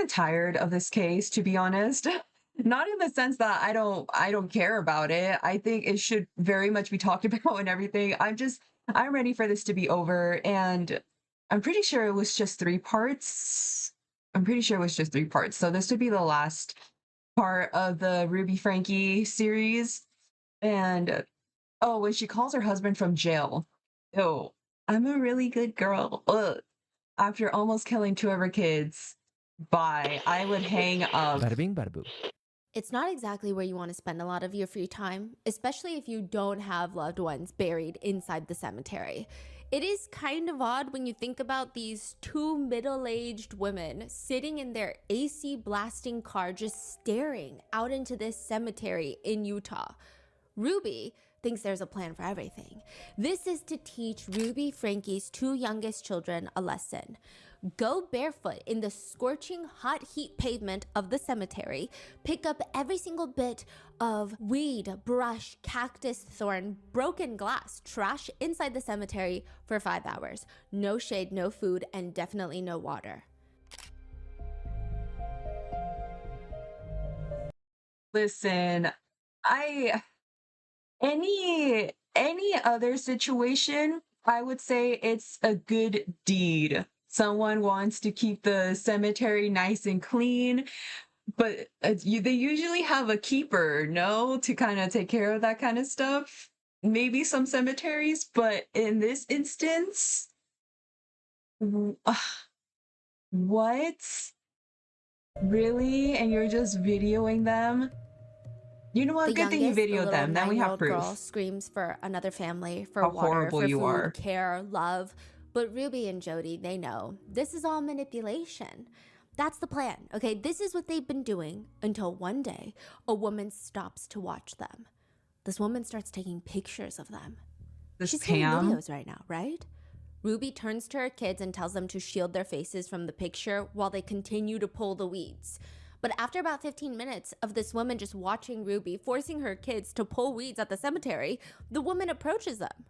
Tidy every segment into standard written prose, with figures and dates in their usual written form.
kind of tired of this case, to be honest. Not in the sense that I don't care about it. I think it should very much be talked about and everything. I'm ready for this to be over. And I'm pretty sure it was just 3 parts. I'm pretty sure it was just 3 parts. So this would be the last part of the Ruby Frankie series. And oh, when she calls her husband from jail. Oh, I'm a really good girl. Ugh. After almost killing 2 of her kids. Bye. I would hang up. Bada bing, bada boom. It's not exactly where you want to spend a lot of your free time, especially if you don't have loved ones buried inside the cemetery. It is kind of odd when you think about these 2 middle-aged women sitting in their AC blasting car just staring out into this cemetery in Utah. Ruby thinks there's a plan for everything. This is to teach Ruby Frankie's 2 youngest children a lesson. Go barefoot in the scorching hot heat pavement of the cemetery, pick up every single bit of weed, brush, cactus, thorn, broken glass, trash inside the cemetery for 5 hours. No shade, no food, and definitely no water. Listen, I any other situation, I would say it's a good deed. Someone wants to keep the cemetery nice and clean, but they usually have a keeper, no, to kind of take care of that kind of stuff. Maybe some cemeteries, but in this instance, w- ugh, what? Really? And you're just videoing them? You know what? The Good thing you youngest, the videoed little them. Then we have 9-year-old girl, proof. screams for another family, for How water, horrible for you food, are. care, love. But Ruby and Jody, they know this is all manipulation. That's the plan, okay? This is what they've been doing until one day a woman stops to watch them. This woman starts taking pictures of them. This She's taking Pam. videos right now, right? Ruby turns to her kids and tells them to shield their faces from the picture while they continue to pull the weeds. But after about 15 minutes of this woman just watching Ruby, forcing her kids to pull weeds at the cemetery, the woman approaches them.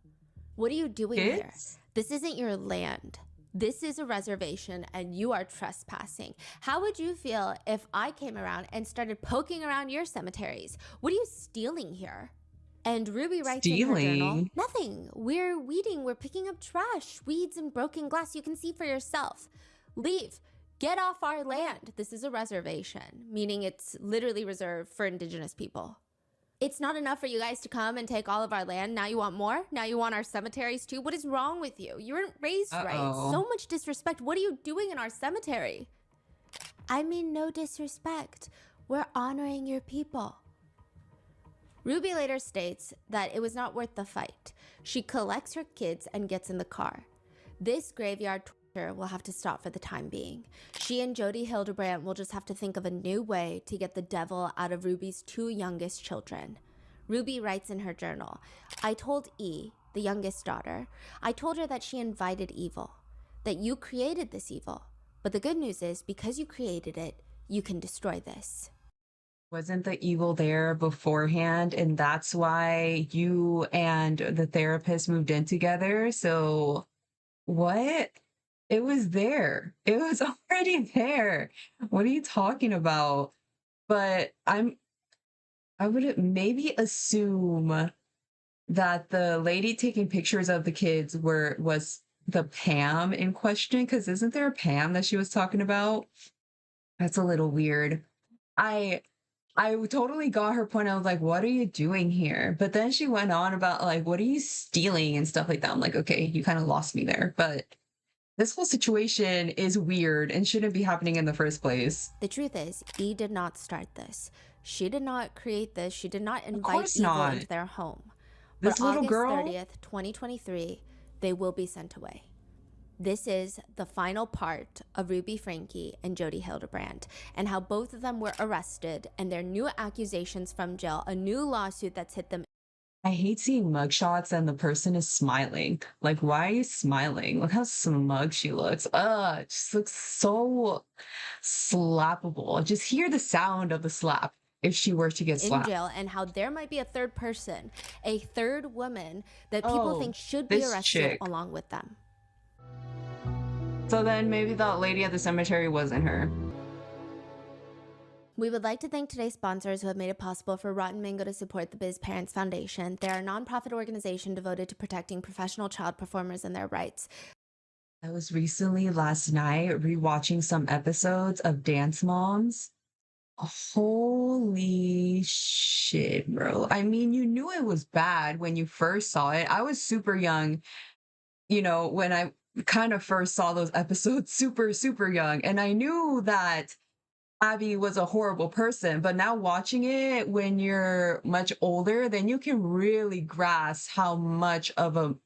What are you doing here? Kids? This isn't your land. This is a reservation and you are trespassing. How would you feel if I came around and started poking around your cemeteries? What are you stealing here? And Ruby writes in her journal, Stealing? nothing. We're weeding. We're picking up trash, weeds, and broken glass. You can see for yourself. Leave. Get off our land. This is a reservation, meaning it's literally reserved for indigenous people. It's not enough for you guys to come and take all of our land. Now you want more? Now you want our cemeteries too? What is wrong with you? You weren't raised right. So much disrespect. What are you doing in our cemetery? I mean, no disrespect. We're honoring your people. Ruby later states that it was not worth the fight. She collects her kids and gets in the car. This graveyard torture will have to stop for the time being. She and Jody Hildebrandt will just have to think of a new way to get the devil out of Ruby's 2 youngest children. Ruby writes in her journal, I told E, the youngest daughter, I told her that she invited evil, that you created this evil. But the good news is, because you created it, you can destroy this. Wasn't the evil there beforehand? And that's why you and the therapist moved in together? So, what? It was there. It was already there. What are you talking about? But I would maybe assume that the lady taking pictures of the kids was the Pam in question, because isn't there a Pam that she was talking about? That's a little weird. I I totally got her point. I was like, what are you doing here? But then she went on about like, what are you stealing and stuff like that. I'm like, okay, you kind of lost me there. But this whole situation is weird and shouldn't be happening in the first place. The truth is, E did not start this. She did not create this. She did not invite course evil not. into their home. This But little August girl? 30th, 2023, they will be sent away. This is the final part of Ruby Franke and Jody Hildebrandt, and how both of them were arrested and their new accusations from jail, a new lawsuit that's hit them. I hate seeing mugshots and the person is smiling. Like, why are you smiling? Look how smug she looks. It just looks so slappable. Just hear the sound of the slap if she were to get in slapped. jail, and how there might be a third person, a third woman that people Oh, think should be this arrested chick. along with them. So then maybe that lady at the cemetery wasn't her. We would like to thank today's sponsors who have made it possible for Rotten Mango to support the Biz Parents Foundation. They're a nonprofit organization devoted to protecting professional child performers and their rights. I was recently last night rewatching some episodes of Dance Moms. Holy shit, bro. I mean, you knew it was bad when you first saw it. I was super young, when I kind of first saw those episodes, super, super young. And I knew that Abby was a horrible person, but now watching it when you're much older, then you can really grasp how much of a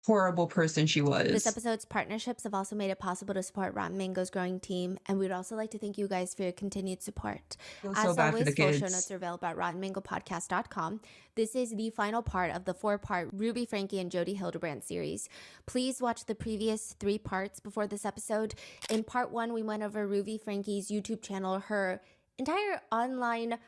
horrible person she This was. episode's partnerships have also made it possible to support Rotten Mango's growing team, and we'd also like to thank you guys for your continued support. Feels As so bad for always, the full show kids. notes are available at RottenMangoPodcast.com. This is the final part of the 4-part Ruby, Franke, and Jody Hildebrand series. Please watch the previous 3 parts before this episode. In part 1, we went over Ruby Franke's YouTube channel, her entire online,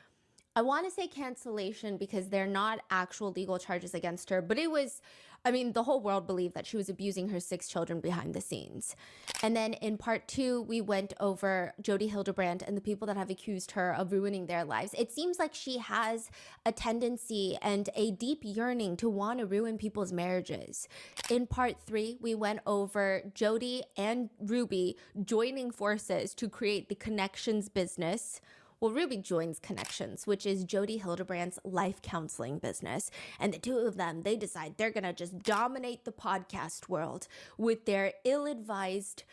I want to say cancellation because they're not actual legal charges against her, but it was, the whole world believed that she was abusing her 6 children behind the scenes. And then in part 2, we went over Jody Hildebrand and the people that have accused her of ruining their lives. It seems like she has a tendency and a deep yearning to want to ruin people's marriages. In part 3, we went over Jody and Ruby joining forces to create the Connections business. Well, Ruby joins Connections, which is Jody Hildebrand's life counseling business. And the two of them, they decide they're going to just dominate the podcast world with their ill-advised,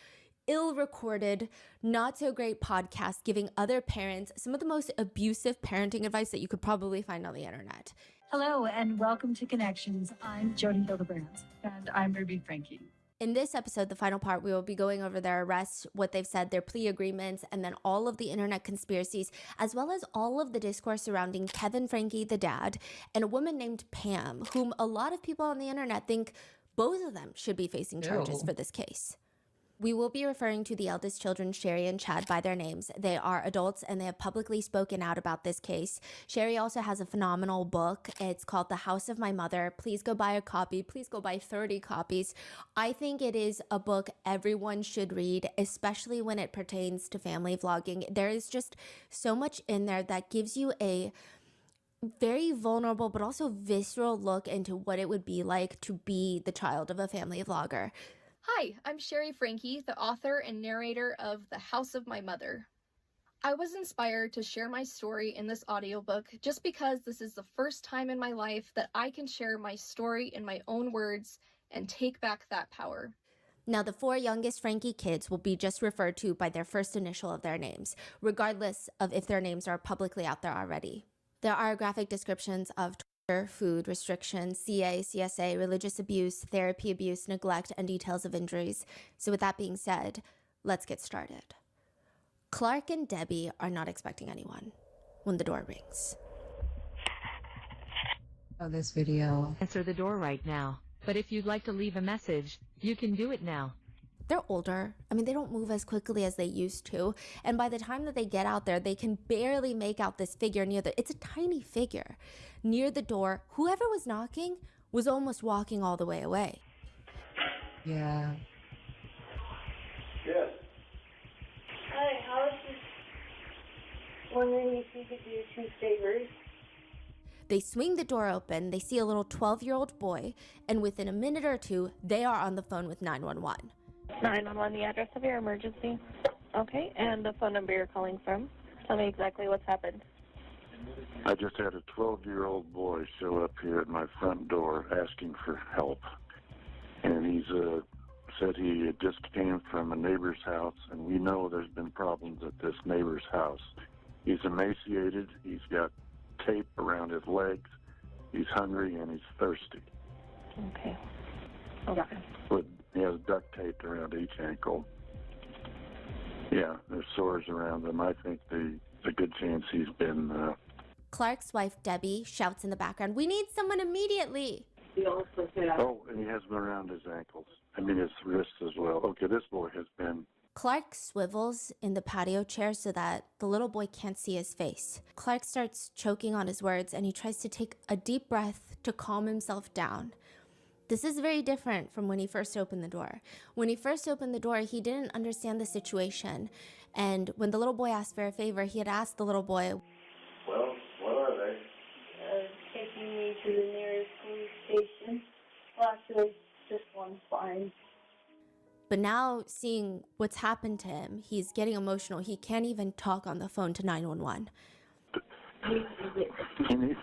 ill-recorded, not so great podcast, giving other parents some of the most abusive parenting advice that you could probably find on the internet. Hello, and welcome to Connections. I'm Jody Hildebrand. And I'm Ruby Franke. In this episode, the final part, we will be going over their arrests, what they've said, their plea agreements, and then all of the internet conspiracies, as well as all of the discourse surrounding Kevin Franke, the dad, and a woman named Pam, whom a lot of people on the internet think both of them should be facing charges for this case. We will be referring to the eldest children, Sherry and Chad, by their names. They are adults and they have publicly spoken out about this case. Sherry also has a phenomenal book. It's called The House of My Mother. Please go buy a copy. Please go buy 30 copies. I think it is a book everyone should read, especially when it pertains to family vlogging. There is just so much in there that gives you a very vulnerable but also visceral look into what it would be like to be the child of a family vlogger. Hi, I'm Sherry Franke, the author and narrator of The House of My Mother. I was inspired to share my story in this audiobook just because this is the first time in my life that I can share my story in my own words and take back that power. Now, the 4 youngest Franke kids will be just referred to by their first initial of their names, regardless of if their names are publicly out there already. There are graphic descriptions of food restrictions, CA, CSA, religious abuse, therapy abuse, neglect, and details of injuries. So with that being said, let's get started. Clark and Debbie are not expecting anyone when the door rings. Oh, this video. Answer the door right now, but if you'd like to leave a message, you can do it now. They're older. They don't move as quickly as they used to. And by the time that they get out there, they can barely make out this figure it's a tiny figure near the door. Whoever was knocking was almost walking all the way away. Yeah. Yes. Hi, I was just wondering if you could do 2 favors. They swing the door open, they see a little 12-year-old boy, and within a minute or 2, they are on the phone with 911. 911, the address of your emergency. Okay, and the phone number you're calling from. Tell me exactly what's happened. I just had a 12-year-old boy show up here at my front door asking for help. And he's said he just came from a neighbor's house, and we know there's been problems at this neighbor's house. He's emaciated, he's got tape around his legs, he's hungry, and he's thirsty. Okay. He has duct taped around each ankle. Yeah, there's sores around him. I think there's a good chance he's been... Clark's wife, Debbie, shouts in the background, "We need someone immediately!" Oh, and he has them around his ankles. His wrists as well. Okay, this boy has been... Clark swivels in the patio chair so that the little boy can't see his face. Clark starts choking on his words and he tries to take a deep breath to calm himself down. This is very different from when he first opened the door. When he first opened the door, he didn't understand the situation. And when the little boy asked for a favor, he had asked the little boy, Well, what are they? Taking me to the nearest police station. Well, actually, just one's fine. but now seeing what's happened to him, he's getting emotional. He can't even talk on the phone to 911. Can you?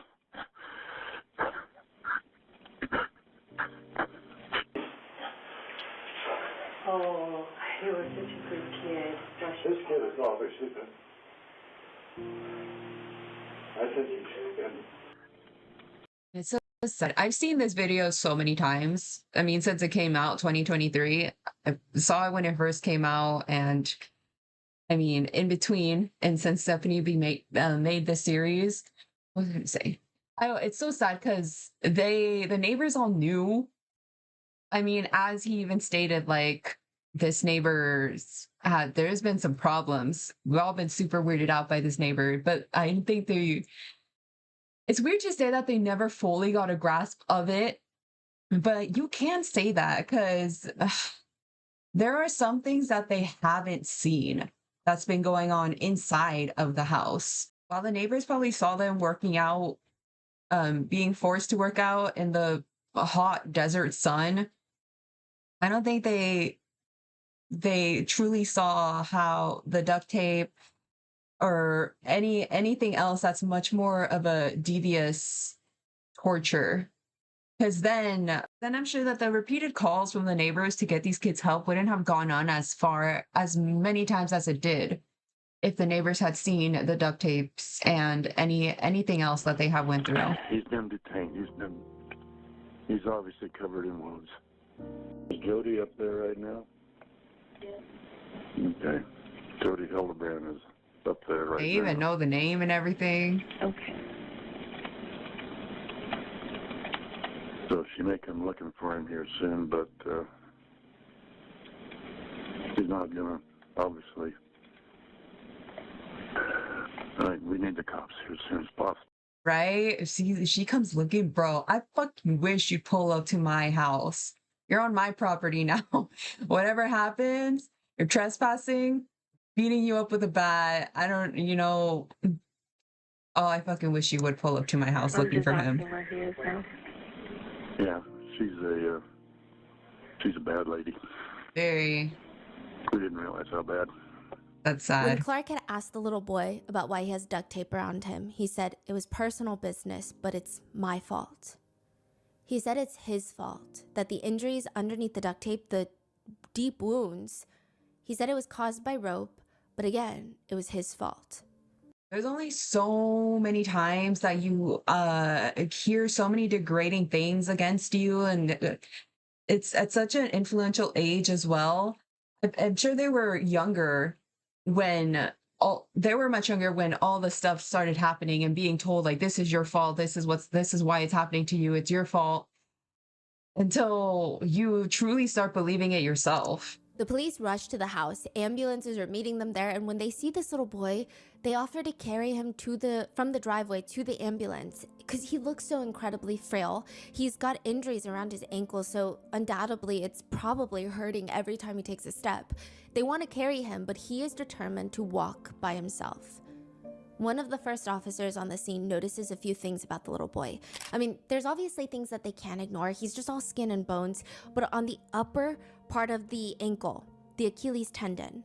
Oh, you were such a good kid. This kid is obviously been. I think he should have been. It's so sad. I've seen this video so many times. I mean, since it came out 2023, I saw it when it first came out, and I mean, in between, and since Stephanie B made this series, what was I gonna say? I don't, it's so sad because the neighbors all knew. I mean, as he even stated, like this neighbor's had there's been some problems. We've all been super weirded out by this neighbor, but I think it's weird to say that they never fully got a grasp of it, but you can say that because there are some things that they haven't seen that's been going on inside of the house. While the neighbors probably saw them working out, being forced to work out in the hot desert sun, I don't think they truly saw how the duct tape or anything else that's much more of a devious torture. Because then I'm sure that the repeated calls from the neighbors to get these kids help wouldn't have gone on as many times as it did if the neighbors had seen the duct tapes and anything else that they have went through. He's been detained. He's obviously covered in wounds. Is Jody up there right now? Yeah. Okay. Jody Hildebrand is up there right now. They even know the name and everything. Okay. So she may come looking for him here soon, but he's not gonna, obviously. We need the cops here as soon as possible. Right? She comes looking, bro. I fucking wish you'd pull up to my house. You're on my property now. Whatever happens, you're trespassing, beating you up with a bat. I don't, oh, I fucking wish you would pull up to my house looking for him. Where he is now. Yeah, she's a bad lady. Very. We didn't realize how bad. That's When sad. Clark had asked the little boy about why he has duct tape around him, he said, "It was personal business, but it's my fault." He said it's his fault, that the injuries underneath the duct tape, the deep wounds, he said it was caused by rope, but again, it was his fault. There's only so many times that you hear so many degrading things against you, and it's at such an influential age as well. I'm sure they were younger when they were much younger when all the stuff started happening and being told like this is your fault, this is why it's happening to you, it's your fault, until you truly start believing it yourself. The police rushed to the house. Ambulances are meeting them there, and when they see this little boy, they offer to carry him from the driveway to the ambulance because he looks so incredibly frail. He's got injuries around his ankles, so undoubtedly it's probably hurting every time he takes a step. They want to carry him, but he is determined to walk by himself. One of the first officers on the scene notices a few things about the little boy. I mean, there's obviously things that they can't ignore. He's just all skin and bones, but on the upper part of the ankle, the Achilles tendon,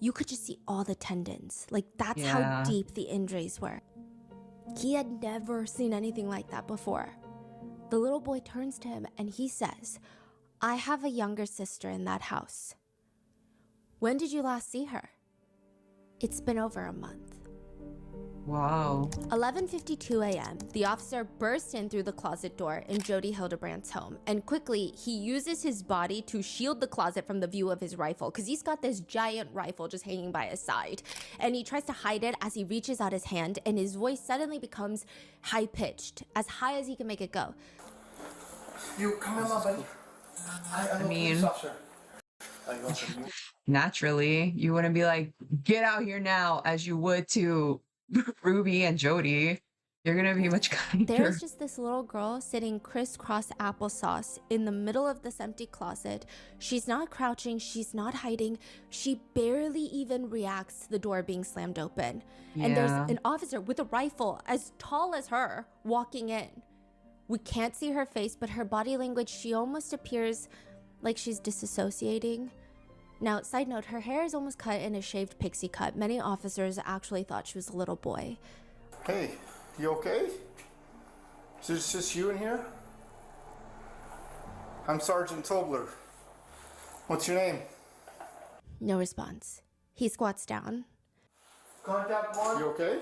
you could just see all the tendons. Like, that's how Yeah. deep the injuries were. He had never seen anything like that before. The little boy turns to him and he says, "I have a younger sister in that house. When did you last see her?" "It's been over a month." Wow. 11:52 a.m., the officer bursts in through the closet door in Jody Hildebrand's home, and quickly he uses his body to shield the closet from the view of his rifle, because he's got this giant rifle just hanging by his side, and he tries to hide it as he reaches out his hand, and his voice suddenly becomes high-pitched, as high as he can make it go. You come in, my buddy. I'm a mean- police officer. I got you. Naturally, you wouldn't be like, get out here now, as you would to Ruby and Jody. You're gonna be much There's kinder. just this little girl sitting crisscross applesauce in the middle of this empty closet. She's not crouching, she's not hiding. She barely even reacts to the door being slammed open. And there's Yeah. an officer with a rifle as tall as her walking in. We can't see her face, but her body language, she almost appears like she's disassociating. Now, side note, her hair is almost cut in a shaved pixie cut. Many officers actually thought she was a little boy. Hey, you okay? Is this just you in here? I'm Sergeant Tobler. What's your name? No response. He squats down. Contact one. You okay?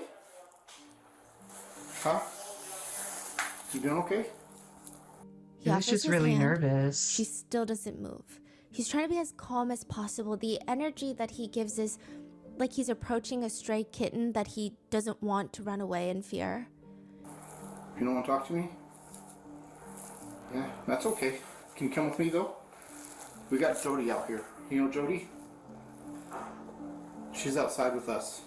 Huh? You doing okay? He was just really nervous. She still doesn't move. He's trying to be as calm as possible. The energy that he gives is like he's approaching a stray kitten that he doesn't want to run away in fear. You don't want to talk to me? Yeah, that's okay. Can you come with me though? We got Jody out here. You know Jody? She's outside with us.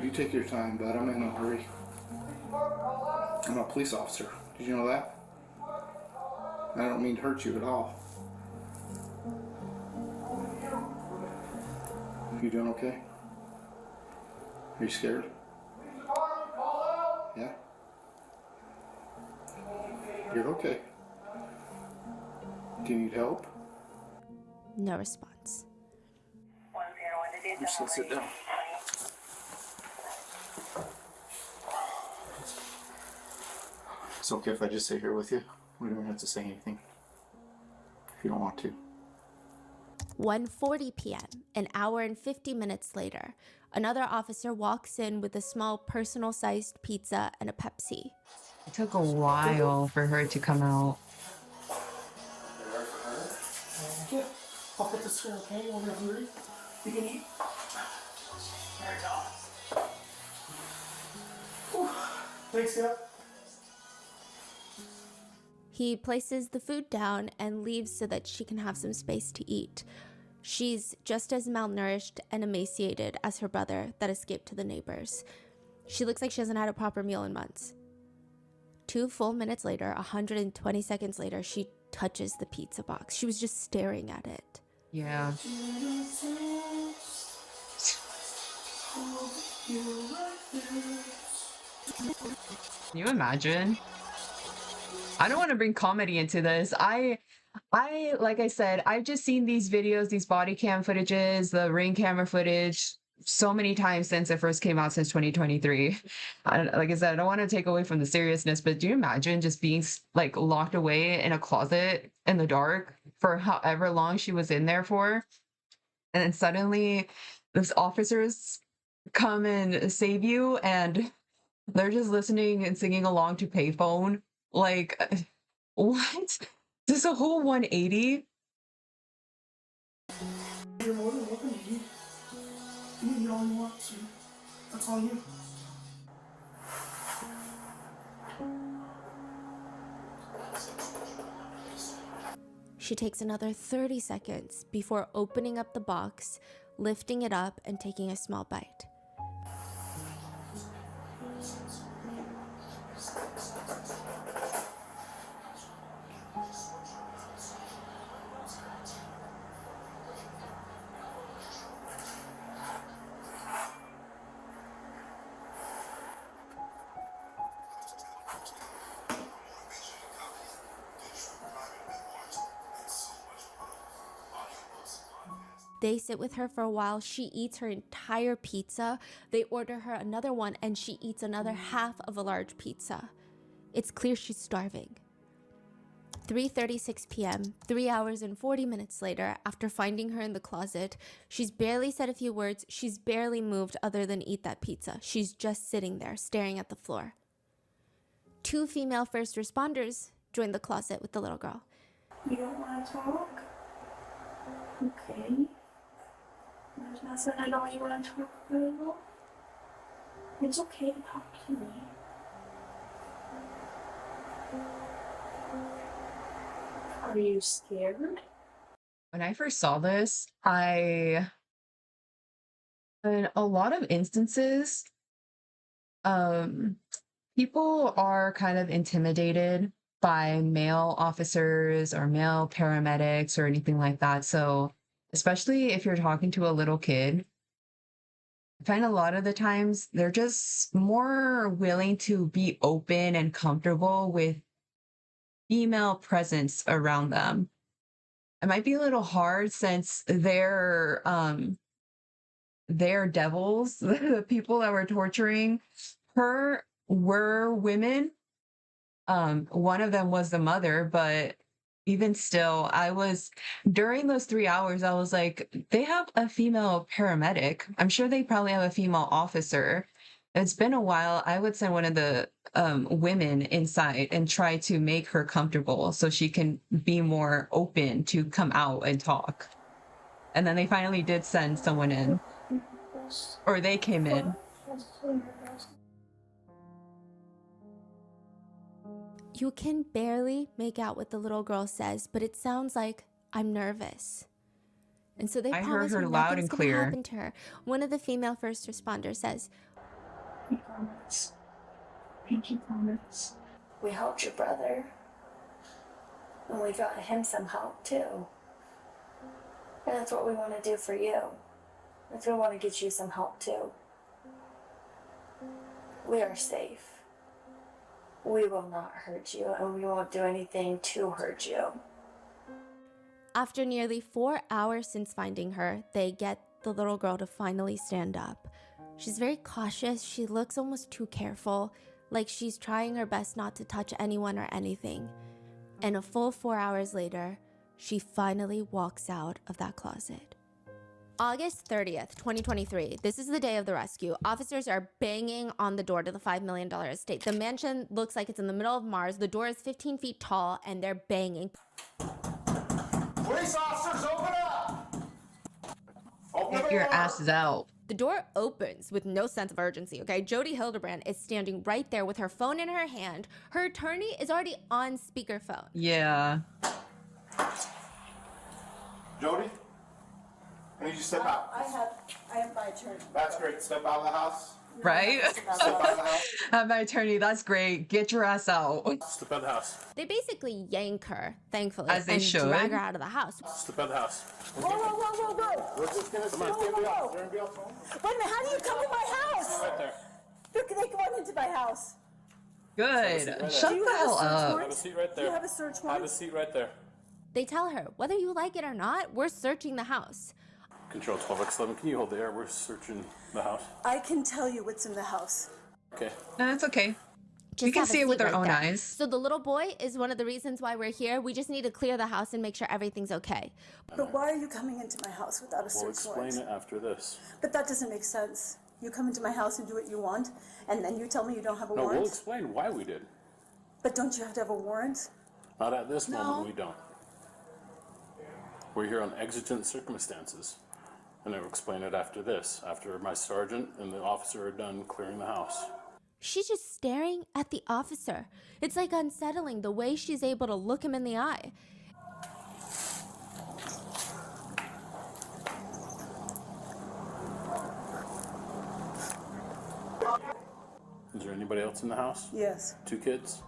You take your time, bud. I'm in a hurry. I'm a police officer. Did you know that? I don't mean to hurt you at all. You doing okay? Are you scared? Yeah? You're okay. Do you need help? No response. I'm just gonna sit down. It's okay if I just sit here with you. We don't have to say anything. If you don't want to. 1:40 p.m., an hour and 50 minutes later, another officer walks in with a small personal-sized pizza and a Pepsi. It took a while for her to come out. Yeah, I'll put this here, okay? When you're hungry, you can eat. There you go. Whew. Thanks, yeah. He places the food down and leaves so that she can have some space to eat. She's just as malnourished and emaciated as her brother that escaped to the neighbors. She looks like she hasn't had a proper meal in months. 2 full minutes later, 120 seconds later, she touches the pizza box. She was just staring at it. Yeah. Can you imagine? I don't want to bring comedy into this. Like I said, I've just seen these videos, these body cam footages, the ring camera footage so many times since it first came out since 2023. Like I said, I don't want to take away from the seriousness, but do you imagine just being like locked away in a closet in the dark for however long she was in there for? And then suddenly those officers come and save you and they're just listening and singing along to payphone. Like, what? This is a whole 180? You're more than welcome to eat. You can eat all you want to. That's all you. She takes another 30 seconds before opening up the box, lifting it up, and taking a small bite. They sit with her for a while. She eats her entire pizza. They order her another one, and she eats another half of a large pizza. It's clear she's starving. 3:36 p.m., 3 hours and 40 minutes later, after finding her in the closet, she's barely said a few words. She's barely moved other than eat that pizza. She's just sitting there, staring at the floor. 2 female first responders join the closet with the little girl. You don't want to talk? Okay. There's nothing I know you want to talk about. It's okay to talk to me. Are you scared? When I first saw this, I In a lot of instances, um, people are kind of intimidated by male officers or male paramedics or anything like that. So, especially if you're talking to a little kid, I find a lot of the times they're just more willing to be open and comfortable with female presence around them. It might be a little hard since they're devils, the people that were torturing her were women. One of them was the mother, but even still, I was during those 3 hours, I was like, they have a female paramedic. I'm sure they probably have a female officer. It's been a while. I would send one of the women inside and try to make her comfortable so she can be more open to come out and talk. And then they finally did send someone in, or they came in. You can barely make out what the little girl says, but it sounds like, I'm nervous. And so they I heard promise her her loud nothing's and gonna clear. happen to her. One of the female first responders says, We promise. Pinky promise. We helped your brother. And we got him some help too. And that's what we want to do for you. If we want to get you some help too. We are safe. We will not hurt you, and we won't do anything to hurt you. after nearly 4 hours since finding her, they get the little girl to finally stand up. She's very cautious. She looks almost too careful, like she's trying her best not to touch anyone or anything. And a full 4 hours later, she finally walks out of that closet. August 30th, 2023. This is the day of the rescue. Officers are banging on the door to the $5 million estate. The mansion looks like it's in the middle of Mars. The door is 15 feet tall, and they're banging. Police officers, open up! Get your asses out. The door opens with no sense of urgency, okay? Jody Hildebrand is standing right there with her phone in her hand. Her attorney is already on speakerphone. Yeah. Jody? I need you to step out. I have my attorney. That's great. Step out of the house. Right? Step out of the house. Have my attorney, that's great. Get your ass out. Step out of the house. They basically yank her, thankfully, As they and should. drag her out of the house. Step out of the house. Whoa, whoa, whoa, whoa, whoa! We're just gonna Whoa, whoa, whoa. There and be else home. Wait a minute, how do you come to my house? Right there. Look, they come into my house. Good. right Shut Do you the have a hell search up. warrant? Have a seat right Do you there. have a search Have warrant? a seat right there. They tell her, whether you like it or not, we're searching the house. Control 12x11. Can you hold the air? We're searching the house. I can tell you what's in the house. Okay. No, it's okay. Just We can have a see it with seat our right own there. eyes. So the little boy is one of the reasons why we're here. We just need to clear the house and make sure everything's okay. But why are you coming into my house without a We'll search explain warrant? it after this. But that doesn't make sense. You come into my house and do what you want, and then you tell me you don't have a No, we'll warrant? explain why we did. But don't you have to have a warrant? Not at this moment, we don't. We're here on exigent circumstances. And I'll explain it after this, after my sergeant and the officer are done clearing the house. She's just staring at the officer. It's like unsettling the way she's able to look him in the eye. Is there anybody else in the house? Yes. 2 kids?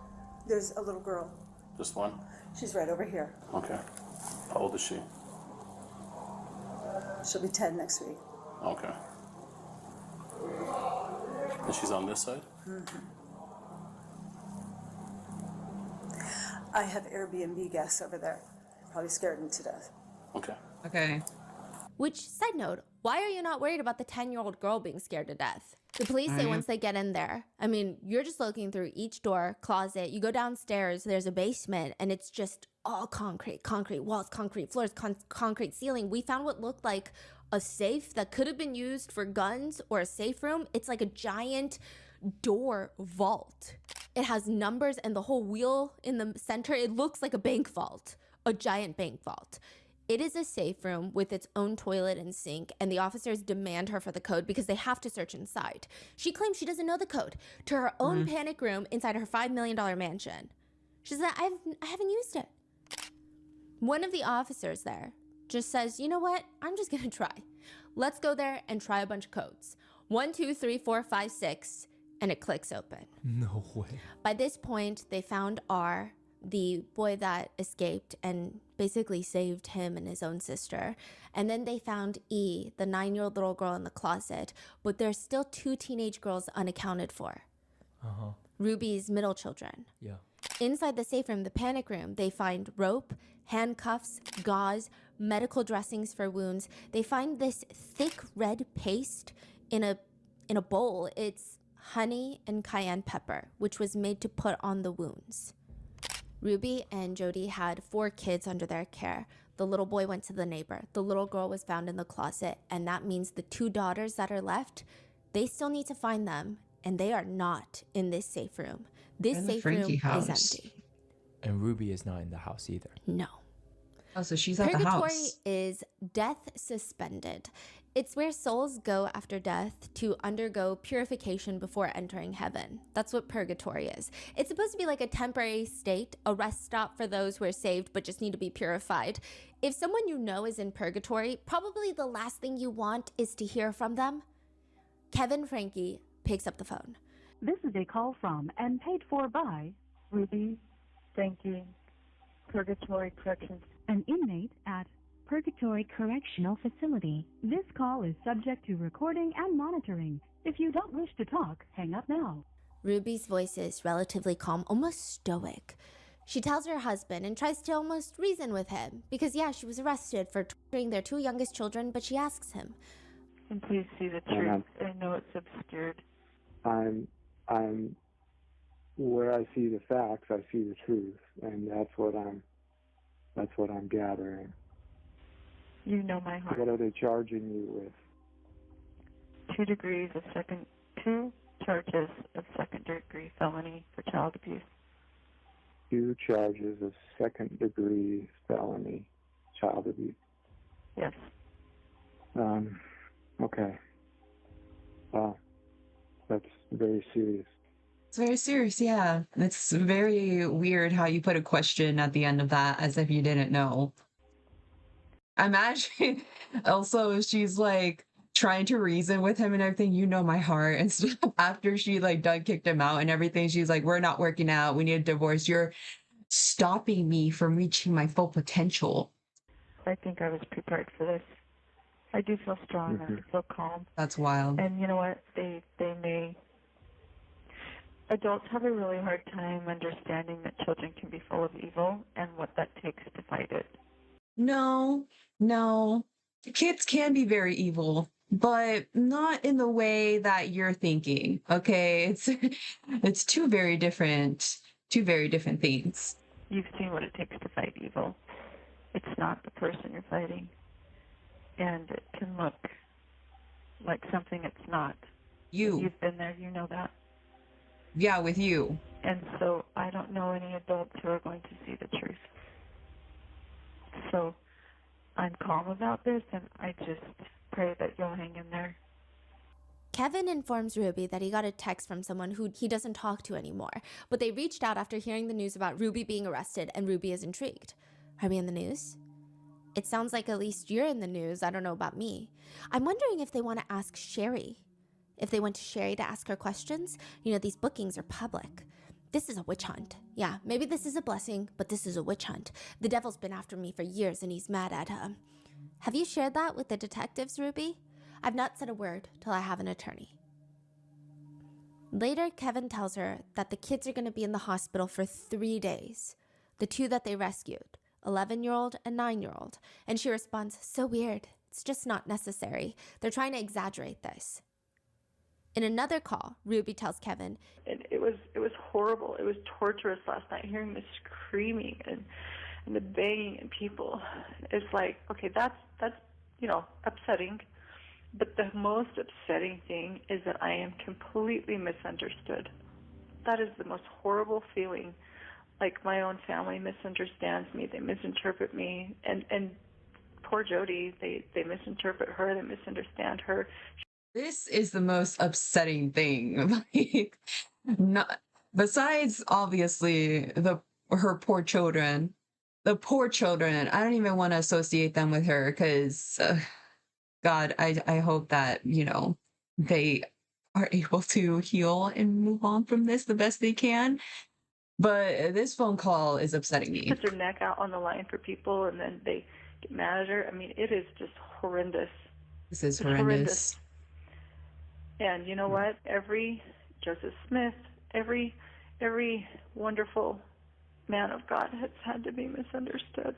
There's a little girl. Just one? She's right over here. Okay. How old is she? She'll be 10 next week. Okay. And she's on this side? I have Airbnb guests over there. Probably scared them to death. Okay. Okay. Which, side note, why are you not worried about the 10-year-old girl being scared to death? The police say once they get in there, I mean, you're just looking through each door, closet, you go downstairs, there's a basement, and it's just all concrete, concrete walls, concrete floors, concrete ceiling. We found what looked like a safe that could have been used for guns or a safe room. It's like a giant door vault. It has numbers and the whole wheel in the center. It looks like a bank vault, a giant bank vault. It is a safe room with its own toilet and sink, and the officers demand her for the code because they have to search inside. She claims she doesn't know the code to her own panic room inside her $5 million mansion. She said, I haven't used it. One of the officers there just says, you know what? I'm just gonna try. Let's go there and try a bunch of codes. 1, 2, 3, 4, 5, 6, and it clicks open. No way. By this point, they found R, the boy that escaped and basically saved him and his own sister. And then they found E, the 9-year-old little girl in the closet, but there's still 2 teenage girls unaccounted for. Ruby's middle children. Yeah. Inside the safe room, the panic room, they find rope, handcuffs, gauze, medical dressings for wounds. They find this thick red paste in a bowl. It's honey and cayenne pepper, which was made to put on the wounds. Ruby and Jody had 4 kids under their care. The little boy went to the neighbor. The little girl was found in the closet, and that means the 2 daughters that are left, they still need to find them, and they are not in this safe room. This In the safe room Franke house. is empty. And Ruby is not in the house either. No. Oh, so she's at the Purgatory house. is death suspended. It's where souls go after death to undergo purification before entering heaven. That's what purgatory is. It's supposed to be like a temporary state, a rest stop for those who are saved but just need to be purified. If someone you know is in purgatory, probably the last thing you want is to hear from them. Kevin Franke picks up the phone. This is a call from and paid for by Ruby, Franke, Purgatory Corrections. an inmate at Purgatory Correctional Facility. This call is subject to recording and monitoring. If you don't wish to talk, hang up now. Ruby's voice is relatively calm, almost stoic. She tells her husband and tries to almost reason with him because, yeah, she was arrested for torturing their 2 youngest children, but she asks him, And please see the truth. I know it's obscured. I'm where I see the facts, I see the truth, and that's what I'm gathering. You know my heart. What are they charging you with? 2 charges of second-degree felony for child abuse. 2 charges of second-degree felony child abuse. Yes. Okay. Wow. That's very serious. It's very serious, yeah. It's very weird how you put a question at the end of that as if you didn't know. Imagine also she's like trying to reason with him and everything, you know my heart and stuff. After she like done kicked him out and everything, she's like, we're not working out, we need a divorce. You're stopping me from reaching my full potential. I think I was prepared for this. I do feel strong. I feel calm. That's wild. And you know what? They may. Adults have a really hard time understanding that children can be full of evil and what that takes to fight it. No. Kids can be very evil, but not in the way that you're thinking. Okay, it's two very different things. You've seen what it takes to fight evil. It's not the person you're fighting. And it can look like something it's not. You've been there, you know that. Yeah, with you. And so I don't know any adults who are going to see the truth. So I'm calm about this, and I just pray that you'll hang in there. Kevin informs Ruby that he got a text from someone who he doesn't talk to anymore, but they reached out after hearing the news about Ruby being arrested, and Ruby is intrigued. Are we in the news? It sounds like at least you're in the news. I don't know about me. I'm wondering if they want to ask Sherry. If they went to Sherry to ask her questions. You know, these bookings are public. This is a witch hunt. Yeah, maybe this is a blessing, but this is a witch hunt. The devil's been after me for years, and he's mad at him. Have you shared that with the detectives, Ruby? I've not said a word till I have an attorney. Later, Kevin tells her that the kids are going to be in the hospital for 3 days. The 2 that they rescued, 11-year-old and 9-year-old. And she responds, so weird. It's just not necessary. They're trying to exaggerate this. In another call, Ruby tells Kevin, It was horrible. It was torturous last night, hearing the screaming and the banging and people. It's like, okay, that's upsetting. But the most upsetting thing is that I am completely misunderstood. That is the most horrible feeling. Like my own family misunderstands me. They misinterpret me. And poor Jody, they misinterpret her. They misunderstand her. This is the most upsetting thing. Like, not besides obviously her poor children. The poor children. I don't even want to associate them with her because God, I hope that, they are able to heal and move on from this the best they can. But this phone call is upsetting me. Puts her neck out on the line for people, and then they get mad at her. I mean, it is just horrendous. This is It's horrendous. And you know what? Every Joseph Smith, every wonderful man of God has had to be misunderstood.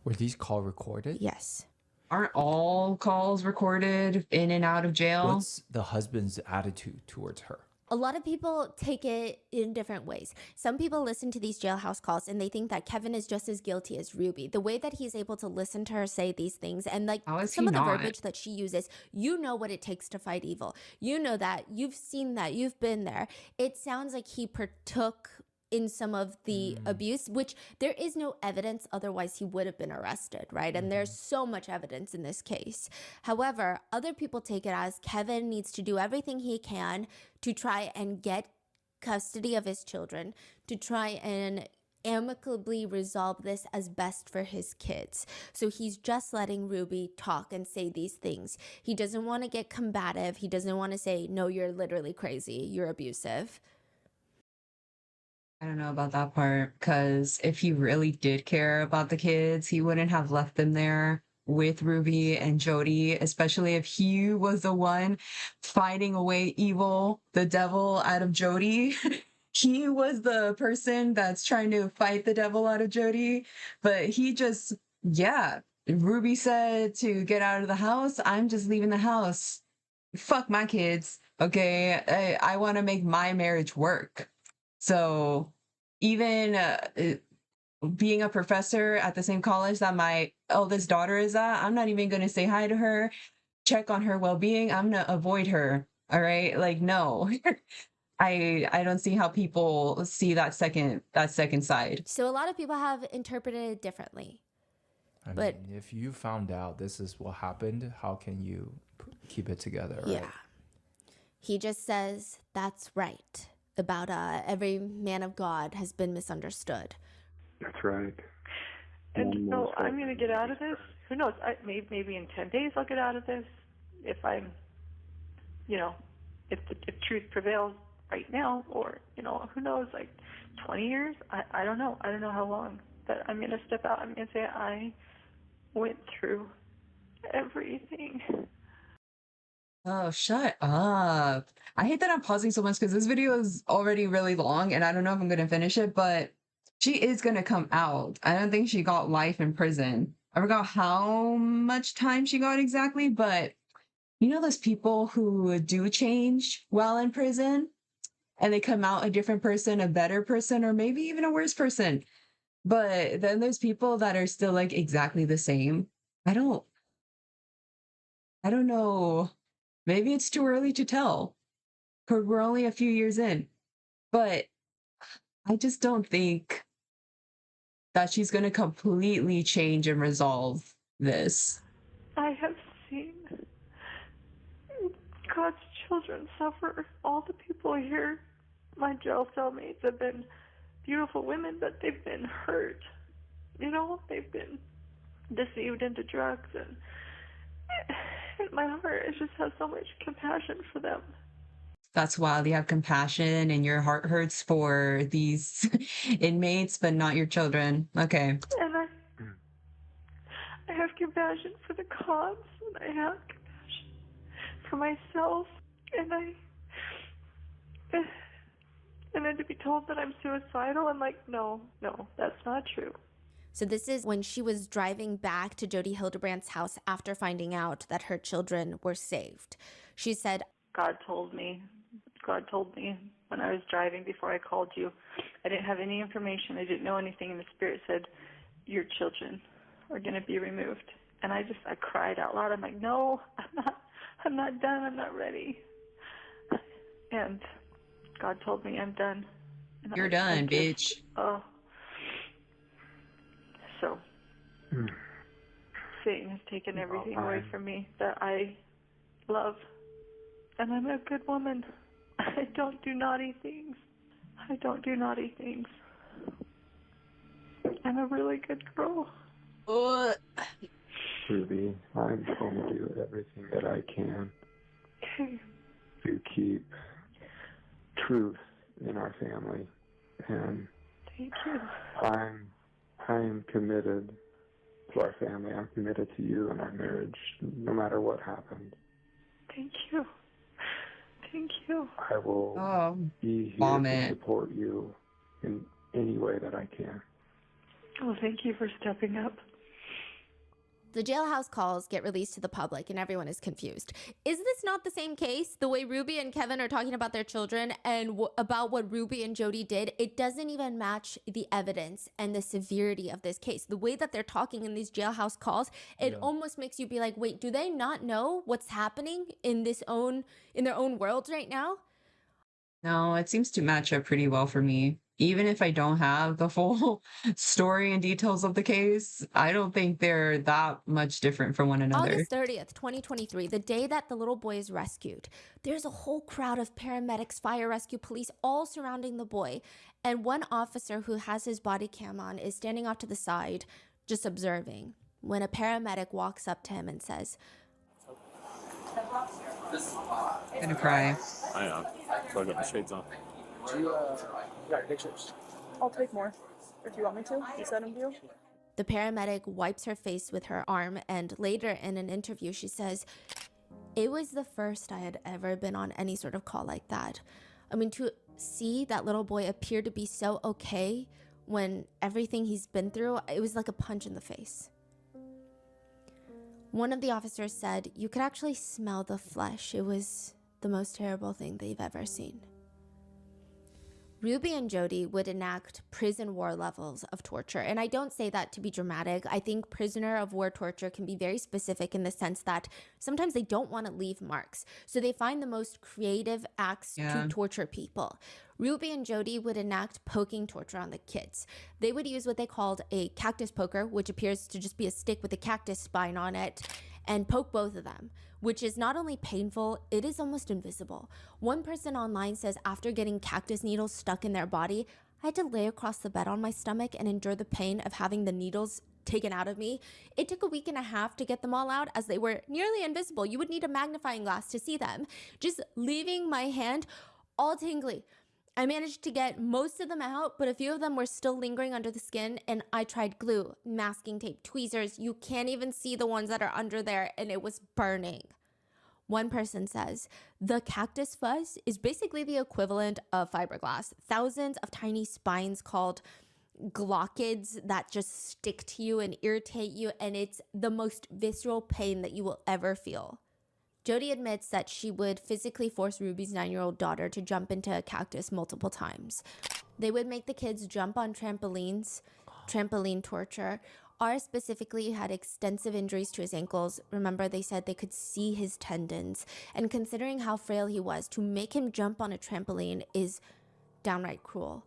Were these calls recorded? Yes. Aren't all calls recorded in and out of jail? What's the husband's attitude towards her? A lot of people take it in different ways. Some people listen to these jailhouse calls and they think that Kevin is just as guilty as Ruby. The way that he's able to listen to her say these things and like some of the verbiage that she uses, you know what it takes to fight evil. You know that, you've seen that, you've been there. It sounds like he partook in some of the abuse, which there is no evidence, otherwise he would have been arrested, right? And there's so much evidence in this case. However, other people take it as Kevin needs to do everything he can to try and get custody of his children, to try and amicably resolve this as best for his kids. So he's just letting Ruby talk and say these things. He doesn't want to get combative. He doesn't want to say, no, you're literally crazy, you're abusive. I don't know about that part, because if he really did care about the kids, he wouldn't have left them there with Ruby and Jody, especially if he was the one fighting away evil, the devil out of Jody. He was the person that's trying to fight the devil out of Jody, but he just, yeah. Ruby said to get out of the house. I'm just leaving the house. Fuck my kids. Okay. I want to make my marriage work. So even being a professor at the same college that my eldest daughter is at, I'm not even going to say hi to her, check on her well-being. I'm going to avoid her. All right. Like, no, I don't see how people see that second side. So a lot of people have interpreted it differently. I mean, if you found out this is what happened, how can you keep it together, right? Yeah. He just says, that's right. About every man of God has been misunderstood. That's right. And so I'm going to get out of this. Who knows? Maybe in 10 days I'll get out of this. If I'm, if truth prevails right now, or, who knows, like 20 years? I don't know. I don't know how long. But I'm going to step out. I'm going to say I went through everything. Oh, shut up. I hate that I'm pausing so much because this video is already really long and I don't know if I'm going to finish it, but she is going to come out. I don't think she got life in prison. I forgot how much time she got exactly, but those people who do change while in prison and they come out a different person, a better person, or maybe even a worse person. But then there's people that are still like exactly the same. I don't know. Maybe it's too early to tell because we're only a few years in. But I just don't think that she's going to completely change and resolve this. I have seen God's children suffer. All the people here, my jail cellmates, have been beautiful women, but they've been hurt. They've been deceived into drugs, and my heart just has so much compassion for them. That's wild. You have compassion and your heart hurts for these inmates, but not your children. Okay. And I have compassion for the cops, and I have compassion for myself, and then to be told that I'm suicidal, I'm like, no, that's not true. So this is when she was driving back to Jody Hildebrandt's house after finding out that her children were saved. She said, God told me when I was driving before I called you. I didn't have any information. I didn't know anything, and the Spirit said, your children are going to be removed. And I cried out loud. I'm like, no, I'm not done. I'm not ready. And God told me I'm done. And You're done, bitch. Oh. So, Satan has taken everything away from me that I love. And I'm a good woman. I don't do naughty things. I'm a really good girl. Ruby, I'm going to do everything that I can to keep truth in our family. And thank you. I am committed to our family. I'm committed to you and our marriage, no matter what happens. Thank you. Thank you. I will be here to support you in any way that I can. Oh, thank you for stepping up. The jailhouse calls get released to the public and everyone is confused. Is this not the same case? The way Ruby and Kevin are talking about their children and about what Ruby and Jody did, it doesn't even match the evidence and the severity of this case. The way that they're talking in these jailhouse calls, it almost makes you be like, wait, do they not know what's happening in their own world right now? No, it seems to match up pretty well for me. Even if I don't have the full story and details of the case, I don't think they're that much different from one another. August 30th, 2023, the day that the little boy is rescued, there's a whole crowd of paramedics, fire rescue police, all surrounding the boy. And one officer who has his body cam on is standing off to the side, just observing, when a paramedic walks up to him and says, I'm gonna cry. I am. So I got my shades on. Got pictures. I'll take more if you want me to. You send them to you. The paramedic wipes her face with her arm, and later in an interview, she says, "It was the first I had ever been on any sort of call like that. I mean, to see that little boy appear to be so okay when everything he's been through, it was like a punch in the face." One of the officers said, "You could actually smell the flesh. It was the most terrible thing they've ever seen." Ruby and Jody would enact prison war levels of torture. And I don't say that to be dramatic. I think prisoner of war torture can be very specific in the sense that sometimes they don't want to leave marks. So they find the most creative acts to torture people. Ruby and Jody would enact poking torture on the kids. They would use what they called a cactus poker, which appears to just be a stick with a cactus spine on it, and poke both of them, which is not only painful, it is almost invisible. One person online says after getting cactus needles stuck in their body, I had to lay across the bed on my stomach and endure the pain of having the needles taken out of me. It took a week and a half to get them all out as they were nearly invisible. You would need a magnifying glass to see them. Just leaving my hand all tingly. I managed to get most of them out, but a few of them were still lingering under the skin, and I tried glue, masking tape, tweezers. You can't even see the ones that are under there, and it was burning. One person says, the cactus fuzz is basically the equivalent of fiberglass. Thousands of tiny spines called glockids that just stick to you and irritate you, and it's the most visceral pain that you will ever feel. Jody admits that she would physically force Ruby's 9-year-old daughter to jump into a cactus multiple times. They would make the kids jump on trampolines, trampoline torture. R specifically had extensive injuries to his ankles. Remember, they said they could see his tendons. And considering how frail he was, to make him jump on a trampoline is downright cruel.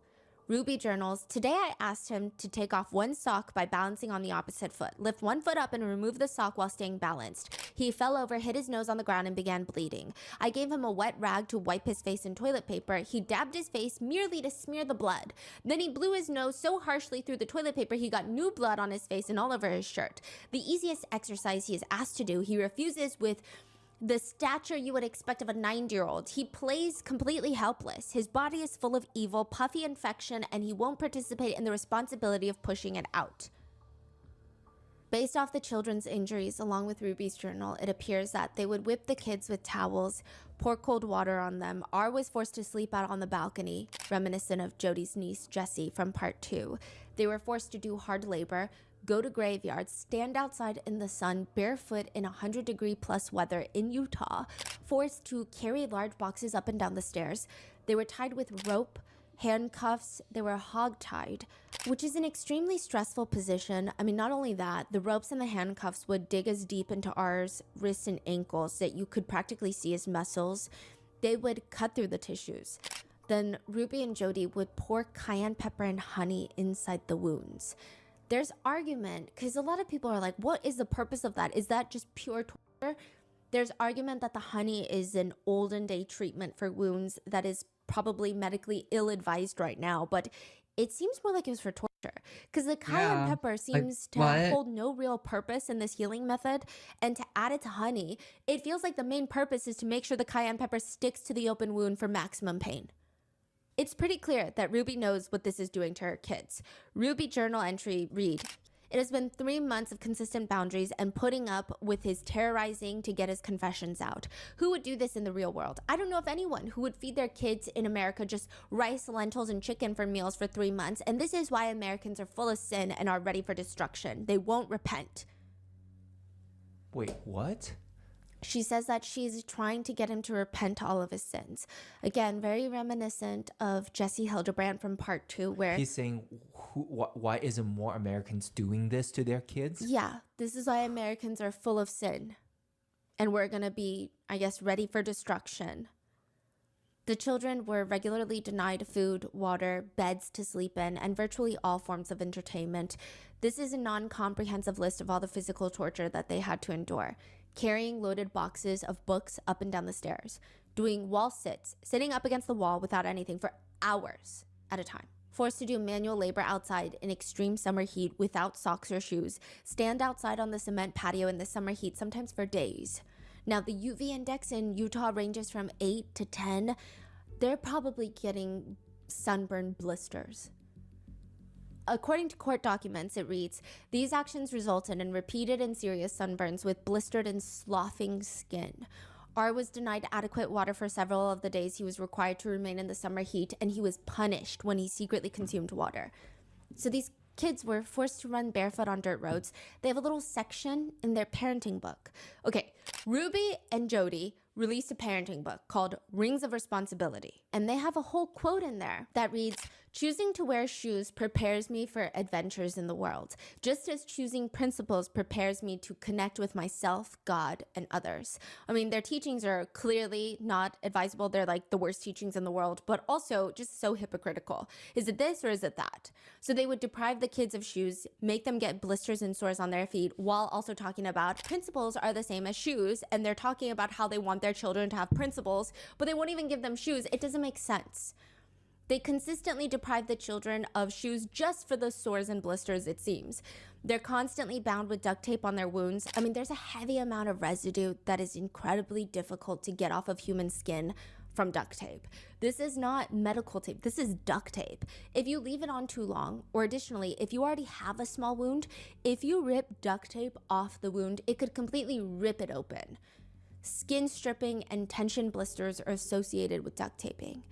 Ruby journals, today I asked him to take off one sock by balancing on the opposite foot, lift one foot up and remove the sock while staying balanced. He fell over, hit his nose on the ground and began bleeding. I gave him a wet rag to wipe his face in toilet paper. He dabbed his face merely to smear the blood. Then he blew his nose so harshly through the toilet paper he got new blood on his face and all over his shirt. The easiest exercise he is asked to do, he refuses with the stature you would expect of a 9-year-old. He plays completely helpless. His body is full of evil, puffy infection, and he won't participate in the responsibility of pushing it out. Based off the children's injuries, along with Ruby's journal, it appears that they would whip the kids with towels, pour cold water on them. R was forced to sleep out on the balcony, reminiscent of Jody's niece, Jessie, from part 2. They were forced to do hard labor, go to graveyards, stand outside in the sun, barefoot in 100-degree plus weather in Utah, forced to carry large boxes up and down the stairs. They were tied with rope, handcuffs, they were hog-tied, which is an extremely stressful position. I mean, not only that, the ropes and the handcuffs would dig as deep into R's wrists and ankles that you could practically see his muscles. They would cut through the tissues. Then Ruby and Jody would pour cayenne pepper and honey inside the wounds. There's argument, because a lot of people are like, what is the purpose of that? Is that just pure torture? There's argument that the honey is an olden day treatment for wounds that is probably medically ill-advised right now, but it seems more like it was for torture. monster. Because the cayenne Yeah. pepper Like, seems to what? hold no real purpose in this healing method. And to add it to honey, it feels like the main purpose is to make sure the cayenne pepper sticks to the open wound for maximum pain. It's pretty clear that Ruby knows what this is doing to her kids. Ruby journal entry read, "It has been 3 months of consistent boundaries and putting up with his terrorizing to get his confessions out. Who would do this in the real world? I don't know of anyone who would feed their kids in America just rice, lentils, and chicken for meals for 3 months. And this is why Americans are full of sin and are ready for destruction. They won't repent." Wait, what? She says that she's trying to get him to repent all of his sins. Again, very reminiscent of Jesse Hildebrand from part 2, where He's saying, why isn't more Americans doing this to their kids? yeah, this is why Americans are full of sin. And we're going to be, I guess, ready for destruction. The children were regularly denied food, water, beds to sleep in, and virtually all forms of entertainment. This is a non-comprehensive list of all the physical torture that they had to endure. Carrying loaded boxes of books up and down the stairs, doing wall sits, sitting up against the wall without anything for hours at a time, forced to do manual labor outside in extreme summer heat without socks or shoes, stand outside on the cement patio in the summer heat, sometimes for days. Now, the UV index in Utah ranges from 8 to 10. They're probably getting sunburn blisters. According to court documents, it reads, "These actions resulted in repeated and serious sunburns with blistered and sloughing skin. R was denied adequate water for several of the days he was required to remain in the summer heat, and he was punished when he secretly consumed water." So these kids were forced to run barefoot on dirt roads. They have a little section in their parenting book. Okay, Ruby and Jody released a parenting book called Rings of Responsibility. And they have a whole quote in there that reads, "Choosing to wear shoes prepares me for adventures in the world, just as choosing principles prepares me to connect with myself, God, and others." I mean, their teachings are clearly not advisable. They're like the worst teachings in the world, but also just so hypocritical. Is it this or is it that? So they would deprive the kids of shoes, make them get blisters and sores on their feet, while also talking about principles are the same as shoes. And they're talking about how they want their children to have principles, but they won't even give them shoes. It doesn't make sense. They consistently deprive the children of shoes just for the sores and blisters, it seems. They're constantly bound with duct tape on their wounds. I mean, there's a heavy amount of residue that is incredibly difficult to get off of human skin from duct tape. This is not medical tape. This is duct tape. If you leave it on too long, or additionally, if you already have a small wound, if you rip duct tape off the wound, it could completely rip it open. Skin stripping and tension blisters are associated with duct taping.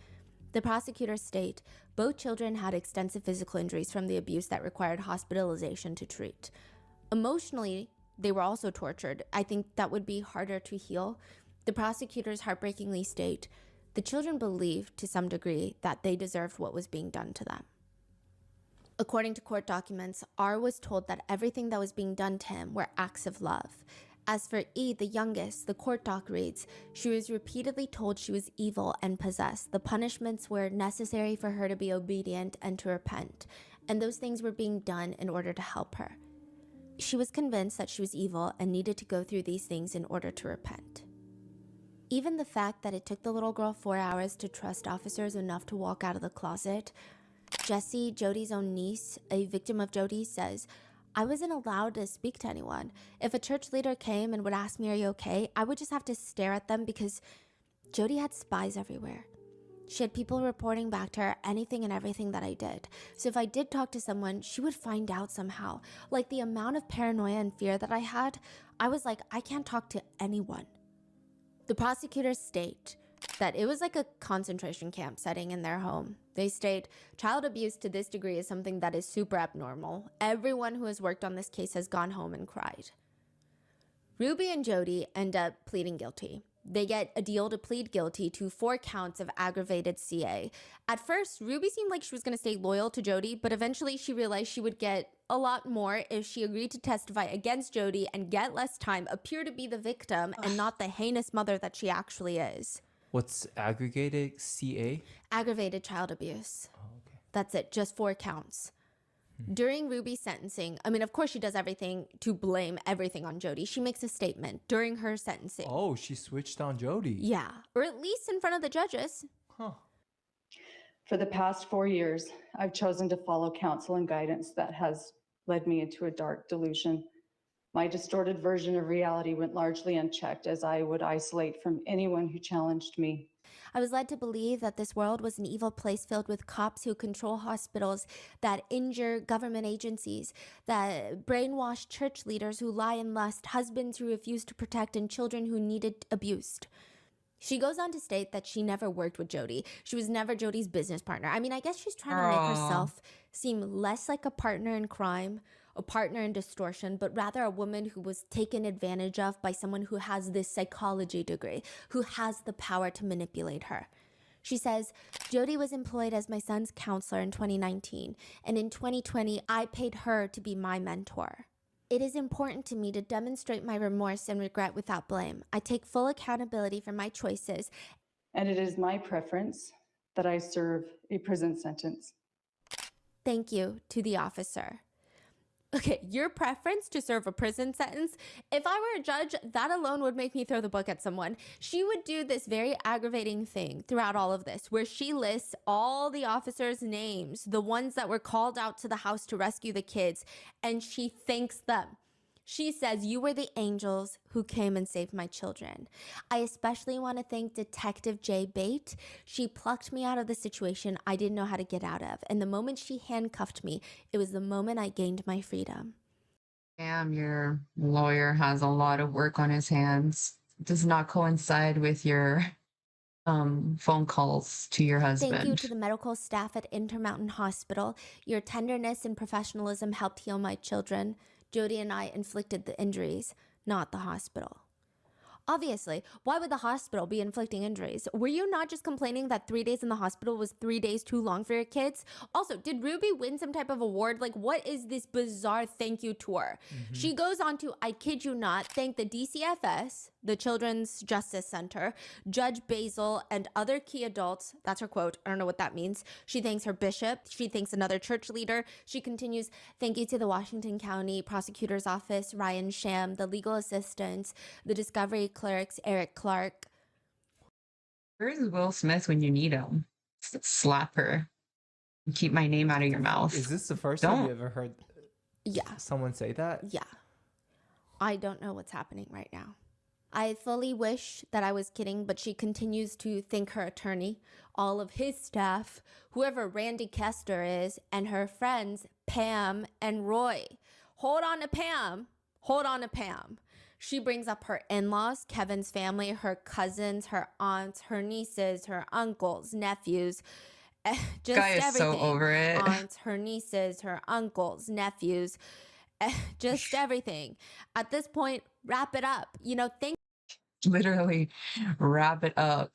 The prosecutors state both children had extensive physical injuries from the abuse that required hospitalization to treat. Emotionally, they were also tortured. I think that would be harder to heal. The prosecutors heartbreakingly state the children believed to some degree that they deserved what was being done to them. According to court documents, R was told that everything that was being done to him were acts of love. As for E, the youngest, the court doc reads, she was repeatedly told she was evil and possessed. The punishments were necessary for her to be obedient and to repent, and those things were being done in order to help her. She was convinced that she was evil and needed to go through these things in order to repent. Even the fact that it took the little girl 4 hours to trust officers enough to walk out of the closet. Jessie, Jody's own niece, a victim of Jody, says, "I wasn't allowed to speak to anyone. If a church leader came and would ask me, 'Are you okay?' I would just have to stare at them because Jody had spies everywhere. She had people reporting back to her anything and everything that I did. So if I did talk to someone, she would find out somehow. Like the amount of paranoia and fear that I had, I was like, I can't talk to anyone." The prosecutors state that it was like a concentration camp setting in their home. They state, child abuse to this degree is something that is super abnormal. Everyone who has worked on this case has gone home and cried. Ruby and Jody end up pleading guilty. They get a deal to plead guilty to 4 counts of aggravated CA. At first, Ruby seemed like she was going to stay loyal to Jody, but eventually she realized she would get a lot more if she agreed to testify against Jody and get less time, appear to be the victim and not the heinous mother that she actually is. What's aggregated CA? Aggravated child abuse. Oh, okay. That's it, just 4 counts. During Ruby's sentencing, I mean, of course she does everything to blame everything on Jody. She makes a statement during her sentencing. Oh, she switched on Jody. Yeah, or at least in front of the judges. Huh. For the past 4 years, I've chosen to follow counsel and guidance that has led me into a dark delusion. My distorted version of reality went largely unchecked as I would isolate from anyone who challenged me. I was led to believe that this world was an evil place filled with cops who control hospitals, that injure government agencies, that brainwash church leaders who lie and lust, husbands who refuse to protect, and children who needed abused. She goes on to state that she never worked with Jody. She was never Jody's business partner. I mean, I guess she's trying to make herself seem less like a partner in crime, a partner in distortion, but rather a woman who was taken advantage of by someone who has this psychology degree, who has the power to manipulate her. She says, Jody was employed as my son's counselor in 2019, and in 2020, I paid her to be my mentor. It is important to me to demonstrate my remorse and regret without blame. I take full accountability for my choices. And it is my preference that I serve a prison sentence. Thank you to the officer. Okay, your preference to serve a prison sentence, if I were a judge, that alone would make me throw the book at someone. She would do this very aggravating thing throughout all of this, where she lists all the officers' names, the ones that were called out to the house to rescue the kids, and she thanks them. She says, you were the angels who came and saved my children. I especially want to thank Detective Jay Bate. She plucked me out of the situation I didn't know how to get out of. And the moment she handcuffed me, it was the moment I gained my freedom. Damn, your lawyer has a lot of work on his hands. Does not coincide with your phone calls to your husband. Thank you to the medical staff at Intermountain Hospital. Your tenderness and professionalism helped heal my children. Jody and I inflicted the injuries, not the hospital. Obviously, why would the hospital be inflicting injuries? Were you not just complaining that 3 days in the hospital was 3 days too long for your kids? Also, did Ruby win some type of award? Like, what is this bizarre thank you tour? She goes on to, I kid you not, thank the DCFS, the Children's Justice Center, Judge Basil, and other key adults. That's her quote. I don't know what that means. She thanks her bishop. She thanks another church leader. She continues, thank you to the Washington County Prosecutor's Office, Ryan Sham, the legal assistants, the Discovery clerks, Eric Clark. Where's Will Smith when you need him? Slap her. Keep my name out of your mouth. Is this the first time you ever heard someone say that? Yeah. I don't know what's happening right now. I fully wish that I was kidding, but she continues to thank her attorney, all of his staff, whoever Randy Kester is, and her friends, Pam and Roy. Hold on to Pam. Hold on to Pam. She brings up her in-laws, Kevin's family, her cousins, her aunts, her nieces, her uncles, nephews. Just Guy is everything. so over it. Aunts, her nieces, her uncles, nephews. Just everything. At this point, wrap it up. You know, thank Literally wrap it up.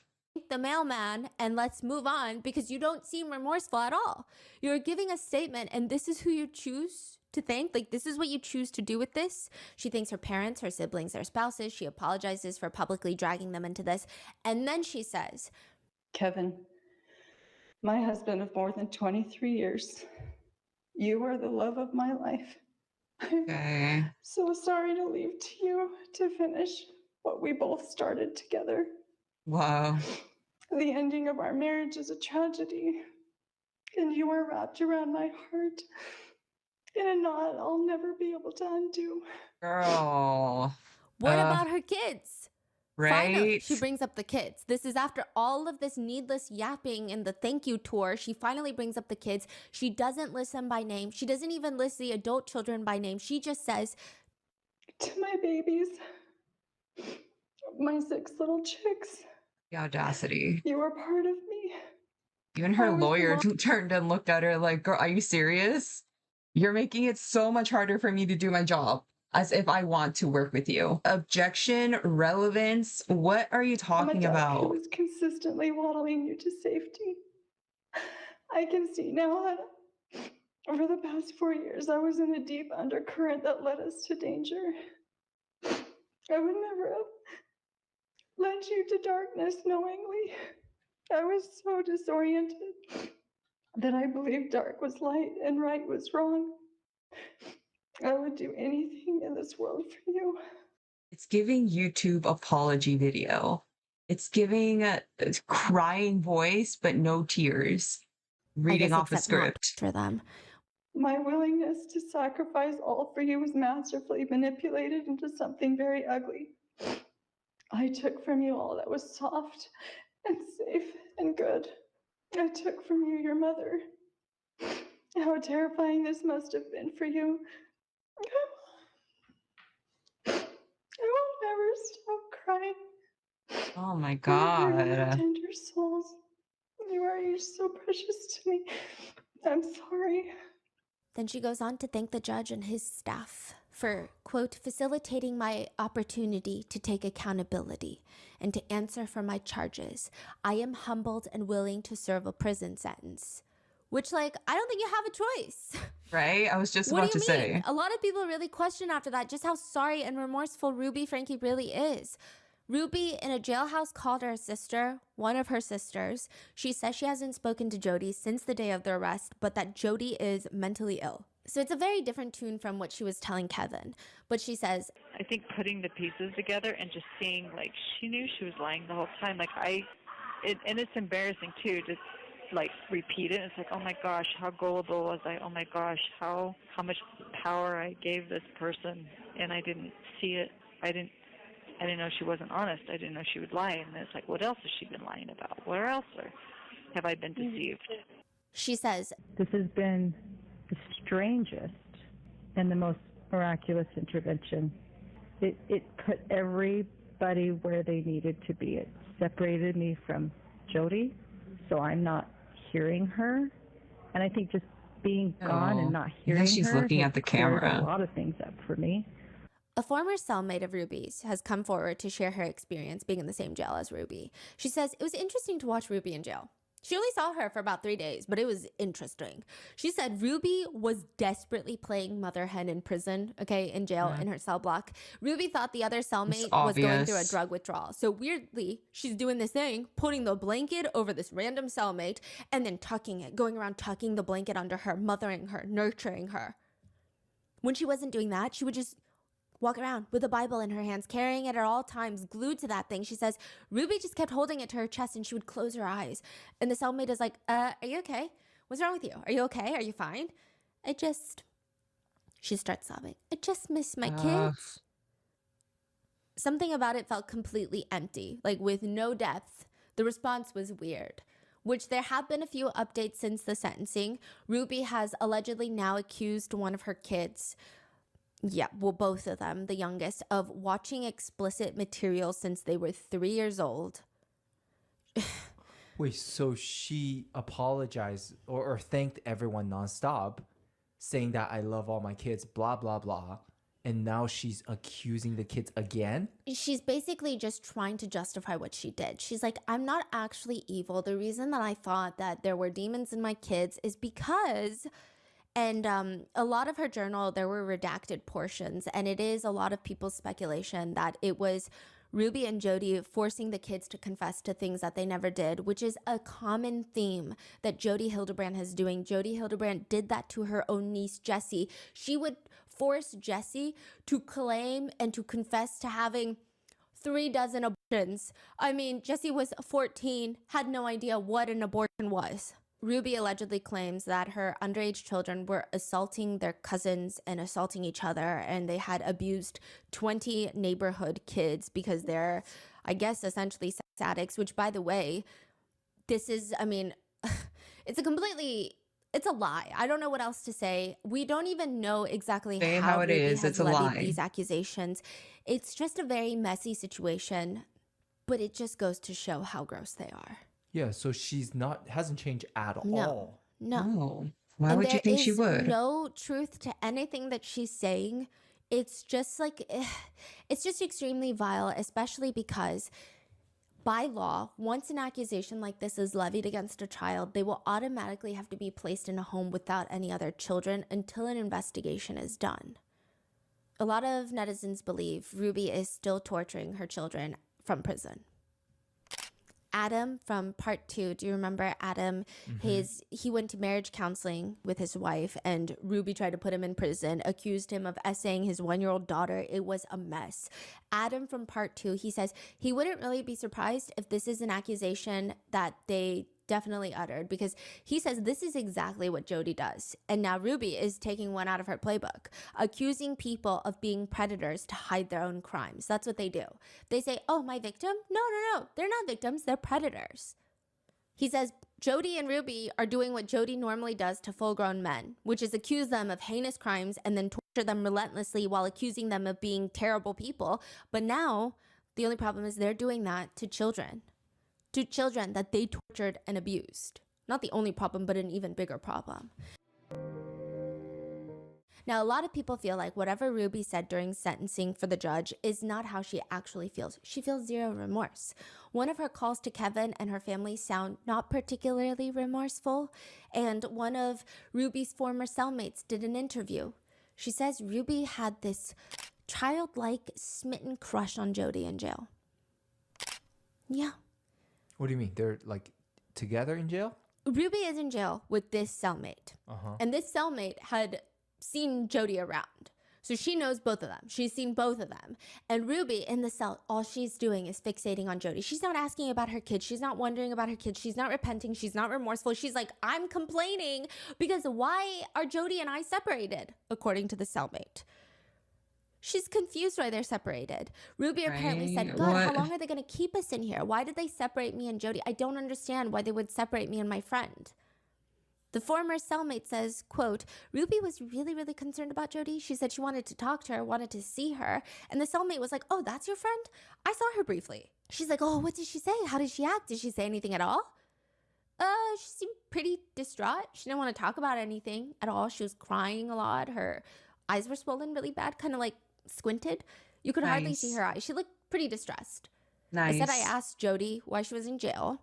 the mailman and let's move on, because you don't seem remorseful at all. You're giving a statement and this is who you choose to thank. Like, this is what you choose to do with this. She thanks her parents, her siblings, their spouses. She apologizes for publicly dragging them into this. And then she says, Kevin, my husband of more than 23 years, you are the love of my life. Okay. I'm so sorry to leave to you to finish what we both started together. Wow. The ending of our marriage is a tragedy, and you are wrapped around my heart in a knot I'll never be able to undo. Girl. what about her kids? Finally, Right? she brings up the kids. This is after all of this needless yapping in the thank you tour. She finally brings up the kids. She doesn't list them by name. She doesn't even list the adult children by name. She just says, to my babies, my 6 little chicks. The audacity. You are part of me. Even her lawyer turned and looked at her like, girl, are you serious? You're making it so much harder for me to do my job, as if I want to work with you. Objection, relevance, what are you talking about? I was consistently waddling you to safety. I can see now that over the past 4 years, I was in a deep undercurrent that led us to danger. I would never have led you to darkness knowingly. I was so disoriented that I believed dark was light and right was wrong. I would do anything in this world for you. It's giving YouTube apology video. It's giving a crying voice, but no tears. reading off a except not script. for them. My willingness to sacrifice all for you was masterfully manipulated into something very ugly. I took from you all that was soft and safe and good. I took from you your mother. How terrifying this must have been for you. I will never stop crying. Oh my You are God. tender souls. You are each so precious to me. I'm sorry. Then she goes on to thank the judge and his staff for, quote, facilitating my opportunity to take accountability and to answer for my charges. I am humbled and willing to serve a prison sentence. Which, like, I don't think you have a choice. Right? I was just What about do to you mean? say. A lot of people really question after that just how sorry and remorseful Ruby Franke really is. Ruby in a jailhouse called her sister, one of her sisters. She says she hasn't spoken to Jody since the day of the arrest, but that Jody is mentally ill. So it's a very different tune from what she was telling Kevin. But she says, I think putting the pieces together and just seeing, like, she knew she was lying the whole time. Like, and it's embarrassing, too, to, like, repeat it. It's like, oh, my gosh, how gullible was I? Oh, my gosh, how much power I gave this person, and I didn't see it. I didn't know she wasn't honest. I didn't know she would lie. And it's like, what else has she been lying about? Where else have I been deceived? She says, this has been the strangest and the most miraculous intervention. It put everybody where they needed to be. It separated me from Jody, so I'm not hearing her. And I think just being gone and not hearing she's her looking has at the cleared camera. a lot of things up for me. a former cellmate of Ruby's has come forward to share her experience being in the same jail as Ruby. She says, it was interesting to watch Ruby in jail. She only saw her for about 3 days, but it was interesting. She said Ruby was desperately playing mother hen in prison, okay, in jail, in her cell block. Ruby thought the other cellmate was going through a drug withdrawal. So weirdly, she's doing this thing, putting the blanket over this random cellmate and then tucking it, going around tucking the blanket under her, mothering her, nurturing her. When she wasn't doing that, she would just walk around with a Bible in her hands, carrying it at all times, glued to that thing. She says Ruby just kept holding it to her chest and she would close her eyes. And the cellmate is like, are you okay? What's wrong with you? Are you okay? Are you fine? She starts sobbing. I just miss my kids. Something about it felt completely empty, like with no depth. The response was weird. Which there have been a few updates since the sentencing. Ruby has allegedly now accused one of her kids, both of them, the youngest, of watching explicit material since they were 3 years old. Wait, so she apologized or thanked everyone nonstop, saying that I love all my kids, blah, blah, blah. And now she's accusing the kids again? She's basically just trying to justify what she did. She's like, I'm not actually evil. The reason that I thought that there were demons in my kids is because... And a lot of her journal, there were redacted portions. And it is a lot of people's speculation that it was Ruby and Jody forcing the kids to confess to things that they never did, which is a common theme that Jody Hildebrand is doing. Jody Hildebrand did that to her own niece, Jessie. She would force Jessie to claim and to confess to having 36 abortions. I mean, Jessie was 14, had no idea what an abortion was. Ruby allegedly claims that her underage children were assaulting their cousins and assaulting each other, and they had abused 20 neighborhood kids because they're, I guess, essentially sex addicts, which, by the way, this is, I mean, it's a lie. I don't know what else to say. We don't even know exactly how Ruby has levied these accusations. It's just a very messy situation, but it just goes to show how gross they are. Yeah, so hasn't changed at all. No. Why would you think she would? There is no truth to anything that she's saying. It's just like, it's just extremely vile, especially because by law, once an accusation like this is levied against a child, they will automatically have to be placed in a home without any other children until an investigation is done. A lot of netizens believe Ruby is still torturing her children from prison. Adam from part 2, do you remember Adam? He went to marriage counseling with his wife, and Ruby tried to put him in prison, accused him of essaying his 1-year-old daughter. It was a mess. Adam from part 2, he says he wouldn't really be surprised if this is an accusation that they definitely uttered, because he says this is exactly what Jodi does. And now Ruby is taking one out of her playbook, accusing people of being predators to hide their own crimes. That's what they do. They say, oh, my victim? No. They're not victims. They're predators. He says Jodi and Ruby are doing what Jodi normally does to full-grown men, which is accuse them of heinous crimes and then torture them relentlessly while accusing them of being terrible people. But now the only problem is they're doing that to children that they tortured and abused. Not the only problem, but an even bigger problem. Now, a lot of people feel like whatever Ruby said during sentencing for the judge is not how she actually feels. She feels zero remorse. One of her calls to Kevin and her family sound not particularly remorseful, and one of Ruby's former cellmates did an interview. She says Ruby had this childlike, smitten crush on Jodi in jail. Yeah. What do you mean? They're like together in jail? Ruby is in jail with this cellmate. And this cellmate had seen Jodi around. So she knows both of them. She's seen both of them. And Ruby in the cell, all she's doing is fixating on Jodi. She's not asking about her kids. She's not wondering about her kids. She's not repenting. She's not remorseful. She's like, I'm complaining because why are Jodi and I separated, according to the cellmate? She's confused why they're separated. Ruby apparently said, God, how long are they going to keep us in here? Why did they separate me and Jodi? I don't understand why they would separate me and my friend. The former cellmate says, quote, Ruby was really, really concerned about Jodi. She said she wanted to talk to her, wanted to see her. And the cellmate was like, oh, that's your friend? I saw her briefly. She's like, oh, what did she say? How did she act? Did she say anything at all? She seemed pretty distraught. She didn't want to talk about anything at all. She was crying a lot. Her eyes were swollen really bad, kind of like squinted. You could hardly see her eyes. She looked pretty distressed. I said I asked Jodi why she was in jail.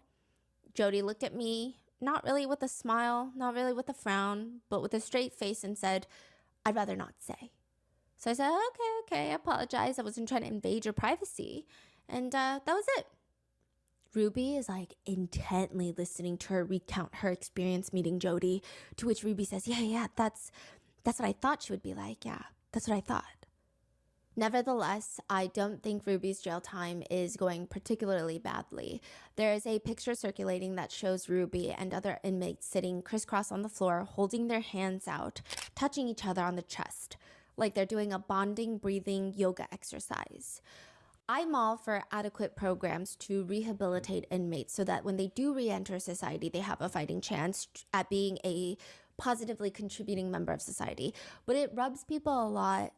Jodi looked at me, not really with a smile, not really with a frown, but with a straight face and said, I'd rather not say. So I said, okay, I apologize. I wasn't trying to invade your privacy. And that was it. Ruby is like intently listening to her recount her experience meeting Jodi, to which Ruby says, yeah, that's what I thought she would be like. Yeah, that's what I thought. Nevertheless, I don't think Ruby's jail time is going particularly badly. There is a picture circulating that shows Ruby and other inmates sitting crisscross on the floor, holding their hands out, touching each other on the chest, like they're doing a bonding, breathing yoga exercise. I'm all for adequate programs to rehabilitate inmates so that when they do re-enter society, they have a fighting chance at being a positively contributing member of society. But it rubs people a lot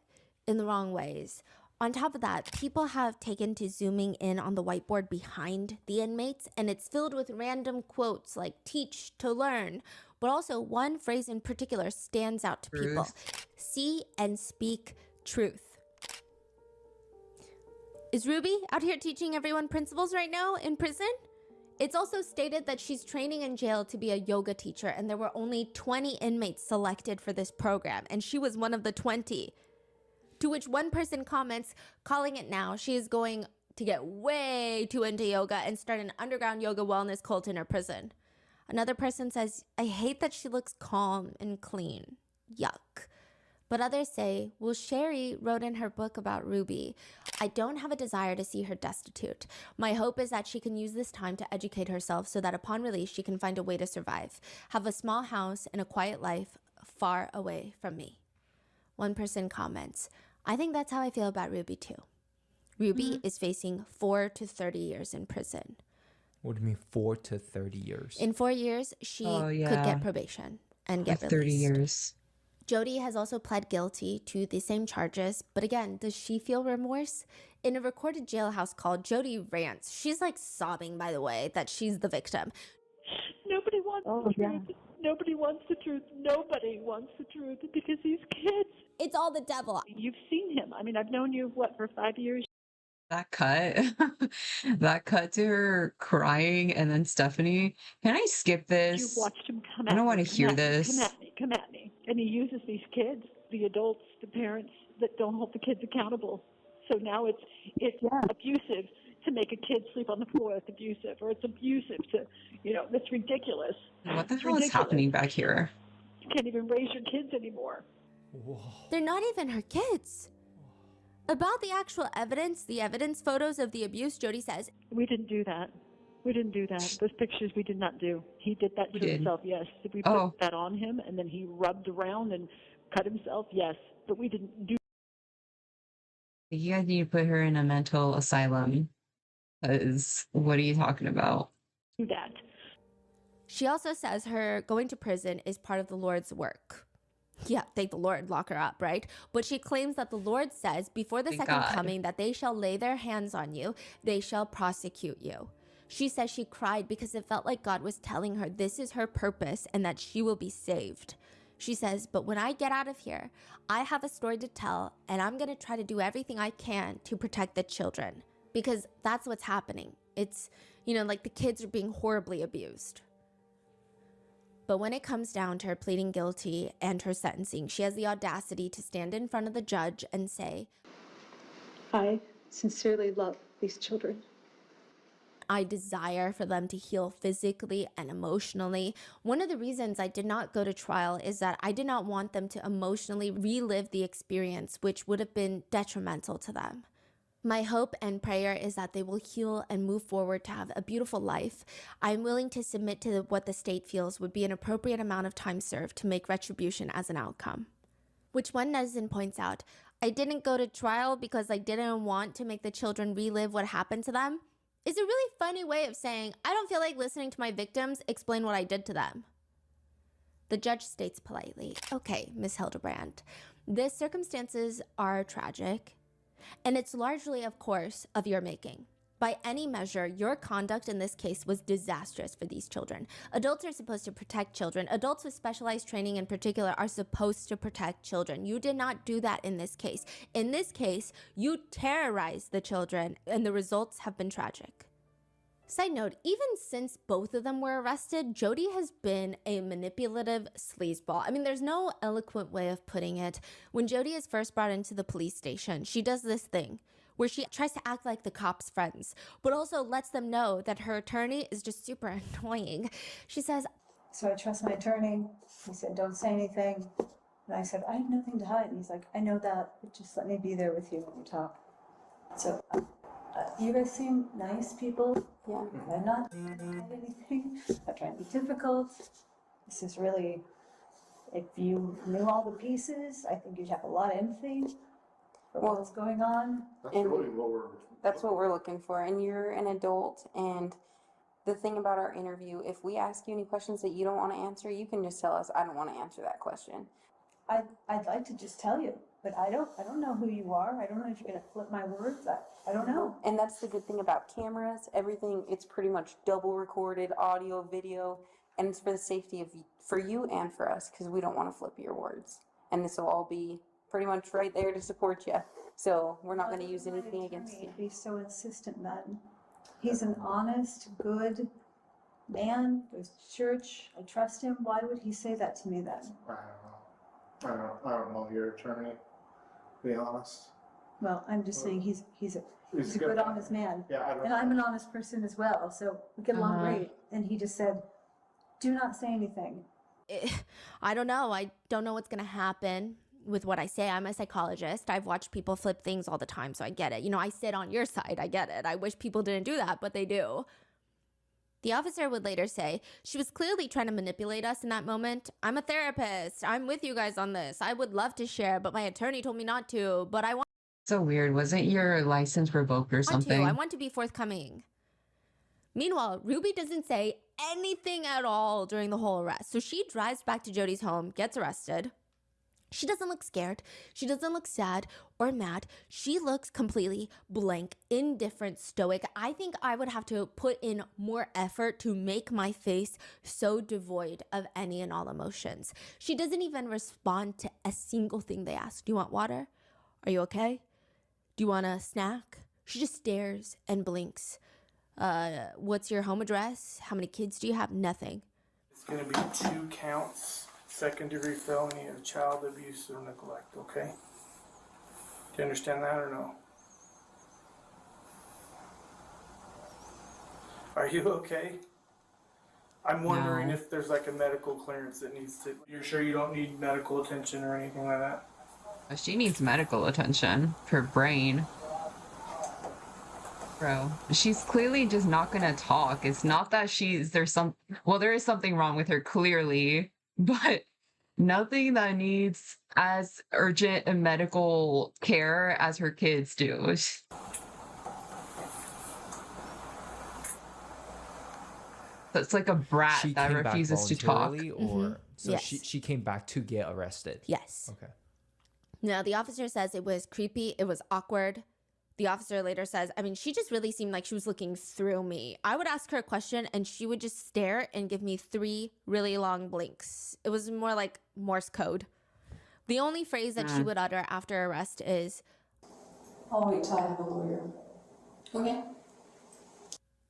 in the wrong ways. On top of that, people have taken to zooming in on the whiteboard behind the inmates, and it's filled with random quotes like teach to learn, but also one phrase in particular stands out to people. See and speak truth. Is Ruby out here teaching everyone principles right now in prison? It's also stated that she's training in jail to be a yoga teacher, and there were only 20 inmates selected for this program, and she was one of the 20. To which one person comments, calling it now, she is going to get way too into yoga and start an underground yoga wellness cult in her prison. Another person says, I hate that she looks calm and clean. Yuck. But others say, well, Sherry wrote in her book about Ruby, I don't have a desire to see her destitute. My hope is that she can use this time to educate herself so that upon release she can find a way to survive, have a small house and a quiet life far away from me. One person comments, I think that's how I feel about Ruby too. Ruby is facing 4 to 30 years in prison. What do you mean 4 to 30 years? In 4 years, she could get probation and get released. 30 years. Jodi has also pled guilty to the same charges, but again, does she feel remorse? In a recorded jailhouse call, Jodi rants. She's like sobbing, by the way, that she's the victim. Nobody wants the truth. Nobody wants the truth. Nobody wants the truth because these kids. It's all the devil. You've seen him. I mean, I've known you, for 5 years? That cut, that cut to her crying, and then Stephanie, can I skip this? You watched him come at I don't want me, to hear this. Come at me. And he uses these kids, the adults, the parents that don't hold the kids accountable. So now it's abusive to make a kid sleep on the floor. It's abusive, or it's abusive to, that's ridiculous. What the hell is happening back here? You can't even raise your kids anymore. Whoa. They're not even her kids. About the actual evidence, the evidence photos of the abuse, Jodi says, we didn't do that. We didn't do that. Those pictures we did not do. He did that to himself, yes. If we put that on him and then he rubbed around and cut himself, yes. But we didn't do You guys need to put her in a mental asylum. Because what are you talking about? that. She also says her going to prison is part of the Lord's work. Yeah, thank the Lord, lock her up, right? But she claims that the Lord says before the second coming that they shall lay their hands on you, they shall prosecute you. She says she cried because it felt like God was telling her this is her purpose and that she will be saved. She says, but when I get out of here, I have a story to tell and I'm going to try to do everything I can to protect the children because that's what's happening. It's, you know, like the kids are being horribly abused. But when it comes down to her pleading guilty and her sentencing, she has the audacity to stand in front of the judge and say, I sincerely love these children. I desire for them to heal physically and emotionally. One of the reasons I did not go to trial is that I did not want them to emotionally relive the experience, which would have been detrimental to them. My hope and prayer is that they will heal and move forward to have a beautiful life. I'm willing to submit to what the state feels would be an appropriate amount of time served to make retribution as an outcome. Which one netizen points out, I didn't go to trial because I didn't want to make the children relive what happened to them. It's a really funny way of saying, I don't feel like listening to my victims explain what I did to them. The judge states politely, okay, Ms. Hildebrand, the circumstances are tragic, and it's largely, of course, of your making. By any measure, your conduct in this case was disastrous for these children. Adults are supposed to protect children. Adults with specialized training in particular are supposed to protect children. You did not do that in this case. In this case, you terrorized the children, and the results have been tragic. Side note, even since both of them were arrested, Jody has been a manipulative sleazeball. I mean, there's no eloquent way of putting it. When Jody is first brought into the police station, she does this thing where she tries to act like the cops' friends, but also lets them know that her attorney is just super annoying. She says, So I trust my attorney. He said, don't say anything. And I said, I have nothing to hide. And he's like, I know that, but just let me be there with you when you talk. So you guys seem nice people. Yeah. I'm not doing anything. I'm not trying to be difficult. This is really, if you knew all the pieces, I think you'd have a lot of empathy for what's going on. That's what we're looking for. And you're an adult, and the thing about our interview, if we ask you any questions that you don't want to answer, you can just tell us, I don't want to answer that question. I'd like to just tell you, but I don't know who you are. I don't know if you're gonna flip my words. I don't know. And that's the good thing about cameras. Everything, it's pretty much double recorded, audio, video, and it's for the safety of for you and for us, because we don't want to flip your words. And this will all be pretty much right there to support you. So we're not going to use anything against you. He's so insistent, then. He's an honest, good man, goes to church. I trust him. Why would he say that to me then? I don't know your attorney, to be honest. Well, I'm just saying he's a good, honest man. Yeah, and I'm an honest person as well, so we get along great. And he just said, do not say anything. I don't know. I don't know what's going to happen with what I say. I'm a psychologist. I've watched people flip things all the time, so I get it. You know, I sit on your side. I get it. I wish people didn't do that, but they do. The officer would later say, she was clearly trying to manipulate us in that moment. I'm a therapist. I'm with you guys on this. I would love to share, but my attorney told me not to. But I want So weird. Wasn't your license revoked or something? I want to be forthcoming. Meanwhile, Ruby doesn't say anything at all during the whole arrest. So she drives back to Jody's home, gets arrested. She doesn't look scared. She doesn't look sad or mad. She looks completely blank, indifferent, stoic. I think I would have to put in more effort to make my face so devoid of any and all emotions. She doesn't even respond to a single thing they ask. Do you want water? Are you okay? Do you want a snack? She just stares and blinks. What's your home address? How many kids do you have? Nothing. It's going to be 2 counts. Second-degree felony of child abuse or neglect, okay? Do you understand that or no? Are you okay? I'm wondering if there's like a medical clearance that needs to... You're sure you don't need medical attention or anything like that? She needs medical attention. Her brain. Bro, she's clearly just not gonna talk. It's not that there is something wrong with her, clearly, but nothing that needs as urgent and medical care as her kids do. So it's like a brat She that came back refuses to talk. voluntarily, or so Yes. she came back to get arrested. Yes. Okay. Now, the officer says it was creepy, it was awkward. The officer later says, I mean, she just really seemed like she was looking through me. I would ask her a question and she would just stare and give me 3 really long blinks. It was more like Morse code. The only phrase that she would utter after arrest is, I'll wait till I have a lawyer. Okay.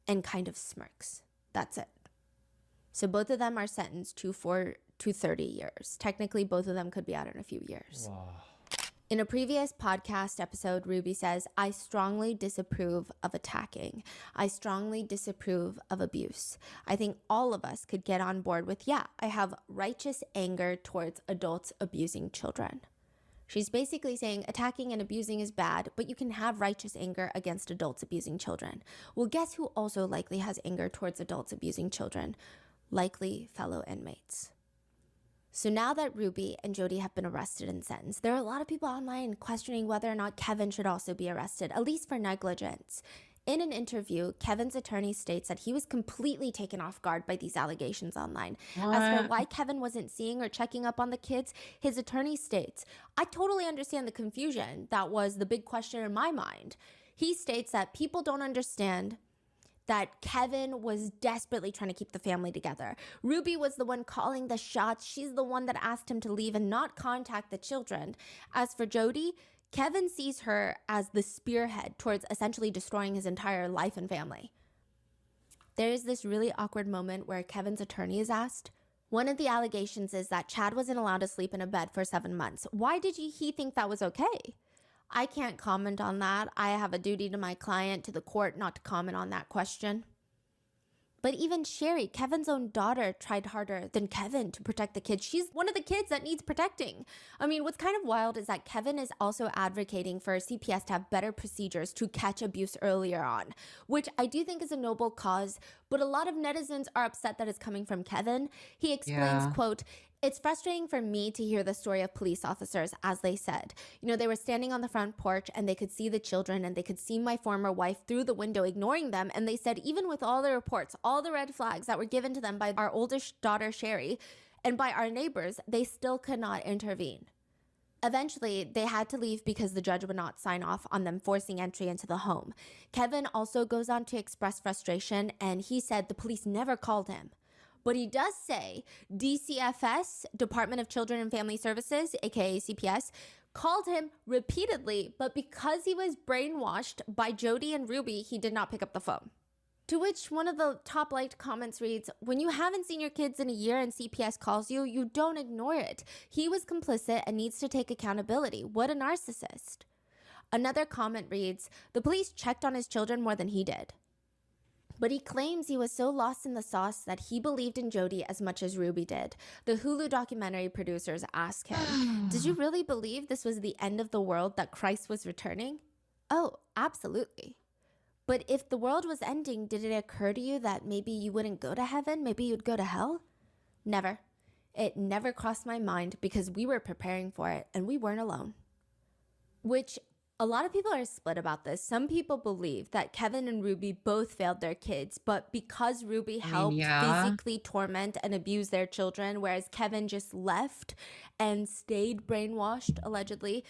and kind of smirks. That's it. So both of them are sentenced to 30 years. Technically, both of them could be out in a few years. Wow. In a previous podcast episode, Ruby says, I strongly disapprove of attacking. I strongly disapprove of abuse. I think all of us could get on board with, yeah, I have righteous anger towards adults abusing children. She's basically saying attacking and abusing is bad, but you can have righteous anger against adults abusing children. Well, guess who also likely has anger towards adults abusing children? Likely fellow inmates. So now that Ruby and Jody have been arrested and sentenced, there are a lot of people online questioning whether or not Kevin should also be arrested, at least for negligence. In an interview, Kevin's attorney states that he was completely taken off guard by these allegations online. As for why Kevin wasn't seeing or checking up on the kids, his attorney states, I totally understand the confusion. That was the big question in my mind. He states that people don't understand that Kevin was desperately trying to keep the family together. Ruby was the one calling the shots. She's the one that asked him to leave and not contact the children. As for Jody, Kevin sees her as the spearhead towards essentially destroying his entire life and family. There is this really awkward moment where Kevin's attorney is asked, one of the allegations is that Chad wasn't allowed to sleep in a bed for 7 months. Why did he think that was okay? I can't comment on that. I have a duty to my client, to the court, not to comment on that question. But even Sherry, Kevin's own daughter, tried harder than Kevin to protect the kids. She's one of the kids that needs protecting. I mean, what's kind of wild is that Kevin is also advocating for CPS to have better procedures to catch abuse earlier on, which I do think is a noble cause, but a lot of netizens are upset that it's coming from Kevin. He explains, quote, it's frustrating for me to hear the story of police officers, as they said. You know, they were standing on the front porch and they could see the children and they could see my former wife through the window ignoring them. And they said, even with all the reports, all the red flags that were given to them by our oldest daughter, Sherry, and by our neighbors, they still could not intervene. Eventually, they had to leave because the judge would not sign off on them forcing entry into the home. Kevin also goes on to express frustration, and he said the police never called him. But he does say DCFS, Department of Children and Family Services, aka CPS, called him repeatedly, but because he was brainwashed by Jody and Ruby, he did not pick up the phone. To which one of the top liked comments reads, when you haven't seen your kids in a year and CPS calls you, you don't ignore it. He was complicit and needs to take accountability. What a narcissist. Another comment reads, the police checked on his children more than he did. But he claims he was so lost in the sauce that he believed in Jody as much as Ruby did. The Hulu documentary producers ask him, did you really believe this was the end of the world, that Christ was returning? Oh, absolutely. But if the world was ending, did it occur to you that maybe you wouldn't go to heaven? Maybe you'd go to hell? Never. It never crossed my mind because we were preparing for it and we weren't alone. Which a lot of people are split about this. Some people believe that Kevin and Ruby both failed their kids, but because Ruby helped physically torment and abuse their children, whereas Kevin just left and stayed brainwashed, allegedly,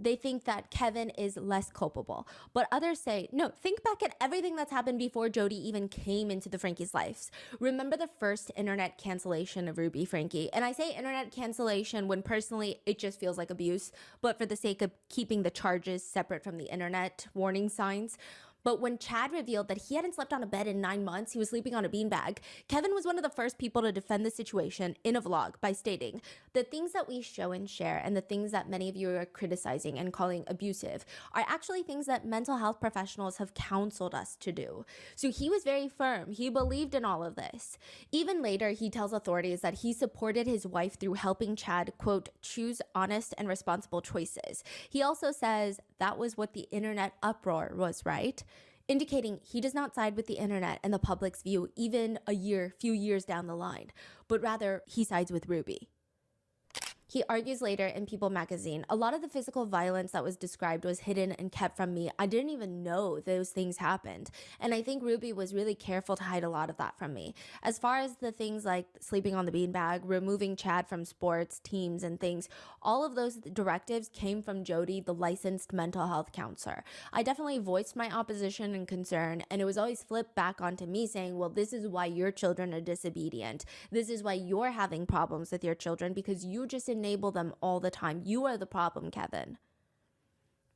they think that Kevin is less culpable. But others say, no, think back at everything that's happened before Jody even came into the Franke's lives. Remember the first internet cancellation of Ruby, Franke? And I say internet cancellation when personally it just feels like abuse, but for the sake of keeping the charges separate from the internet warning signs. But when Chad revealed that he hadn't slept on a bed in 9 months, he was sleeping on a beanbag, Kevin was one of the first people to defend the situation in a vlog by stating, the things that we show and share and the things that many of you are criticizing and calling abusive are actually things that mental health professionals have counseled us to do. So he was very firm. He believed in all of this. Even later, he tells authorities that he supported his wife through helping Chad, quote, choose honest and responsible choices. He also says that was what the internet uproar was, right? indicating he does not side with the internet and the public's view even few years down the line, but rather he sides with Ruby. He argues later in People magazine, a lot of the physical violence that was described was hidden and kept from me. I didn't even know those things happened. And I think Ruby was really careful to hide a lot of that from me. As far as the things like sleeping on the beanbag, removing Chad from sports, teams, and things, all of those directives came from Jody, the licensed mental health counselor. I definitely voiced my opposition and concern, and it was always flipped back onto me saying, well, this is why your children are disobedient. This is why you're having problems with your children, because you just enable them all the time. You are the problem, Kevin.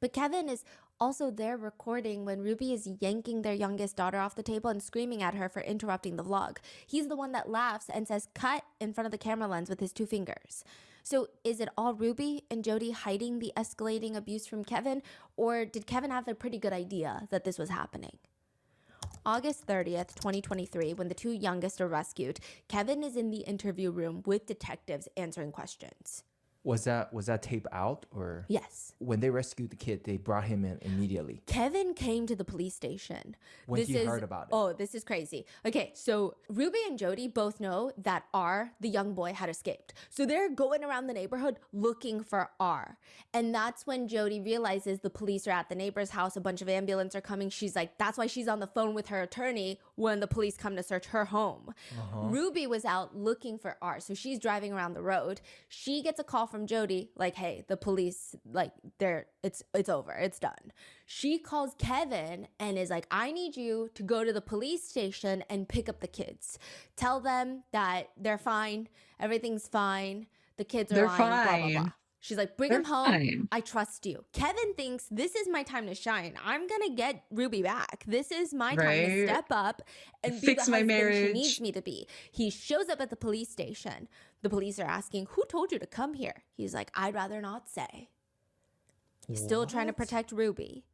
But Kevin is also there recording when Ruby is yanking their youngest daughter off the table and screaming at her for interrupting the vlog. He's the one that laughs and says cut in front of the camera lens with his 2 fingers. So is it all Ruby and Jody hiding the escalating abuse from Kevin, or did Kevin have a pretty good idea that this was happening? August 30th, 2023, when the 2 youngest are rescued, Kevin is in the interview room with detectives answering questions. Was that tape out, or? Yes. When they rescued the kid, they brought him in immediately. Kevin came to the police station. When he heard about it. Oh, this is crazy. Okay, so Ruby and Jody both know that R, the young boy, had escaped. So they're going around the neighborhood looking for R. And that's when Jody realizes the police are at the neighbor's house. A bunch of ambulance are coming. She's like, that's why she's on the phone with her attorney when the police come to search her home. Ruby was out looking for R. So she's driving around the road. She gets a call from Jody, like, hey, the police, like, it's over, it's done. She calls Kevin and is like, I need you to go to the police station and pick up the kids. Tell them that they're fine, everything's fine, the kids are lying, blah, blah, blah. She's like, bring them home. Fine. I trust you. Kevin thinks this is my time to shine. I'm going to get Ruby back. This is my time to step up and fix be the my husband marriage. she needs me to be. He shows up at the police station. The police are asking, who told you to come here? He's like, I'd rather not say. He's still trying to protect Ruby.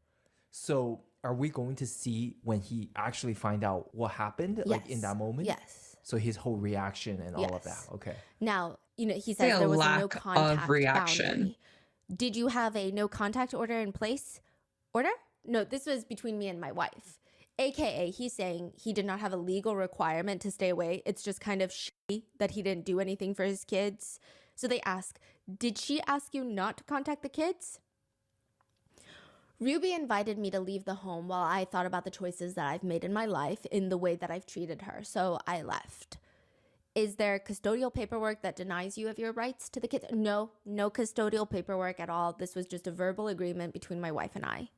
So are we going to see when he actually find out what happened, like in that moment? Yes. So his whole reaction and all of that. Okay. Now, he says there was a no contact reaction. boundary. Did you have a no contact order in place? Order? No, this was between me and my wife. AKA, he's saying he did not have a legal requirement to stay away. It's just kind of shitty that he didn't do anything for his kids. So they ask, did she ask you not to contact the kids? Ruby invited me to leave the home while I thought about the choices that I've made in my life in the way that I've treated her. So I left. Is there custodial paperwork that denies you of your rights to the kids? No custodial paperwork at all. This was just a verbal agreement between my wife and I.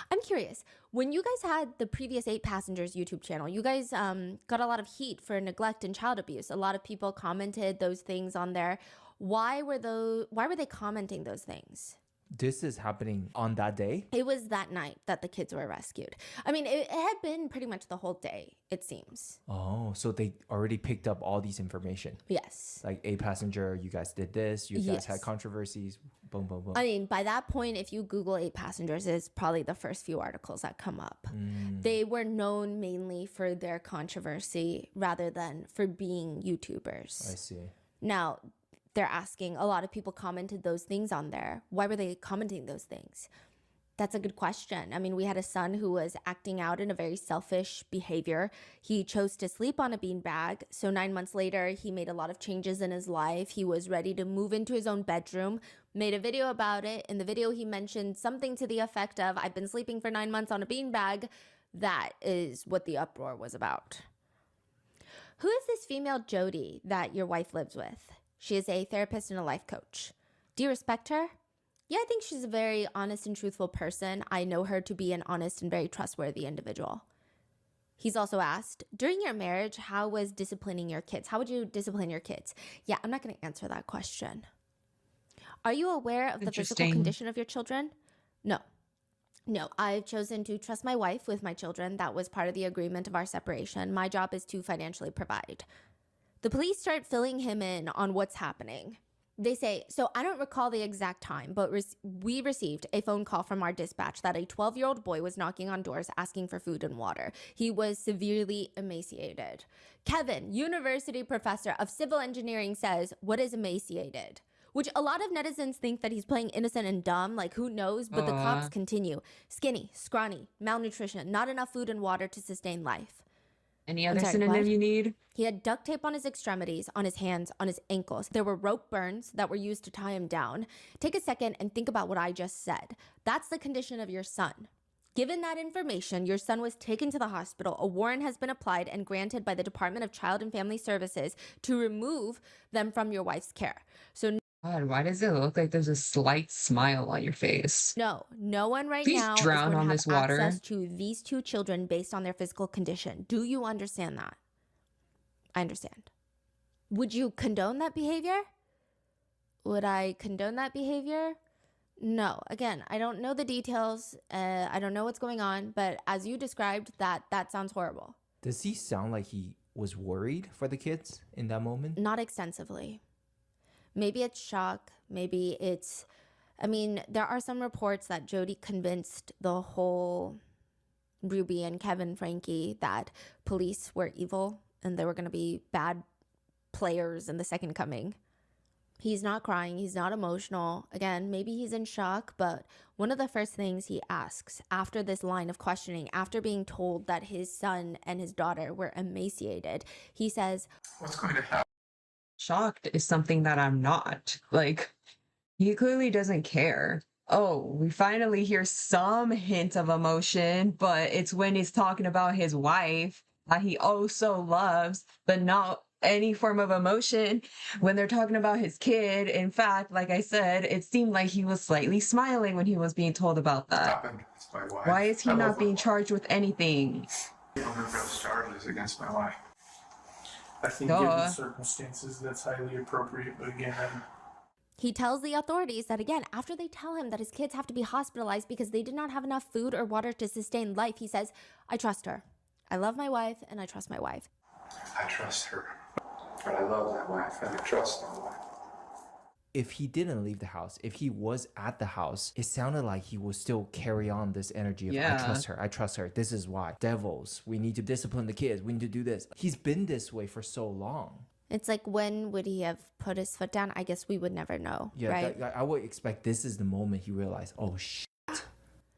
I'm curious, when you guys had the previous 8 Passengers YouTube channel, you guys got a lot of heat for neglect and child abuse. A lot of people commented those things on there. Why were they commenting those things? This is happening on that day? It was that night that the kids were rescued. I mean, it had been pretty much the whole day, it seems. Oh, so they already picked up all these information. Yes. Like 8 Passenger, you guys did this, you guys had controversies, boom, boom, boom. I mean, by that point, if you Google 8 Passengers, it's probably the first few articles that come up. They were known mainly for their controversy rather than for being YouTubers. I see. Now, they're asking, a lot of people commented those things on there. Why were they commenting those things? That's a good question. I mean, we had a son who was acting out in a very selfish behavior. He chose to sleep on a beanbag. So 9 months later, he made a lot of changes in his life. He was ready to move into his own bedroom, made a video about it. In the video, he mentioned something to the effect of, I've been sleeping for 9 months on a beanbag. That is what the uproar was about. Who is this female Jody that your wife lives with? She is a therapist and a life coach. Do you respect her? Yeah, I think she's a very honest and truthful person. I know her to be an honest and very trustworthy individual. He's also asked, during your marriage, how was disciplining your kids? How would you discipline your kids? Yeah, I'm not going to answer that question. Are you aware of the physical condition of your children? No. No, I've chosen to trust my wife with my children. That was part of the agreement of our separation. My job is to financially provide. The police start filling him in on what's happening. They say, so I don't recall the exact time, but we received a phone call from our dispatch that a 12-year-old boy was knocking on doors asking for food and water. He was severely emaciated. Kevin, university professor of civil engineering, says, what is emaciated? which a lot of netizens think that he's playing innocent and dumb, like who knows, but the cops continue. Skinny, scrawny, malnutrition, not enough food and water to sustain life. Any other synonym you need? He had duct tape on his extremities, on his hands, on his ankles. There were rope burns that were used to tie him down. Take a second and think about what I just said. That's the condition of your son. Given that information, your son was taken to the hospital. A warrant has been applied and granted by the Department of Child and Family Services to remove them from your wife's care. So God, why does it look like there's a slight smile on your face? no one right Please now is drown going on to have this water. access to these two children based on their physical condition. Do you understand that? I understand. Would you condone that behavior? Would I condone that behavior? No. Again, I don't know the details. I don't know what's going on, but as you described, that sounds horrible. Does he sound like he was worried for the kids in that moment? Not extensively. Maybe it's shock. Maybe it's, I mean, there are some reports that Jody convinced the whole Ruby and Kevin Franke that police were evil and they were going to be bad players in the second coming. He's not crying. He's not emotional. Again, maybe he's in shock, but one of the first things he asks after this line of questioning, after being told that his son and his daughter were emaciated, he says, "What's going to happen?" Shocked is something that I'm not. Like, he clearly doesn't care. Oh, we finally hear some hint of emotion, but it's when he's talking about his wife that he also loves, but not any form of emotion when they're talking about his kid. In fact, like I said, it seemed like he was slightly smiling when he was being told about that. It's my wife. Why is he I love not being charged with anything? I don't remember those charges against my wife. I think given the circumstances, that's highly appropriate. But again, he tells the authorities that, again, after they tell him that his kids have to be hospitalized because they did not have enough food or water to sustain life, he says, I trust her. I love my wife and I trust my wife. I trust her. But I love my wife and I trust my wife. If he didn't leave the house, if he was at the house, it sounded like he would still carry on this energy of, I trust her, this is why. Devils, we need to discipline the kids, we need to do this. He's been this way for so long. It's like, when would he have put his foot down? I guess we would never know, right? I would expect this is the moment he realized, oh shit.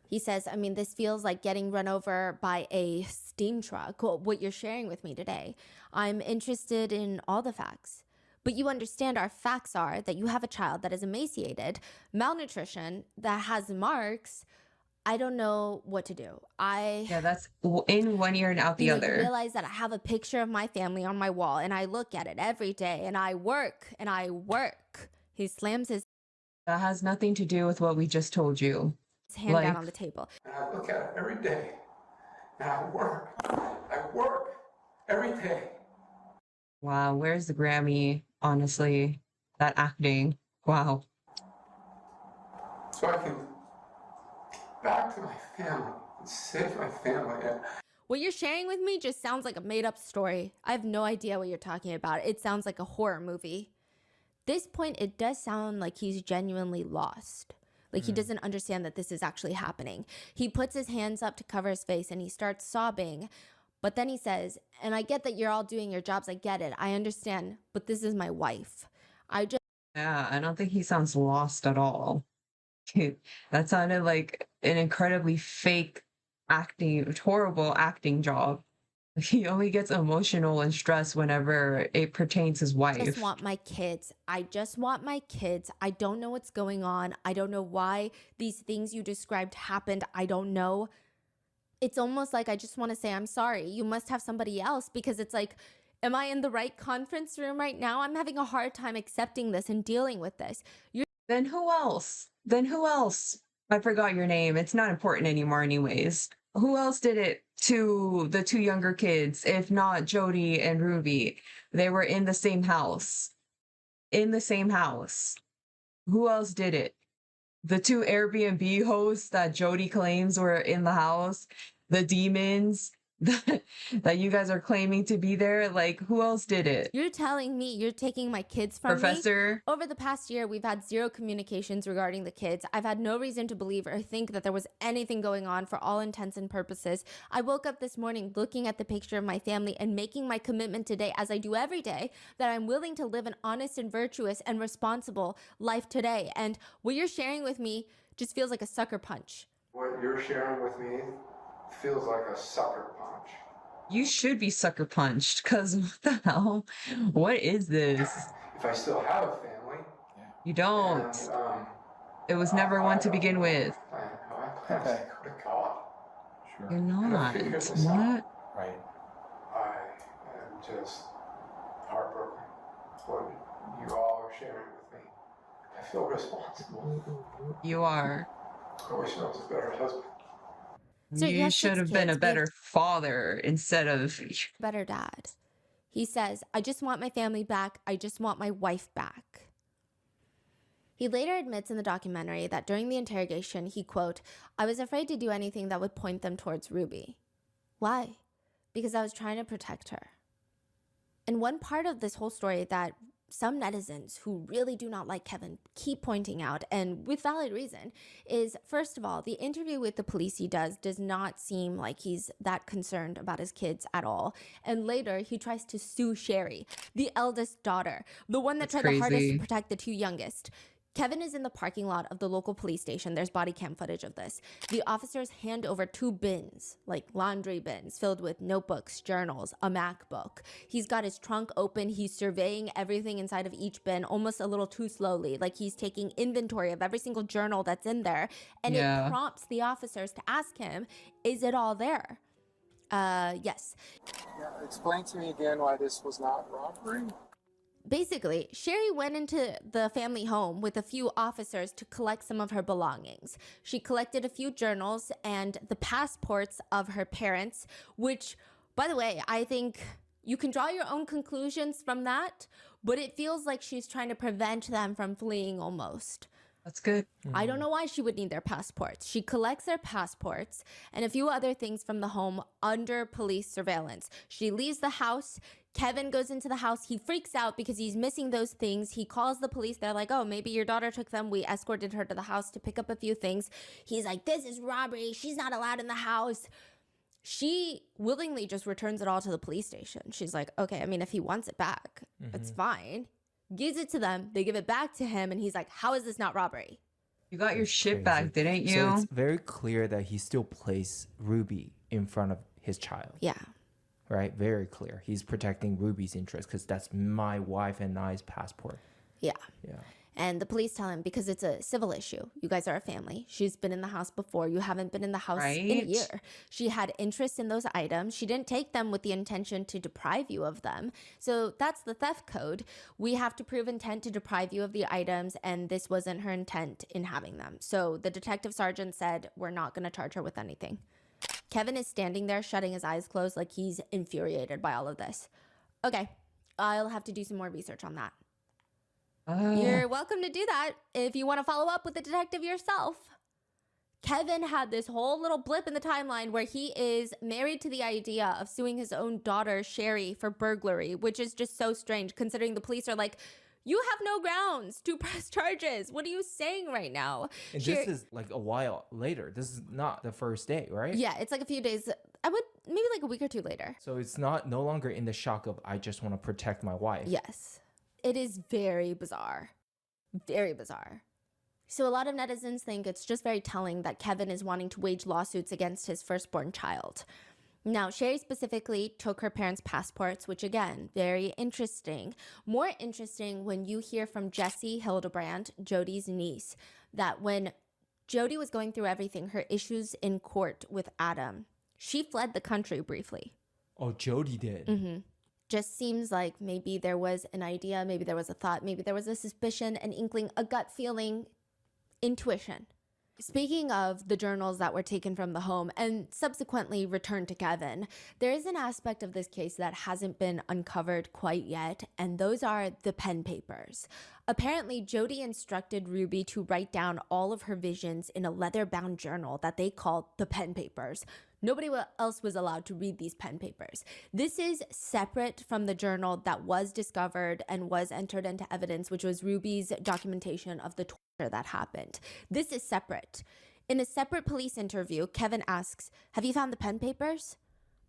He says, I mean, this feels like getting run over by a steam truck, what you're sharing with me today. I'm interested in all the facts. But you understand our facts are that you have a child that is emaciated, malnutrition, that has marks. I don't know what to do. That's in one ear and out the other. You realize that I have a picture of my family on my wall and I look at it every day and I work and I work. He slams his... That has nothing to do with what we just told you. Hand down on the table. And I look at it every day. And I work every day. Wow, where's the Grammy? Honestly, that acting. Wow. So I can get back to my family and save my family. What you're sharing with me just sounds like a made-up story. I have no idea what you're talking about. It sounds like a horror movie. This point, it does sound like he's genuinely lost. Like he doesn't understand that this is actually happening. He puts his hands up to cover his face and he starts sobbing. But then he says, and I get that you're all doing your jobs. I get it. I understand. But this is my wife. Yeah, I don't think he sounds lost at all. That sounded like an incredibly fake acting, horrible acting job. He only gets emotional and stressed whenever it pertains his wife. I just want my kids. I just want my kids. I don't know what's going on. I don't know why these things you described happened. I don't know. It's almost like I just want to say, I'm sorry. You must have somebody else, because it's like, am I in the right conference room right now? I'm having a hard time accepting this and dealing with this. Then who else? I forgot your name. It's not important anymore anyways. Who else did it to the two younger kids, if not Jody and Ruby? They were in the same house. Who else did it? The two Airbnb hosts that Jody claims were in the house, the demons, that you guys are claiming to be there? Like, who else did it? You're telling me you're taking my kids from Professor? me? Over the past year, we've had zero communications regarding the kids. I've had no reason to believe or think that there was anything going on for all intents and purposes. I woke up this morning looking at the picture of my family and making my commitment today, as I do every day, that I'm willing to live an honest and virtuous and responsible life today. And what you're sharing with me just feels like a sucker punch. What you're sharing with me feels like a sucker punch. You should be sucker punched, because what the hell? What is this? If I still have a family. You don't. And, it was never one to begin with. I plan to go to God. You're not. Figure this What? out. Right. I am just heartbroken. What you all are sharing with me. I feel responsible. You are. I wish I was a better husband. So you yes, should it's have been a kids, better father instead of. Better dad. He says, I just want my family back. I just want my wife back. He later admits in the documentary that during the interrogation, he, quote, I was afraid to do anything that would point them towards Ruby. Why? Because I was trying to protect her. And one part of this whole story that some netizens who really do not like Kevin keep pointing out, and with valid reason, is, first of all, the interview with the police he does not seem like he's that concerned about his kids at all. And later, he tries to sue Sherry, the eldest daughter, the one that tried the hardest to protect the two youngest. Kevin is in the parking lot of the local police station. There's body cam footage of this. The officers hand over 2 bins, like laundry bins, filled with notebooks, journals, a MacBook. He's got his trunk open. He's surveying everything inside of each bin almost a little too slowly, like he's taking inventory of every single journal that's in there. And it prompts the officers to ask him, is it all there? Yes. Yeah, explain to me again why this was not robbery. Basically, Sherry went into the family home with a few officers to collect some of her belongings. She collected a few journals and the passports of her parents, which, by the way, I think you can draw your own conclusions from that, but it feels like she's trying to prevent them from fleeing almost. That's good. I don't know why she would need their passports. She collects their passports and a few other things from the home under police surveillance. She leaves the house. Kevin goes into the house. He freaks out because he's missing those things. He calls the police. They're like, oh, maybe your daughter took them. We escorted her to the house to pick up a few things. He's like, this is robbery. She's not allowed in the house. She willingly just returns it all to the police station. She's like, okay, I mean, if he wants it back, it's fine. Gives it to them. They give it back to him. And he's like, how is this not robbery? You got your shit back, didn't you? So it's very clear that he still placed Ruby in front of his child. Yeah. Right? Very clear. He's protecting Ruby's interest because that's my wife and I's passport. Yeah. Yeah. And the police tell him, because it's a civil issue. You guys are a family. She's been in the house before. You haven't been in the house in a year. She had interest in those items. She didn't take them with the intention to deprive you of them. So that's the theft code. We have to prove intent to deprive you of the items, and this wasn't her intent in having them. So the detective sergeant said, we're not going to charge her with anything. Kevin is standing there, shutting his eyes closed like he's infuriated by all of this. Okay, I'll have to do some more research on that. You're welcome to do that if you want to follow up with the detective yourself. Kevin had this whole little blip in the timeline where he is married to the idea of suing his own daughter, Sherry, for burglary, which is just so strange considering the police are like, you have no grounds to press charges. What are you saying right now? And this is like a while later. This is not the first day, right? Yeah, it's like a few days. Maybe like a week or two later. So it's no longer in the shock of, I just want to protect my wife. Yes. It is very bizarre. Very bizarre. So a lot of netizens think it's just very telling that Kevin is wanting to wage lawsuits against his firstborn child. Now, Sherry specifically took her parents' passports, which again, very interesting. More interesting when you hear from Jessie Hildebrand, Jody's niece, that when Jody was going through everything, her issues in court with Adam, she fled the country briefly. Oh, Jody did? Mm-hmm. Just seems like maybe there was an idea, maybe there was a thought, maybe there was a suspicion, an inkling, a gut feeling, intuition. Speaking of the journals that were taken from the home and subsequently returned to Kevin, there is an aspect of this case that hasn't been uncovered quite yet, and those are the pen papers. Apparently, Jody instructed Ruby to write down all of her visions in a leather-bound journal that they called the pen papers. Nobody else was allowed to read these pen papers. This is separate from the journal that was discovered and was entered into evidence, which was Ruby's documentation of the torture that happened. This is separate. In a separate police interview, Kevin asks, "Have you found the pen papers?"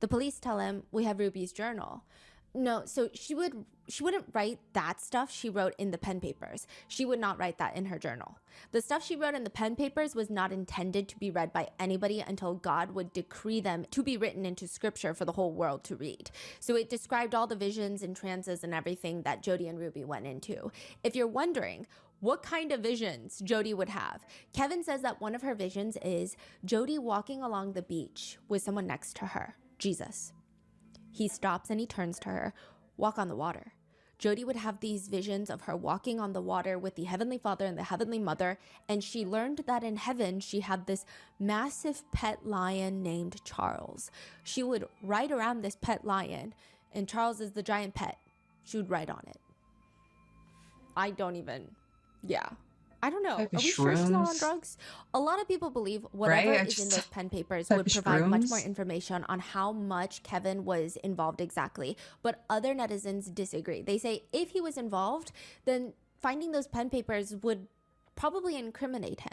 The police tell him, "We have Ruby's journal." No, so she wouldn't write that stuff she wrote in the pen papers. She would not write that in her journal. The stuff she wrote in the pen papers was not intended to be read by anybody until God would decree them to be written into scripture for the whole world to read. So it described all the visions and trances and everything that Jodi and Ruby went into. If you're wondering what kind of visions Jodi would have, Kevin says that one of her visions is Jodi walking along the beach with someone next to her, Jesus. He stops and he turns to her, "Walk on the water." Jodi would have these visions of her walking on the water with the Heavenly Father and the Heavenly Mother, and she learned that in heaven she had this massive pet lion named Charles. She would ride around this pet lion, and Charles is the giant pet. She would ride on it. I don't know. Type Are of we sure she's not on shrooms? drugs? A lot of people believe whatever Right? is in those pen papers Type would of provide much more shrooms? information on how much Kevin was involved exactly. But other netizens disagree. They say if he was involved, then finding those pen papers would probably incriminate him.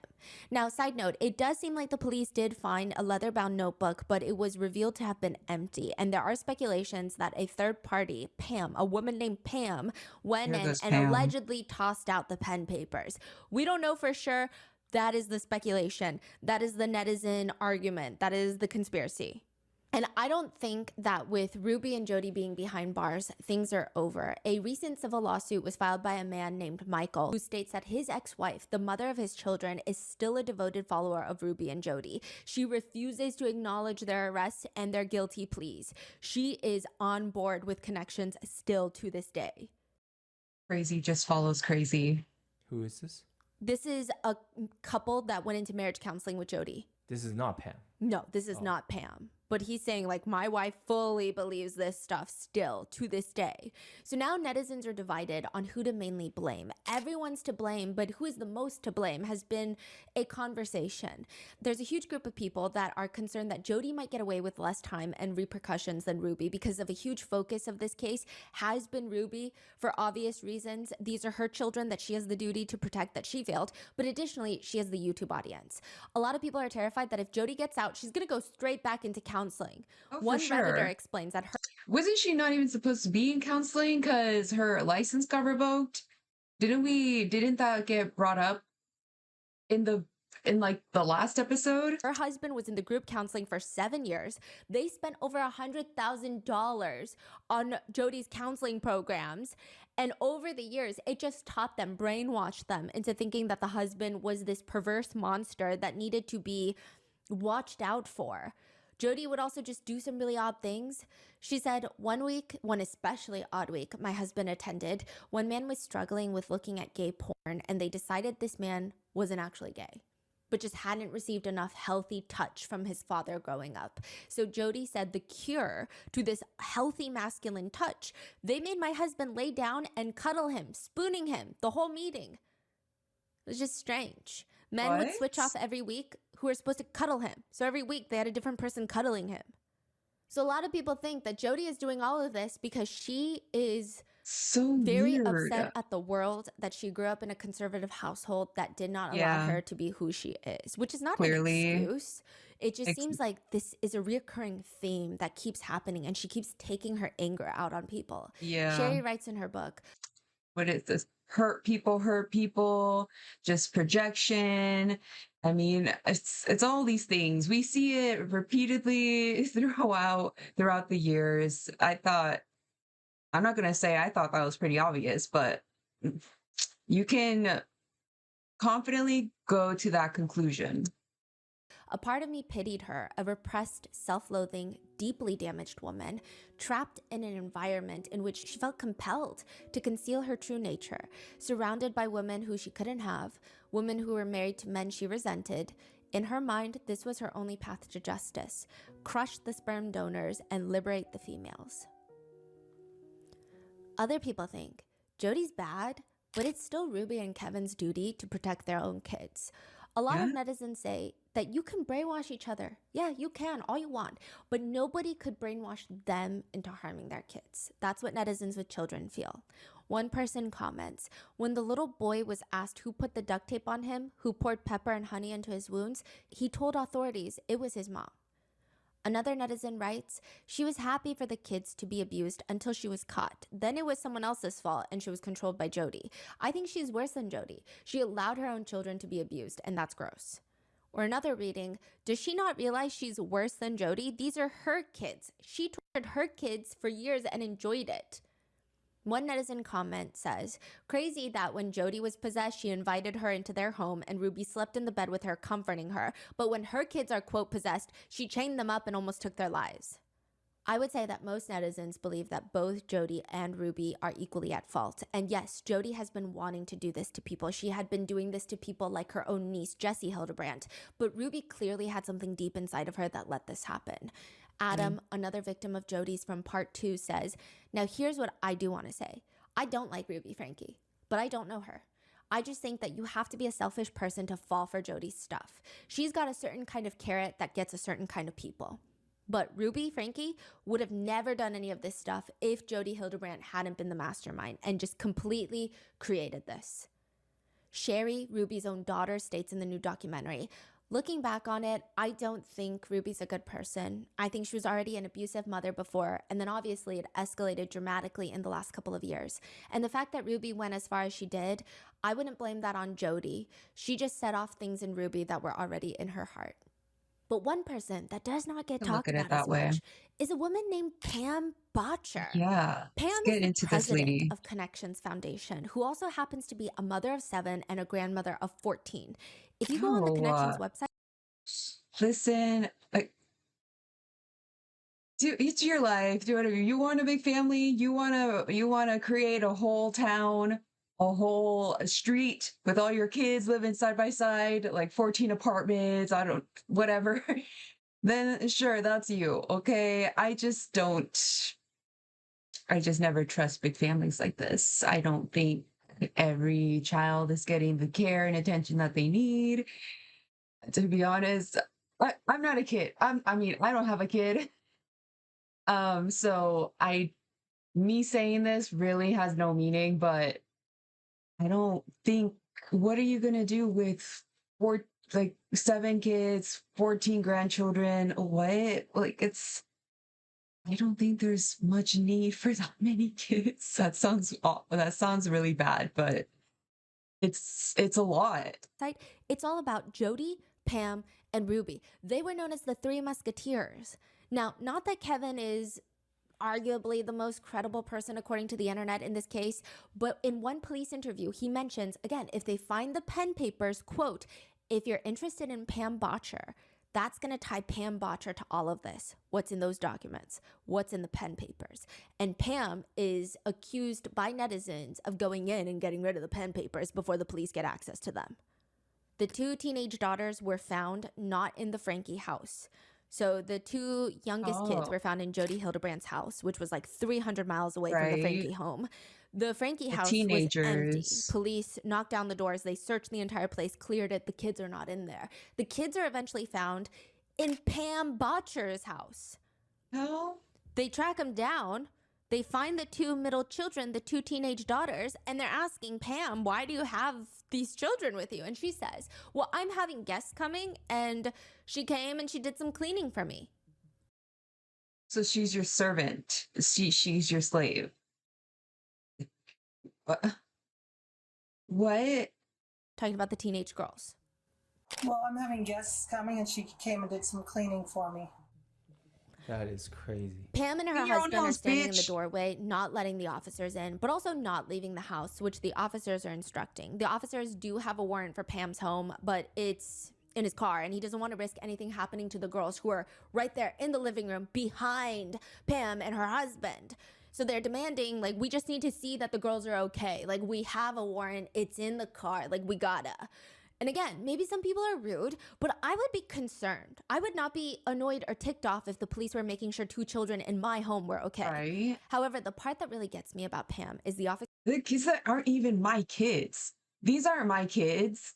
Now, side note, it does seem like the police did find a leather-bound notebook, but it was revealed to have been empty. And there are speculations that a third party, Pam, a woman named Pam, went Here in goes and Pam. allegedly tossed out the pen papers. We don't know for sure. That is the speculation. That is the netizen argument. That is the conspiracy. And I don't think that with Ruby and Jodi being behind bars, things are over. A recent civil lawsuit was filed by a man named Michael, who states that his ex-wife, the mother of his children, is still a devoted follower of Ruby and Jodi. She refuses to acknowledge their arrests and their guilty pleas. She is on board with connections still to this day. Crazy just follows crazy. Who is this? This is a couple that went into marriage counseling with Jodi. This is not Pam. No, this is not Pam. But he's saying, like, my wife fully believes this stuff still to this day. So now netizens are divided on who to mainly blame. Everyone's to blame, but who is the most to blame has been a conversation. There's a huge group of people that are concerned that Jodi might get away with less time and repercussions than Ruby because of a huge focus of this case has been Ruby for obvious reasons. These are her children that she has the duty to protect that she failed, but additionally, she has the YouTube audience. A lot of people are terrified that if Jodi gets out, she's going to go straight back into counseling. Oh, One for sure. Redditor explains that Wasn't she not even supposed to be in counseling because her license got revoked? Didn't that get brought up in the last episode? Her husband was in the group counseling for 7 years. They spent over $100,000 on Jodi's counseling programs. And over the years, it just taught them, brainwashed them into thinking that the husband was this perverse monster that needed to be watched out for. Jodi would also just do some really odd things. She said, one especially odd week my husband attended, one man was struggling with looking at gay porn, and they decided this man wasn't actually gay, but just hadn't received enough healthy touch from his father growing up. So Jodi said the cure to this healthy masculine touch, they made my husband lay down and cuddle him, spooning him the whole meeting. It was just strange. Men would switch off every week who were supposed to cuddle him. So every week they had a different person cuddling him. So a lot of people think that Jodi is doing all of this because she is so very weird. upset at the world that she grew up in a conservative household that did not allow her to be who she is, which is not Clearly. an excuse. It just seems like this is a reoccurring theme that keeps happening, and she keeps taking her anger out on people. Yeah. Sherry writes in her book, What is this? Hurt people, just projection. I mean, it's all these things. We see it repeatedly throughout the years. I'm not going to say I thought that was pretty obvious, but you can confidently go to that conclusion. a part of me pitied her, a repressed, self-loathing, deeply damaged woman, trapped in an environment in which she felt compelled to conceal her true nature, surrounded by women who she couldn't have, women who were married to men she resented. In her mind, this was her only path to justice: crush the sperm donors and liberate the females. Other people think Jodi's bad, but it's still Ruby and Kevin's duty to protect their own kids. A lot of Yeah. netizens say that you can brainwash each other. Yeah, you can, all you want. But nobody could brainwash them into harming their kids. That's what netizens with children feel. One person comments, when the little boy was asked who put the duct tape on him, who poured pepper and honey into his wounds, he told authorities it was his mom. Another netizen writes, she was happy for the kids to be abused until she was caught. Then it was someone else's fault and she was controlled by Jody. I think she's worse than Jody. She allowed her own children to be abused, and that's gross. Or another reading, does she not realize she's worse than Jody? These are her kids. She tortured her kids for years and enjoyed it. One netizen comment says, crazy that when Jody was possessed, she invited her into their home and Ruby slept in the bed with her, comforting her. But when her kids are, quote, possessed, she chained them up and almost took their lives. I would say that most netizens believe that both Jody and Ruby are equally at fault. And yes, Jody has been wanting to do this to people. She had been doing this to people like her own niece, Jessie Hildebrandt. But Ruby clearly had something deep inside of her that let this happen. Adam, another victim of Jody's from part 2, says, now here's what I do want to say. I don't like Ruby Franke, but I don't know her. I just think that you have to be a selfish person to fall for Jody's stuff. She's got a certain kind of carrot that gets a certain kind of people. But Ruby Franke would have never done any of this stuff if Jody Hildebrandt hadn't been the mastermind and just completely created this. Sherry, Ruby's own daughter, states in the new documentary, looking back on it, I don't think Ruby's a good person. I think she was already an abusive mother before, and then obviously it escalated dramatically in the last couple of years. And the fact that Ruby went as far as she did, I wouldn't blame that on Jody. She just set off things in Ruby that were already in her heart. But one person that does not get talked about as much is a woman named Pam Botcher. Yeah. Pam Let's is get the into this president lady. of Connections Foundation, who also happens to be a mother of 7 and a grandmother of 14. If you go on the Connections website, listen, do it's your life. Do whatever you want. A big family. You want to create a whole town, a whole street with all your kids living side by side, like 14 apartments. I don't, whatever. Then sure, that's you. Okay. I just never trust big families like this. I don't think every child is getting the care and attention that they need. To be honest, I'm not a kid. I mean, I don't have a kid. So me saying this really has no meaning, but I don't think, what are you gonna do with 7 kids, 14 grandchildren? What? Like, I don't think there's much need for that many kids. That sounds really bad, but it's a lot. it's all about Jody, Pam, and Ruby. They were known as the Three Musketeers. Now, not that Kevin is arguably the most credible person according to the internet in this case, but in one police interview, he mentions, again, if they find the pen papers, quote, if you're interested in Pam Botcher, that's going to tie Pam Botcher to all of this. What's in those documents? What's in the pen papers? And Pam is accused by netizens of going in and getting rid of the pen papers before the police get access to them. The 2 teenage daughters were found not in the Franke house. So the 2 youngest kids were found in Jody Hildebrandt's house, which was like 300 miles away from the Franke home. The Franke house was empty. Police knocked down the doors. They searched the entire place, cleared it. The kids are not in there. The kids are eventually found in Pam Botcher's house. No. They track them down. They find the 2 middle children, the 2 teenage daughters, and they're asking Pam, why do you have these children with you? And she says, well, I'm having guests coming, and she came and she did some cleaning for me. So she's your servant. She's your slave. What? Talking about the teenage girls. Well, I'm having guests coming, and she came and did some cleaning for me. That is crazy. Pam and her husband are standing in the doorway, not letting the officers in, but also not leaving the house, which the officers are instructing. The officers do have a warrant for Pam's home, but it's in his car, and he doesn't want to risk anything happening to the girls who are right there in the living room behind Pam and her husband. So they're demanding, like, we just need to see that the girls are okay. Like, we have a warrant. It's in the car. Like, we gotta. And again, maybe some people are rude, but I would be concerned. I would not be annoyed or ticked off if the police were making sure 2 children in my home were okay. Right. However, the part that really gets me about Pam is the officer. The kids that aren't even my kids. These aren't my kids.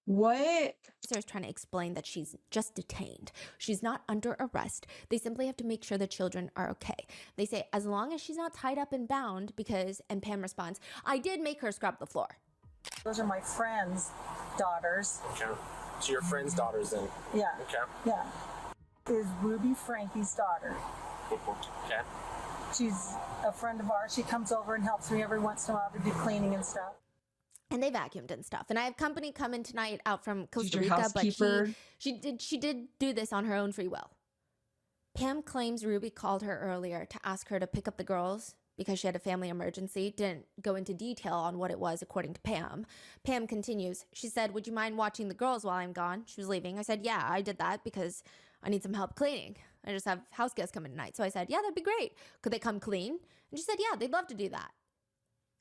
What? Officers trying to explain that she's just detained. She's not under arrest. They simply have to make sure the children are okay. They say, as long as she's not tied up and bound, and Pam responds, I did make her scrub the floor. Those are my friends' daughters. Okay. So your friend's daughters then? Yeah. Okay. Yeah. Is Ruby Franke's daughter. Okay. She's a friend of ours. She comes over and helps me every once in a while to do cleaning and stuff. And they vacuumed and stuff. And I have company coming tonight out from Costa Your Rica, but housekeeper. she did do this on her own free will. Pam claims Ruby called her earlier to ask her to pick up the girls because she had a family emergency. Didn't go into detail on what it was, according to Pam. Pam continues. She said, would you mind watching the girls while I'm gone? She was leaving. I said, yeah, I did that because I need some help cleaning. I just have house guests coming tonight. So I said, yeah, that'd be great. Could they come clean? And she said, yeah, they'd love to do that.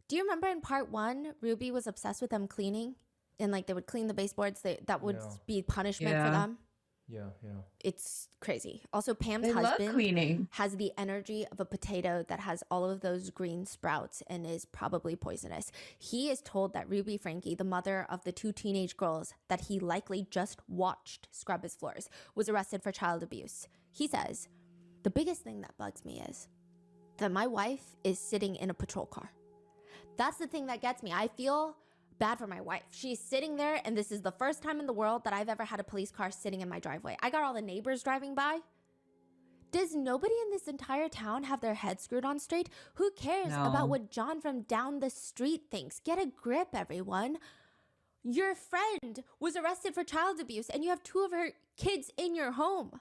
Do you remember in part 1, Ruby was obsessed with them cleaning? And like they would clean the baseboards. That would be punishment for them. Yeah. It's crazy. Also, Pam's They love husband cleaning. has the energy of a potato that has all of those green sprouts and is probably poisonous. He is told that Ruby Franke, the mother of the 2 teenage girls that he likely just watched scrub his floors, was arrested for child abuse. He says, the biggest thing that bugs me is that my wife is sitting in a patrol car. That's the thing that gets me. I feel bad for my wife. She's sitting there, and this is the first time in the world that I've ever had a police car sitting in my driveway. I got all the neighbors driving by. Does nobody in this entire town have their head screwed on straight? Who cares about what John from down the street thinks? Get a grip, everyone. Your friend was arrested for child abuse, and you have 2 of her kids in your home.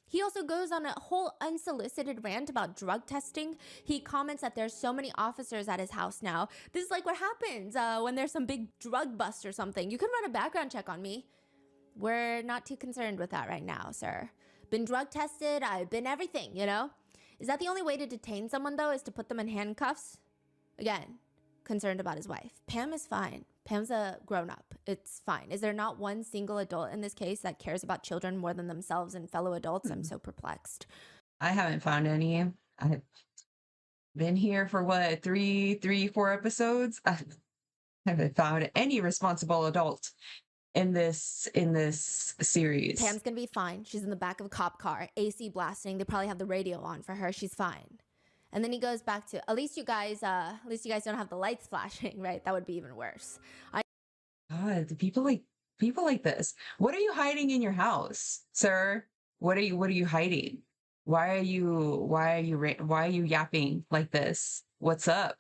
He also goes on a whole unsolicited rant about drug testing. He comments that there's so many officers at his house now. This is like what happens when there's some big drug bust or something. You can run a background check on me. We're not too concerned with that right now, sir. Been drug tested. I've been everything, you know? Is that the only way to detain someone, though, is to put them in handcuffs? Again, concerned about his wife. Pam is fine. Pam's a grown-up. It's fine. Is there not one single adult in this case that cares about children more than themselves and fellow adults? I'm so perplexed. I haven't found any. I've been here for what, 4 episodes? I haven't found any responsible adult in this series. Pam's gonna be fine. She's in the back of a cop car, AC blasting. They probably have the radio on for her. She's fine. And then he goes back to, at least you guys don't have the lights flashing, right? That would be even worse. God, the people like this. What are you hiding in your house, sir? What are you hiding? Why are you yapping like this? What's up?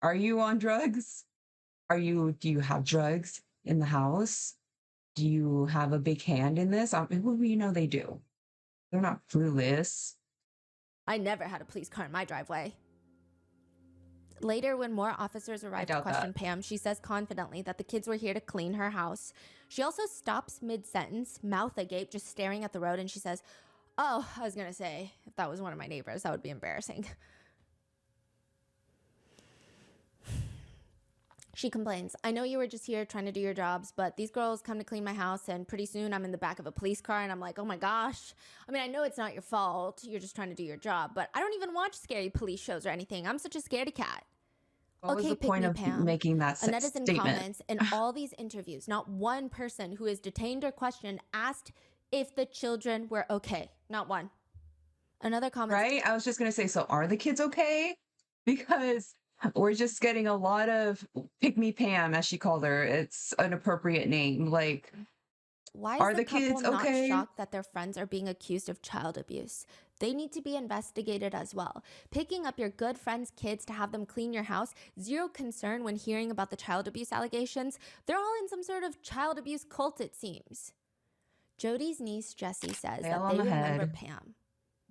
Are you on drugs? Do you have drugs in the house? Do you have a big hand in this? They do. They're not clueless. I never had a police car in my driveway. Later, when more officers arrive to question Pam, she says confidently that the kids were here to clean her house. She also stops mid-sentence, mouth agape, just staring at the road, and she says, oh, I was gonna say, if that was one of my neighbors, that would be embarrassing. She complains, I know you were just here trying to do your jobs, but these girls come to clean my house, and pretty soon I'm in the back of a police car, and I'm like, oh my gosh. I mean, I know it's not your fault. You're just trying to do your job, but I don't even watch scary police shows or anything. I'm such a scaredy cat. What was the point of Pam. making that A netizen statement? comments in all these interviews, not one person who is detained or questioned asked if the children were okay. Not one. Another comment. Right? I was just going to say, so are the kids okay? Because we're just getting a lot of pick me Pam, as she called her. It's an appropriate name. Like, why are is the the couple kids not okay? shocked that their friends are being accused of child abuse? They need to be investigated as well. Picking up your good friend's kids to have them clean your house, zero concern when hearing about the child abuse allegations. They're all in some sort of child abuse cult, it seems. Jody's niece, Jessie, says Nail that on they the remember head. Pam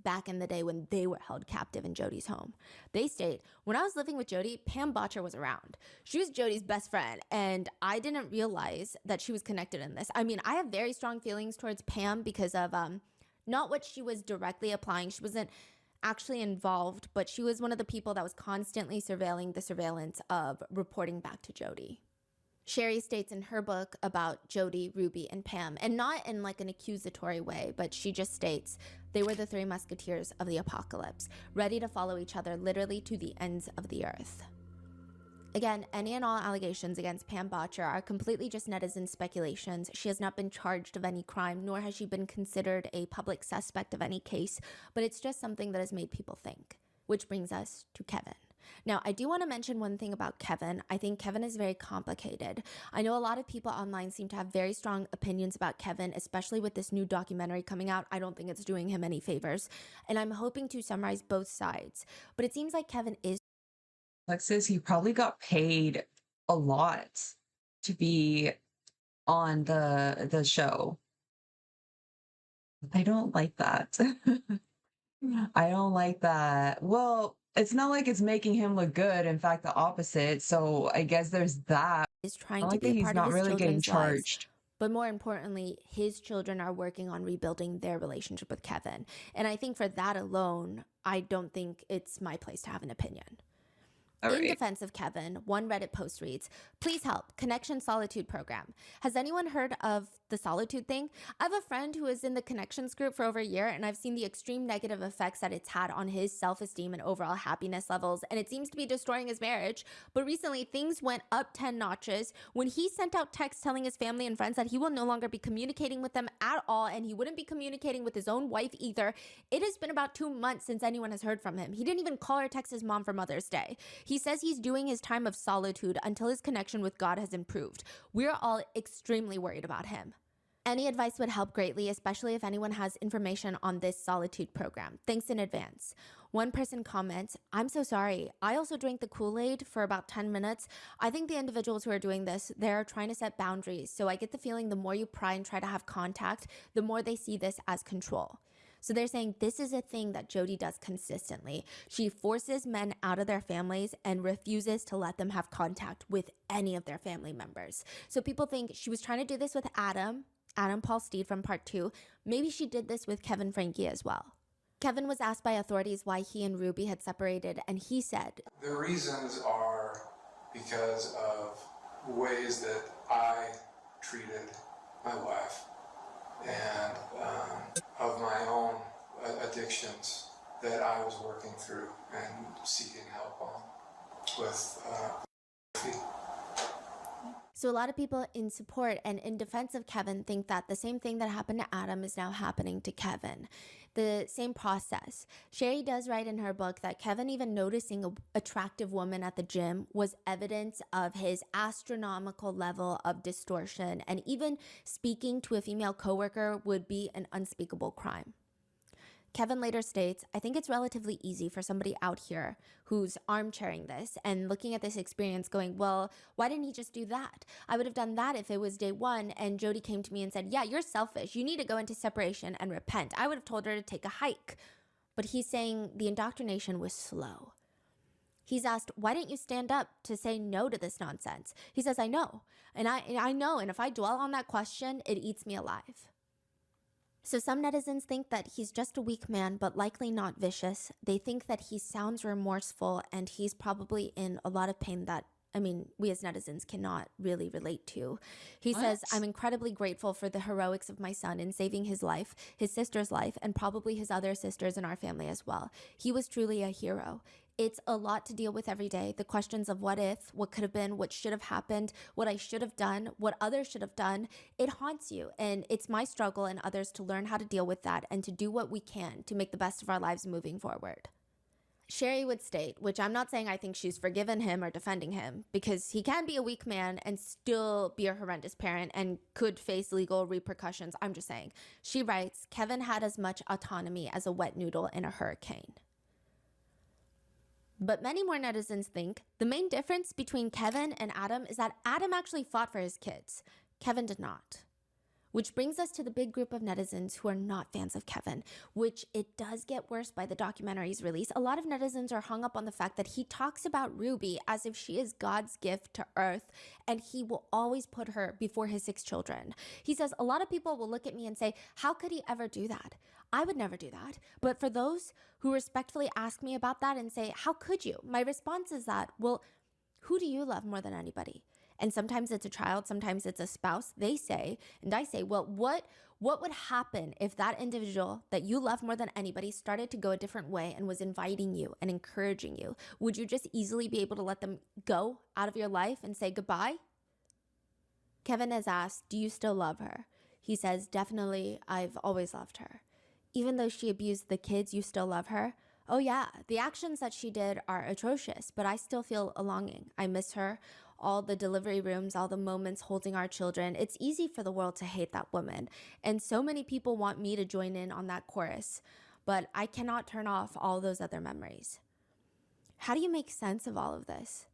back in the day when they were held captive in Jody's home. They state, when I was living with Jody, Pam Botcher was around. She was Jody's best friend, and I didn't realize that she was connected in this. I mean, I have very strong feelings towards Pam because of not what she was directly applying. She wasn't actually involved, but she was one of the people that was constantly surveilling the surveillance of reporting back to Jody. Sherry states in her book about Jody, Ruby, and Pam, and not in like an accusatory way, but she just states they were the 3 musketeers of the apocalypse, ready to follow each other literally to the ends of the earth. Again, any and all allegations against Pam Botcher are completely just netizen speculations. She has not been charged of any crime, nor has she been considered a public suspect of any case, but it's just something that has made people think. Which brings us to Kevin. Now, I do want to mention one thing about Kevin. I think Kevin is very complicated. I know a lot of people online seem to have very strong opinions about Kevin, especially with this new documentary coming out. I don't think it's doing him any favors, and I'm hoping to summarize both sides. But it seems like Kevin is Alexis, he probably got paid a lot to be on the show. I don't like that. I don't like that. Well, it's not like it's making him look good. In fact, the opposite. So I guess there's that. is trying I to like be that a he's part of not his really getting children's lives. charged. But more importantly, his children are working on rebuilding their relationship with Kevin. And I think for that alone, I don't think it's my place to have an opinion. In defense of Kevin, one Reddit post reads, "Please help, Connection Solitude Program. Has anyone heard of the Solitude thing? I have a friend who is in the Connections group for over a year, and I've seen the extreme negative effects that it's had on his self-esteem and overall happiness levels, and it seems to be destroying his marriage. But recently, things went up 10 notches when he sent out texts telling his family and friends that he will no longer be communicating with them at all, and he wouldn't be communicating with his own wife either. It has been about 2 months since anyone has heard from him. He didn't even call or text his mom for Mother's Day. He says he's doing his time of solitude until his connection with God has improved. We're all extremely worried about him. Any advice would help greatly, especially if anyone has information on this solitude program. Thanks in advance." One person comments, "I'm so sorry. I also drank the Kool-Aid for about 10 minutes. I think the individuals who are doing this, they're trying to set boundaries. So I get the feeling the more you pry and try to have contact, the more they see this as control." So they're saying this is a thing that Jodi does consistently. She forces men out of their families and refuses to let them have contact with any of their family members. So people think she was trying to do this with Adam Paul Steed from part 2. Maybe she did this with Kevin Franke as well. Kevin was asked by authorities why he and Ruby had separated, and he said, "The reasons are because of ways that I treated my wife and of my own addictions that I was working through and seeking help on with So a lot of people in support and in defense of Kevin think that the same thing that happened to Adam is now happening to Kevin. The same process. Sherry does write in her book that Kevin even noticing an attractive woman at the gym was evidence of his astronomical level of distortion, and even speaking to a female coworker would be an unspeakable crime. Kevin later states, "I think it's relatively easy for somebody out here who's armchairing this and looking at this experience going, well, why didn't he just do that? I would have done that if it was day one and Jodi came to me and said, yeah, you're selfish. You need to go into separation and repent. I would have told her to take a hike." But he's saying the indoctrination was slow. He's asked, why didn't you stand up to say no to this nonsense? He says, I know. And I know. And if I dwell on that question, it eats me alive. So some netizens think that he's just a weak man, but likely not vicious. They think that he sounds remorseful and he's probably in a lot of pain that, we as netizens cannot really relate to. He says, "I'm incredibly grateful for the heroics of my son in saving his life, his sister's life, and probably his other sisters in our family as well. He was truly a hero. It's a lot to deal with every day. The questions of what if, what could have been, what should have happened, what I should have done, what others should have done. It haunts you. And it's my struggle and others to learn how to deal with that and to do what we can to make the best of our lives moving forward." Sherry would state, which I'm not saying I think she's forgiven him or defending him, because he can be a weak man and still be a horrendous parent and could face legal repercussions. I'm just saying. She writes, "Kevin had as much autonomy as a wet noodle in a hurricane." But many more netizens think the main difference between Kevin and Adam is that Adam actually fought for his kids. Kevin did not. Which brings us to the big group of netizens who are not fans of Kevin, which it does get worse by the documentary's release. A lot of netizens are hung up on the fact that he talks about Ruby as if she is God's gift to earth, and he will always put her before his 6 children. He says, a lot of people will look at me and say, how could he ever do that? I would never do that. But for those who respectfully ask me about that and say, how could you? My response is that, well, who do you love more than anybody? And sometimes it's a child, sometimes it's a spouse, they say. And I say, well, what would happen if that individual that you love more than anybody started to go a different way and was inviting you and encouraging you? Would you just easily be able to let them go out of your life and say goodbye? Kevin has asked, do you still love her? He says, definitely, I've always loved her. Even though she abused the kids, you still love her? Oh yeah, the actions that she did are atrocious, but I still feel a longing. I miss her, all the delivery rooms, all the moments holding our children. It's easy for the world to hate that woman, and so many people want me to join in on that chorus, but I cannot turn off all those other memories. How do you make sense of all of this?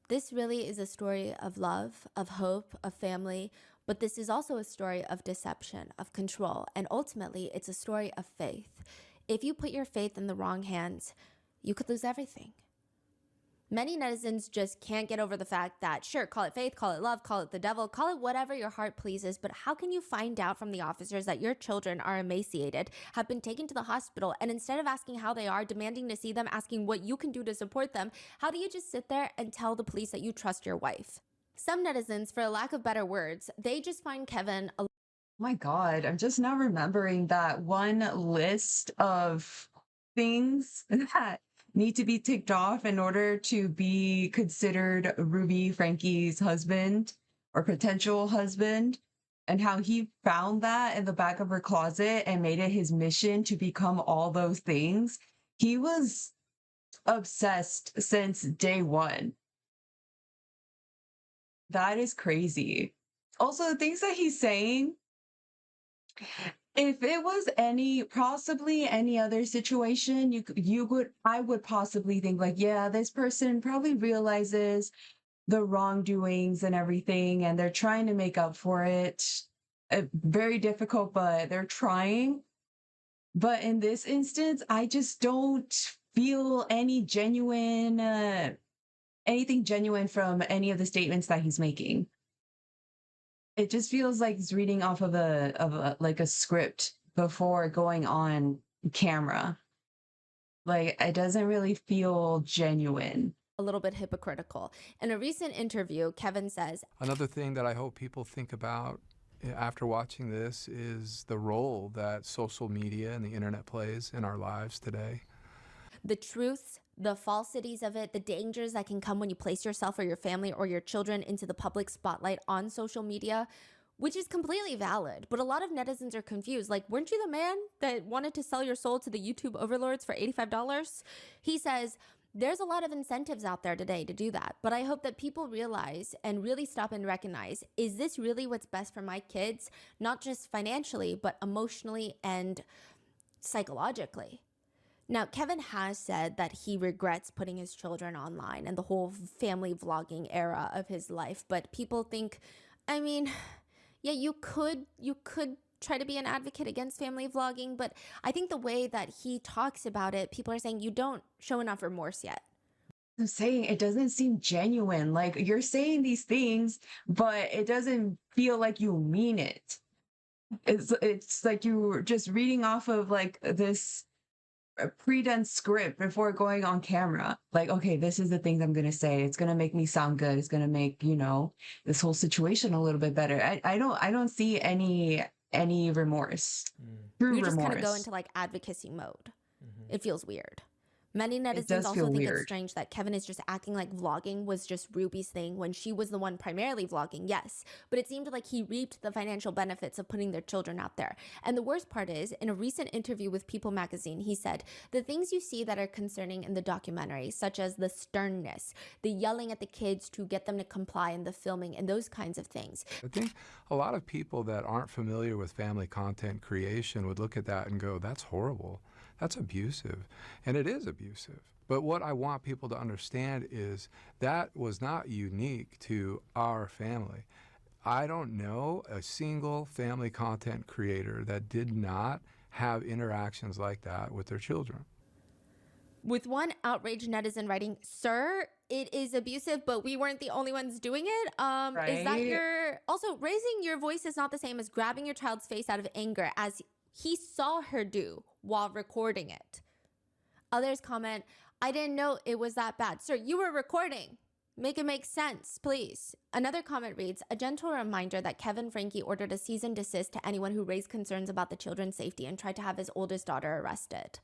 This really is a story of love, of hope, of family, but this is also a story of deception, of control, and ultimately it's a story of faith. If you put your faith in the wrong hands, you could lose everything. Many netizens just can't get over the fact that, sure, call it faith, call it love, call it the devil, call it whatever your heart pleases, but how can you find out from the officers that your children are emaciated, have been taken to the hospital, and instead of asking how they are, demanding to see them, asking what you can do to support them, how do you just sit there and tell the police that you trust your wife? Some netizens, for a lack of better words, they just find Kevin a My God, I'm just now remembering that one list of things that need to be ticked off in order to be considered Ruby Franke's husband or potential husband, and how he found that in the back of her closet and made it his mission to become all those things. He was obsessed since day one. That is crazy. Also, the things that he's saying, if it was possibly any other situation, I would possibly think like, yeah, this person probably realizes the wrongdoings and everything, and they're trying to make up for it. Very difficult, but they're trying. But in this instance, I just don't feel anything genuine from any of the statements that he's making. It just feels like he's reading off of a script before going on camera. Like, it doesn't really feel genuine. A little bit hypocritical. In a recent interview, Kevin says, Another thing that I hope people think about after watching this is the role that social media and the internet plays in our lives today. the truths, the falsities of it, the dangers that can come when you place yourself or your family or your children into the public spotlight on social media, which is completely valid. But a lot of netizens are confused. Like, weren't you the man that wanted to sell your soul to the YouTube overlords for $85? He says, there's a lot of incentives out there today to do that. But I hope that people realize and really stop and recognize, is this really what's best for my kids? Not just financially, but emotionally and psychologically. Now, Kevin has said that he regrets putting his children online and the whole family vlogging era of his life. But people think, I mean, yeah, you could try to be an advocate against family vlogging, but I think the way that he talks about it, people are saying you don't show enough remorse yet. I'm saying it doesn't seem genuine. Like, you're saying these things, but it doesn't feel like you mean it. It's like you're just reading off of like this pre-done script before going on camera. Like, okay, this is the things I'm gonna say. It's gonna make me sound good. It's gonna make, this whole situation a little bit better. I don't see any remorse. True You just remorse. kind of go into like advocacy mode. It feels weird. Many netizens does also feel think weird. it's strange that Kevin is just acting like vlogging was just Ruby's thing when she was the one primarily vlogging, yes. But it seemed like he reaped the financial benefits of putting their children out there. And the worst part is, in a recent interview with People magazine, he said, the things you see that are concerning in the documentary, such as the sternness, the yelling at the kids to get them to comply in the filming, and those kinds of things. I think a lot of people that aren't familiar with family content creation would look at that and go, that's horrible. That's abusive. And it is abusive. But what I want people to understand is that was not unique to our family. I don't know a single family content creator that did not have interactions like that with their children. With one outraged netizen writing, sir, it is abusive, but we weren't the only ones doing it. Is that also, raising your voice is not the same as grabbing your child's face out of anger, as he saw her do while recording it. Others comment, I didn't know it was that bad. Sir, you were recording. Make it make sense, please. Another comment reads, a gentle reminder that Kevin Franke ordered a cease and desist to anyone who raised concerns about the children's safety and tried to have his oldest daughter arrested.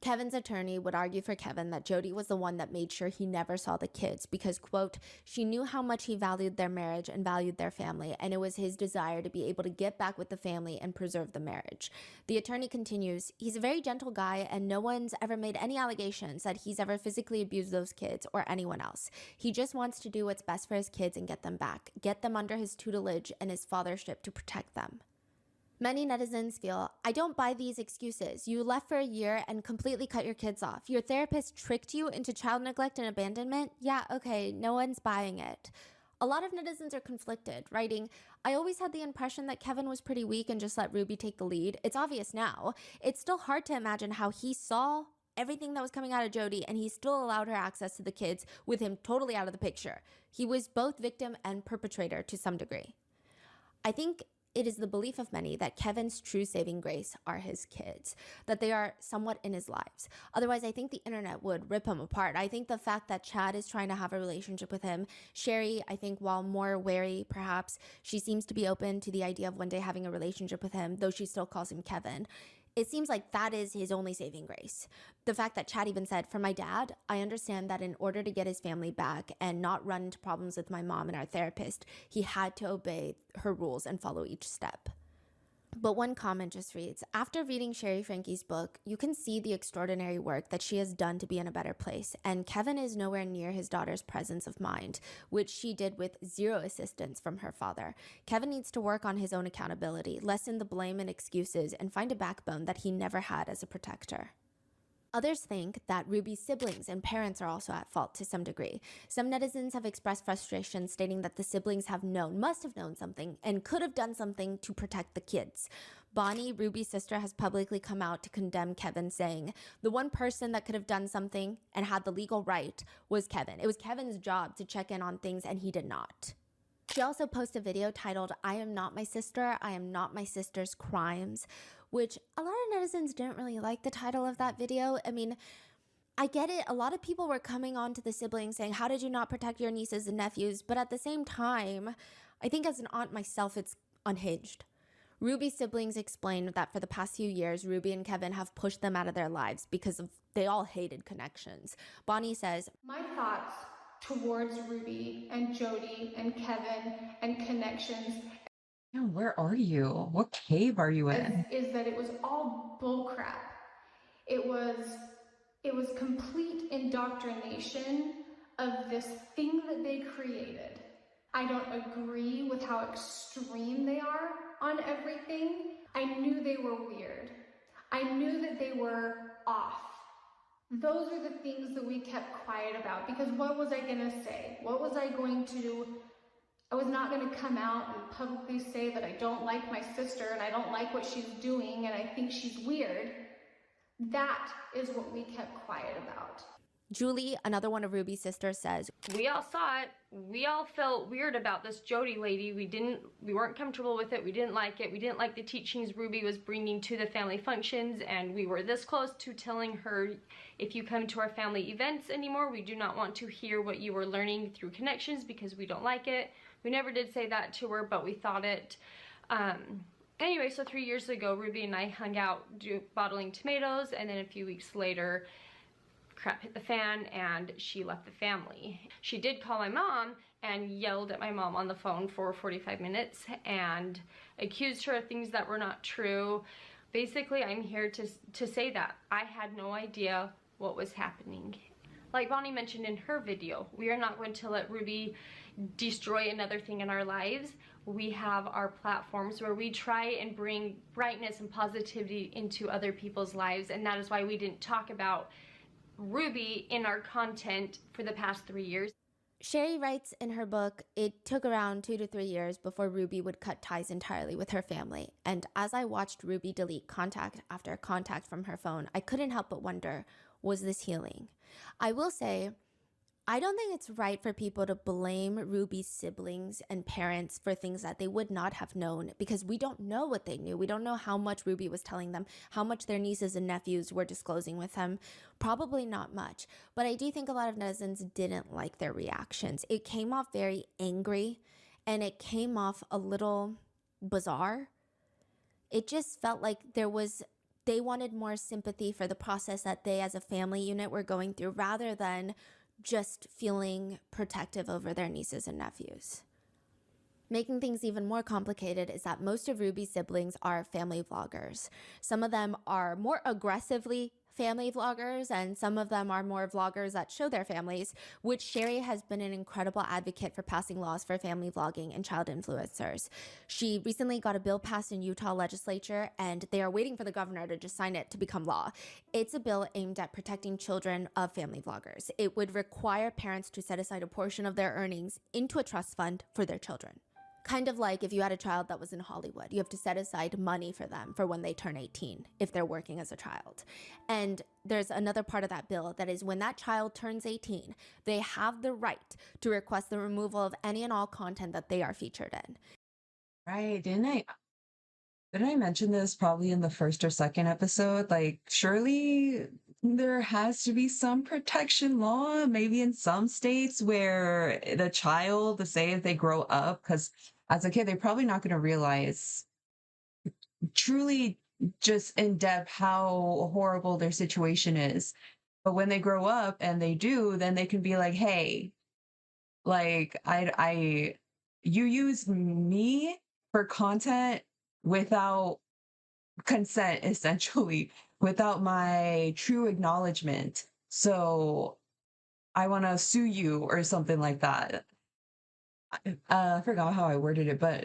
Kevin's attorney would argue for Kevin that Jodi was the one that made sure he never saw the kids because, quote, she knew how much he valued their marriage and valued their family, and it was his desire to be able to get back with the family and preserve the marriage. The attorney continues, he's a very gentle guy and no one's ever made any allegations that he's ever physically abused those kids or anyone else. He just wants to do what's best for his kids and get them back, get them under his tutelage and his fathership to protect them. Many netizens feel, I don't buy these excuses. You left for a year and completely cut your kids off. Your therapist tricked you into child neglect and abandonment? Yeah, okay, no one's buying it. A lot of netizens are conflicted, writing, I always had the impression that Kevin was pretty weak and just let Ruby take the lead. It's obvious now. It's still hard to imagine how he saw everything that was coming out of Jodi and he still allowed her access to the kids with him totally out of the picture. He was both victim and perpetrator to some degree. I think it is the belief of many that Kevin's true saving grace are his kids, that they are somewhat in his lives. Otherwise, I think the internet would rip him apart. I think the fact that Chad is trying to have a relationship with him, Sherry, I think while more wary, perhaps, she seems to be open to the idea of one day having a relationship with him, though she still calls him Kevin. It seems like that is his only saving grace. The fact that Chad even said, for my dad, I understand that in order to get his family back and not run into problems with my mom and our therapist, he had to obey her rules and follow each step. But one comment just reads, after reading Sherry Franke's book, you can see the extraordinary work that she has done to be in a better place, and Kevin is nowhere near his daughter's presence of mind, which she did with zero assistance from her father. Kevin needs to work on his own accountability, lessen the blame and excuses, and find a backbone that he never had as a protector. Others think that Ruby's siblings and parents are also at fault to some degree. Some netizens have expressed frustration, stating that the siblings must have known something, and could have done something to protect the kids. Bonnie, Ruby's sister, has publicly come out to condemn Kevin, saying, the one person that could have done something and had the legal right was Kevin. It was Kevin's job to check in on things, and he did not. She also posted a video titled, I am not my sister, I am not my sister's crimes, which a lot of netizens didn't really like the title of that video. I mean, I get it. A lot of people were coming on to the siblings saying, how did you not protect your nieces and nephews? But at the same time, I think as an aunt myself, it's unhinged. Ruby's siblings explained that for the past few years, Ruby and Kevin have pushed them out of their lives because they all hated connections. Bonnie says, my thoughts towards Ruby and Jodi and Kevin and connections. Yeah, where are you? What cave are you in? Is that it was all bullcrap. It was complete indoctrination of this thing that they created. I don't agree with how extreme they are on everything. I knew they were weird. I knew that they were off. Those are the things that we kept quiet about, because what was I going to say? What was I going to do? I was not going to come out and publicly say that I don't like my sister and I don't like what she's doing and I think she's weird. That is what we kept quiet about. Julie, another one of Ruby's sisters, says, we all saw it. We all felt weird about this Jodi lady. We weren't comfortable with it. We didn't like it. We didn't like the teachings Ruby was bringing to the family functions, and we were this close to telling her, if you come to our family events anymore, we do not want to hear what you were learning through connections because we don't like it. We never did say that to her, but we thought it. Anyway, so 3 years ago, Ruby and I hung out bottling tomatoes, and then a few weeks later, crap hit the fan and she left the family. She did call my mom and yelled at my mom on the phone for 45 minutes and accused her of things that were not true. Basically, I'm here to say that I had no idea what was happening. Like Bonnie mentioned in her video, we are not going to let Ruby destroy another thing in our lives. We have our platforms where we try and bring brightness and positivity into other people's lives, and that is why we didn't talk about Ruby in our content for the past 3 years. Sherry writes in her book, it took around 2 to 3 years before Ruby would cut ties entirely with her family. And as I watched Ruby delete contact after contact from her phone, I couldn't help but wonder, was this healing? I will say, I don't think it's right for people to blame Ruby's siblings and parents for things that they would not have known, because we don't know what they knew. We don't know how much Ruby was telling them, how much their nieces and nephews were disclosing with them. Probably not much. But I do think a lot of netizens didn't like their reactions. It came off very angry, and it came off a little bizarre. It just felt like they wanted more sympathy for the process that they as a family unit were going through, rather than just feeling protective over their nieces and nephews. Making things even more complicated is that most of Ruby's siblings are family vloggers. Some of them are more aggressively family vloggers, and some of them are more vloggers that show their families, which Sherry has been an incredible advocate for passing laws for family vlogging and child influencers. She recently got a bill passed in Utah legislature, and they are waiting for the governor to just sign it to become law. It's a bill aimed at protecting children of family vloggers. It would require parents to set aside a portion of their earnings into a trust fund for their children. Kind of like if you had a child that was in Hollywood, you have to set aside money for them for when they turn 18, if they're working as a child. And there's another part of that bill that is when that child turns 18, they have the right to request the removal of any and all content that they are featured in. Right, didn't I mention this probably in the first or second episode? Like, surely there has to be some protection law, maybe in some states where the child, say if they grow up, because as a kid, they're probably not going to realize truly just in depth how horrible their situation is. But when they grow up and they do, then they can be like, hey, like you use me for content without consent, essentially, without my true acknowledgement. So I want to sue you or something like that. I forgot how I worded it, but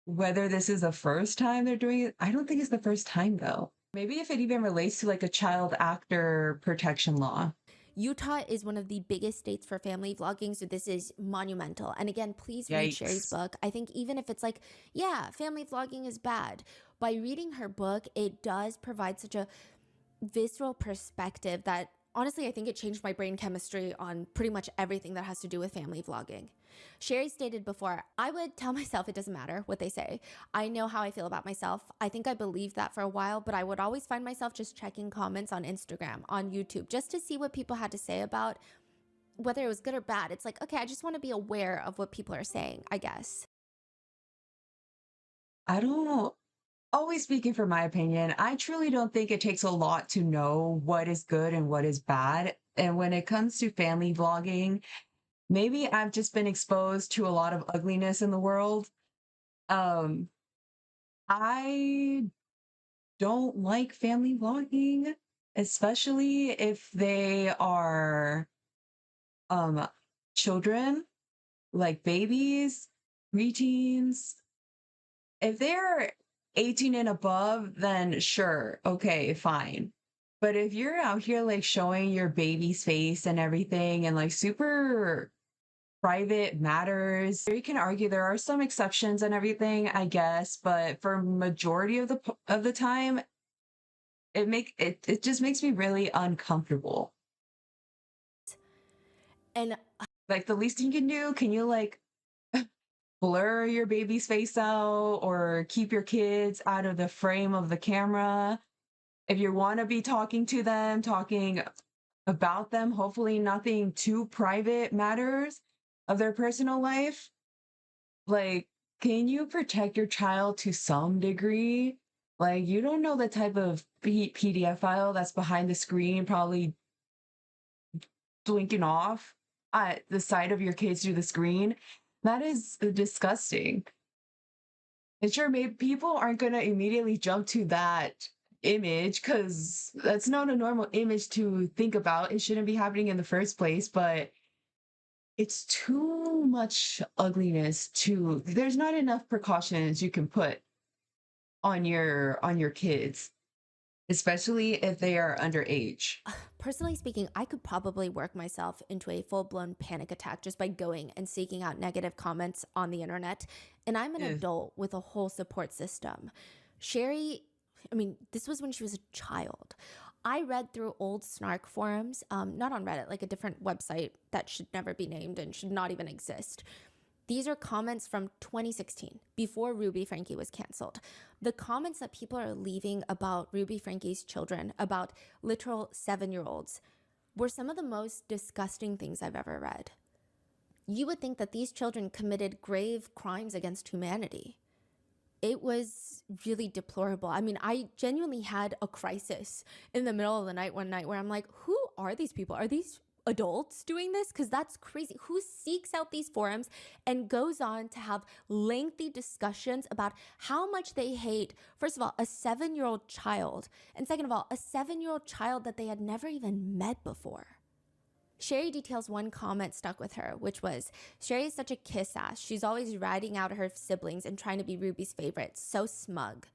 whether this is the first time they're doing it, I don't think it's the first time though. Maybe if it even relates to like a child actor protection law. Utah is one of the biggest states for family vlogging, so this is monumental. And again, please read Sherry's book. I think even if it's like, yeah, family vlogging is bad, by reading her book, it does provide such a visceral perspective that honestly, I think it changed my brain chemistry on pretty much everything that has to do with family vlogging. Sherry stated before, I would tell myself it doesn't matter what they say. I know how I feel about myself. I think I believed that for a while, but I would always find myself just checking comments on Instagram, on YouTube, just to see what people had to say about whether it was good or bad. It's like, okay, I just want to be aware of what people are saying, I guess. I don't always speaking for my opinion, I truly don't think it takes a lot to know what is good and what is bad. And when it comes to family vlogging, maybe I've just been exposed to a lot of ugliness in the world. I don't like family vlogging, especially if they are children, like babies, preteens. If they're 18 and above, then sure, okay, fine. But if you're out here like showing your baby's face and everything and like super private matters, you can argue there are some exceptions and everything, I guess, but for majority of the time, it just makes me really uncomfortable. And like the least you can do, can you like blur your baby's face out or keep your kids out of the frame of the camera? If you want to be talking to them, talking about them, hopefully nothing too private matters of their personal life. Like, can you protect your child to some degree? Like, you don't know the type of PDF file that's behind the screen, probably blinking off at the side of your kids through the screen. That is disgusting. And sure, maybe people aren't going to immediately jump to that image because that's not a normal image to think about. It shouldn't be happening in the first place, but it's too much ugliness to, there's not enough precautions you can put on your kids, especially if they are underage. Personally speaking, I could probably work myself into a full-blown panic attack just by going and seeking out negative comments on the internet. And I'm an adult with a whole support system. Sherry, I mean, this was when she was a child. I read through old snark forums, not on Reddit, like a different website that should never be named and should not even exist. These are comments from 2016, before Ruby Franke was canceled. The comments that people are leaving about Ruby Franke's children, about literal 7-year-olds, were some of the most disgusting things I've ever read. You would think that these children committed grave crimes against humanity. It was really deplorable. I mean, I genuinely had a crisis in the middle of the night one night where I'm like, who are these people? Are these adults doing this? Because that's crazy. Who seeks out these forums and goes on to have lengthy discussions about how much they hate, first of all, a 7-year-old child, and second of all, a 7-year-old child that they had never even met before? Sherry details one comment stuck with her, which was, Sherry is such a kiss ass. She's always ratting out her siblings and trying to be Ruby's favorite. So smug.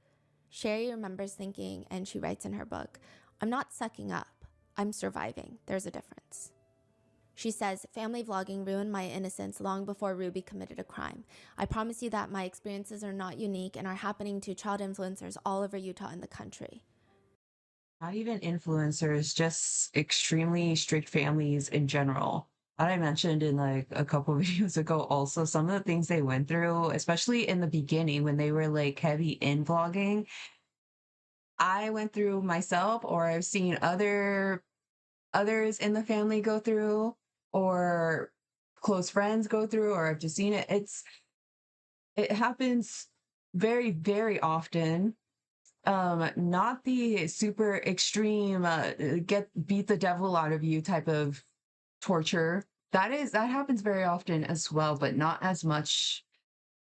Sherry remembers thinking, and she writes in her book, I'm not sucking up. I'm surviving. There's a difference. She says, family vlogging ruined my innocence long before Ruby committed a crime. I promise you that my experiences are not unique and are happening to child influencers all over Utah and the country. Not even influencers, just extremely strict families in general. That I mentioned in like a couple of videos ago also, some of the things they went through, especially in the beginning when they were like heavy in vlogging, I went through myself, or I've seen others in the family go through, or close friends go through, or I've just seen it. It happens very, very often. Not the super extreme beat the devil out of you type of torture. That happens very often as well, but not as much.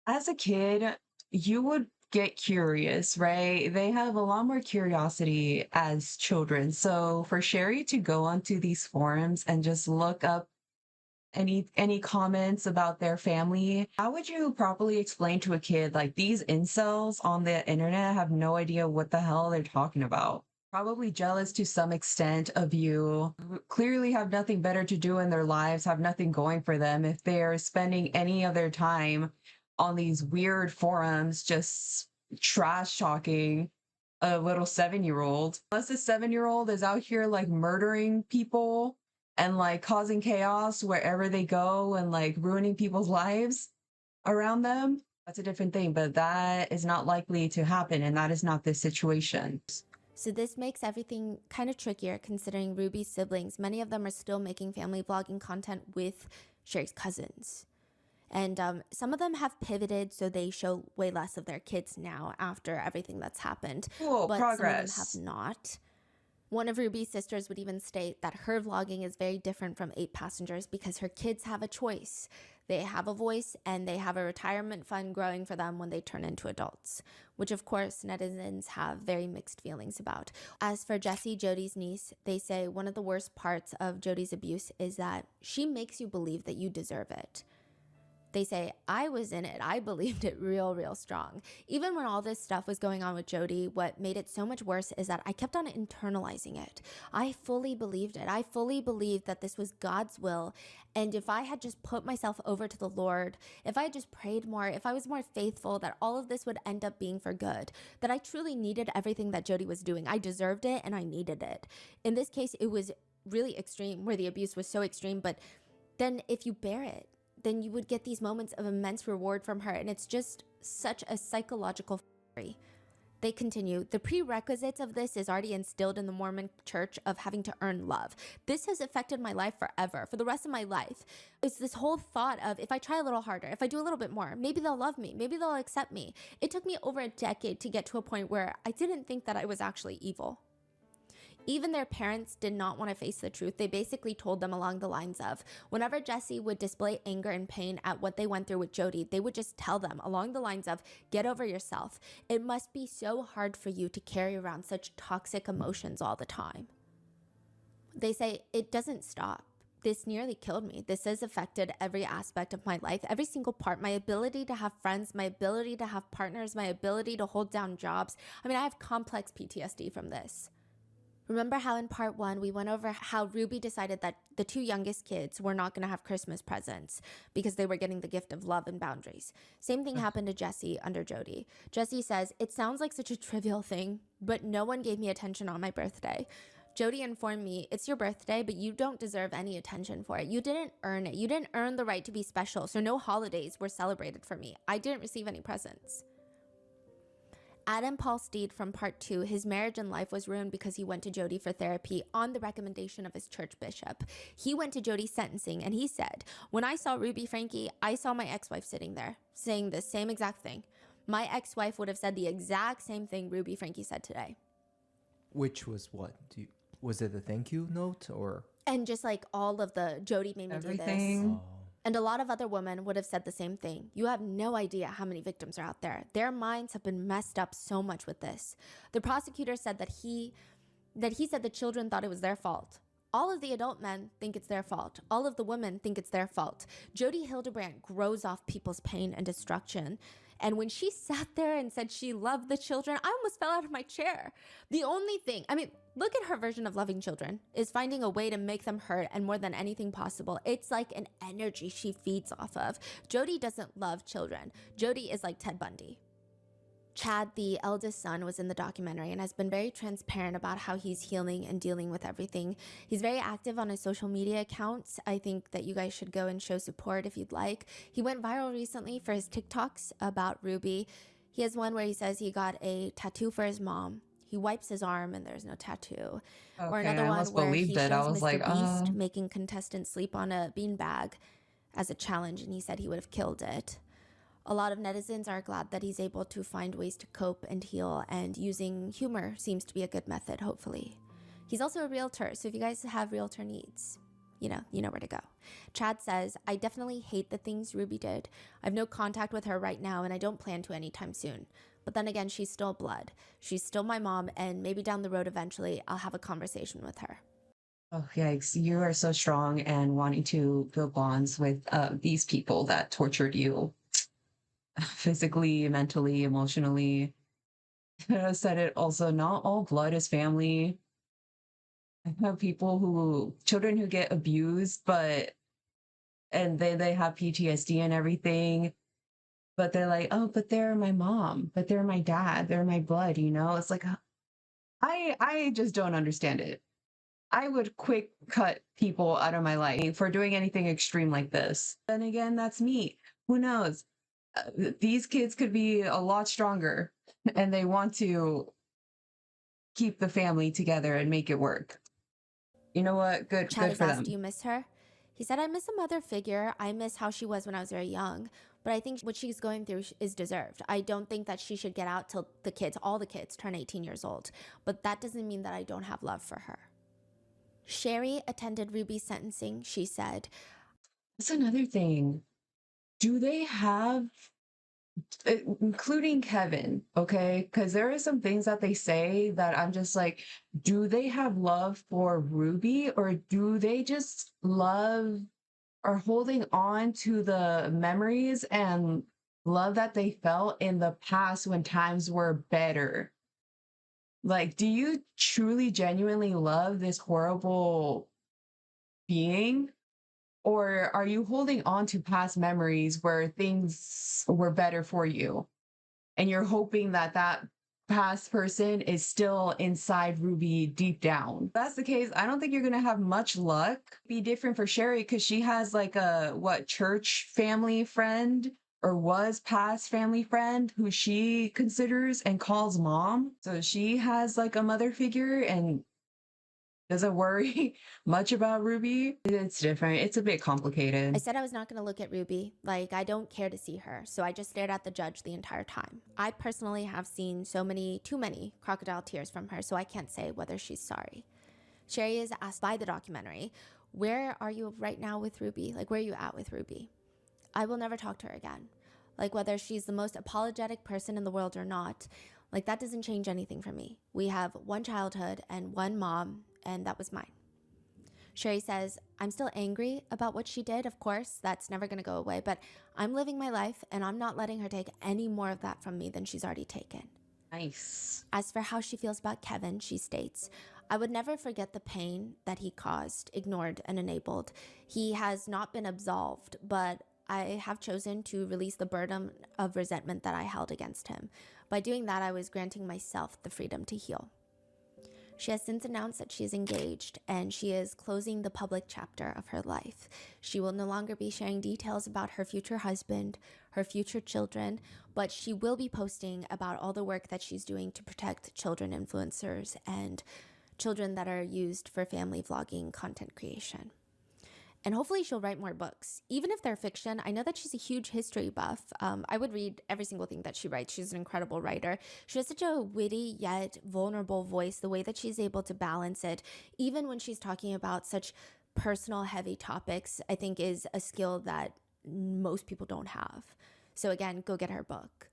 As a kid, you would get curious, right? They have a lot more curiosity as children. So for Sherry to go onto these forums and just look up any comments about their family, how would you properly explain to a kid like these incels on the internet have no idea what the hell they're talking about? Probably jealous to some extent of you, clearly have nothing better to do in their lives, have nothing going for them if they're spending any of their time on these weird forums just trash talking a little 7-year-old. Unless a 7-year-old is out here like murdering people and like causing chaos wherever they go and like ruining people's lives around them, that's a different thing. But that is not likely to happen, and that is not the situation. So this makes everything kind of trickier considering Ruby's siblings, many of them are still making family vlogging content with Sherry's cousins. And some of them have pivoted, so they show way less of their kids now after everything that's happened. Cool, but progress. some of them have not. One of Ruby's sisters would even state that her vlogging is very different from 8 Passengers because her kids have a choice. They have a voice and they have a retirement fund growing for them when they turn into adults, which of course netizens have very mixed feelings about. As for Jessie, Jody's niece, they say one of the worst parts of Jody's abuse is that she makes you believe that you deserve it. They say, I was in it. I believed it real strong. Even when all this stuff was going on with Jody, what made it so much worse is that I kept on internalizing it. I fully believed it. I fully believed that this was God's will. And if I had just put myself over to the Lord, if I had just prayed more, if I was more faithful, that all of this would end up being for good, that I truly needed everything that Jody was doing. I deserved it and I needed it. In this case, it was really extreme where the abuse was so extreme, but then if you bear it, then you would get these moments of immense reward from her, and it's just such a psychological fury. They continue, the prerequisites of this is already instilled in the Mormon church of having to earn love. This has affected my life forever, for the rest of my life. It's this whole thought of, if I try a little harder, if I do a little bit more, maybe they'll love me, maybe they'll accept me. It took me over a decade to get to a point where I didn't think that I was actually evil. Even their parents did not want to face the truth. They basically told them along the lines of, whenever Jessie would display anger and pain at what they went through with Jody, they would just tell them along the lines of, get over yourself. It must be so hard for you to carry around such toxic emotions all the time. They say, it doesn't stop. This nearly killed me. This has affected every aspect of my life, every single part, my ability to have friends, my ability to have partners, my ability to hold down jobs. I mean, I have complex PTSD from this. Remember how in part 1, we went over how Ruby decided that the 2 youngest kids were not going to have Christmas presents because they were getting the gift of love and boundaries. Same thing happened to Jessie under Jody. Jessie says, it sounds like such a trivial thing, but no one gave me attention on my birthday. Jody informed me, it's your birthday, but you don't deserve any attention for it. You didn't earn it. You didn't earn the right to be special, so no holidays were celebrated for me. I didn't receive any presents. Adam Paul Steed from part 2, his marriage and life was ruined because he went to Jody for therapy on the recommendation of his church bishop. He went to Jody's sentencing and he said, when I saw Ruby Franke, I saw my ex-wife sitting there saying the same exact thing. My ex-wife would have said the exact same thing Ruby Franke said today. Which was what? Was it a thank you note or? And just like all of the Jody made me do this. And a lot of other women would have said the same thing. You have no idea how many victims are out there. Their minds have been messed up so much with this. The prosecutor said that he said the children thought it was their fault. All of the adult men think it's their fault. All of the women think it's their fault. Jody Hildebrandt grows off people's pain and destruction. And when she sat there and said she loved the children, I almost fell out of my chair. The only thing, look at her version of loving children, is finding a way to make them hurt, and more than anything possible, it's like an energy she feeds off of. Jody doesn't love children. Jody is like Ted Bundy. Chad, the eldest son, was in the documentary and has been very transparent about how he's healing and dealing with everything. He's very active on his social media accounts. I think that you guys should go and show support if you'd like. He went viral recently for his TikToks about Ruby. He has one where he says he got a tattoo for his mom. He wipes his arm and there's no tattoo. Okay, or another I one almost where believed he it. shows I was Mr. like, Beast making contestants sleep on a beanbag as a challenge, and he said he would have killed it. A lot of netizens are glad that he's able to find ways to cope and heal, and using humor seems to be a good method, hopefully. He's also a realtor, so if you guys have realtor needs, you know where to go. Chad says, I definitely hate the things Ruby did. I have no contact with her right now, and I don't plan to anytime soon. But then again, she's still blood. She's still my mom, and maybe down the road eventually I'll have a conversation with her. Oh, yikes. You are so strong and wanting to build bonds with these people that tortured you physically, mentally, emotionally. I said it also, not all blood is family. I have children who get abused, and they have PTSD and everything, but they're like, oh, but they're my mom, but they're my dad, they're my blood, It's like, I just don't understand it. I would quick cut people out of my life for doing anything extreme like this. Then again, that's me. Who knows? These kids could be a lot stronger and they want to keep the family together and make it work. You know what? Good Chad for has asked, them. do you miss her? He said, I miss a mother figure. I miss how she was when I was very young. But I think what she's going through is deserved. I don't think that she should get out till all the kids turn 18 years old. But that doesn't mean that I don't have love for her. Sherry attended Ruby's sentencing. She said, that's another thing. Do they have, including Kevin, okay? Because there are some things that they say that I'm just like, do they have love for Ruby, or do they just love or holding on to the memories and love that they felt in the past when times were better? Like, do you truly, genuinely love this horrible being? Or are you holding on to past memories where things were better for you? And you're hoping that that past person is still inside Ruby deep down. If that's the case, I don't think you're going to have much luck. Be different for Sherry because she has like a, church family friend, or was past family friend, who she considers and calls mom. So she has like a mother figure and doesn't worry much about Ruby. It's different. It's a bit complicated. I said I was not going to look at Ruby. Like, I don't care to see her. So I just stared at the judge the entire time. I personally have seen too many crocodile tears from her, so I can't say whether she's sorry. Sherry is asked by the documentary, where are you right now with Ruby? Like, where are you at with Ruby? I will never talk to her again. Like, whether she's the most apologetic person in the world or not, like, that doesn't change anything for me. We have one childhood and one mom, and that was mine. Sherry says, I'm still angry about what she did, of course. That's never going to go away, but I'm living my life, and I'm not letting her take any more of that from me than she's already taken. Nice. As for how she feels about Kevin, she states, I would never forget the pain that he caused, ignored, and enabled. He has not been absolved, but I have chosen to release the burden of resentment that I held against him. By doing that, I was granting myself the freedom to heal. She has since announced that she is engaged and she is closing the public chapter of her life. She will no longer be sharing details about her future husband, her future children, but she will be posting about all the work that she's doing to protect children influencers and children that are used for family vlogging content creation. And hopefully she'll write more books. Even if they're fiction, I know that she's a huge history buff. I would read every single thing that she writes. She's an incredible writer. She has such a witty yet vulnerable voice. The way that she's able to balance it, even when she's talking about such personal, heavy topics, I think is a skill that most people don't have. So again, go get her book.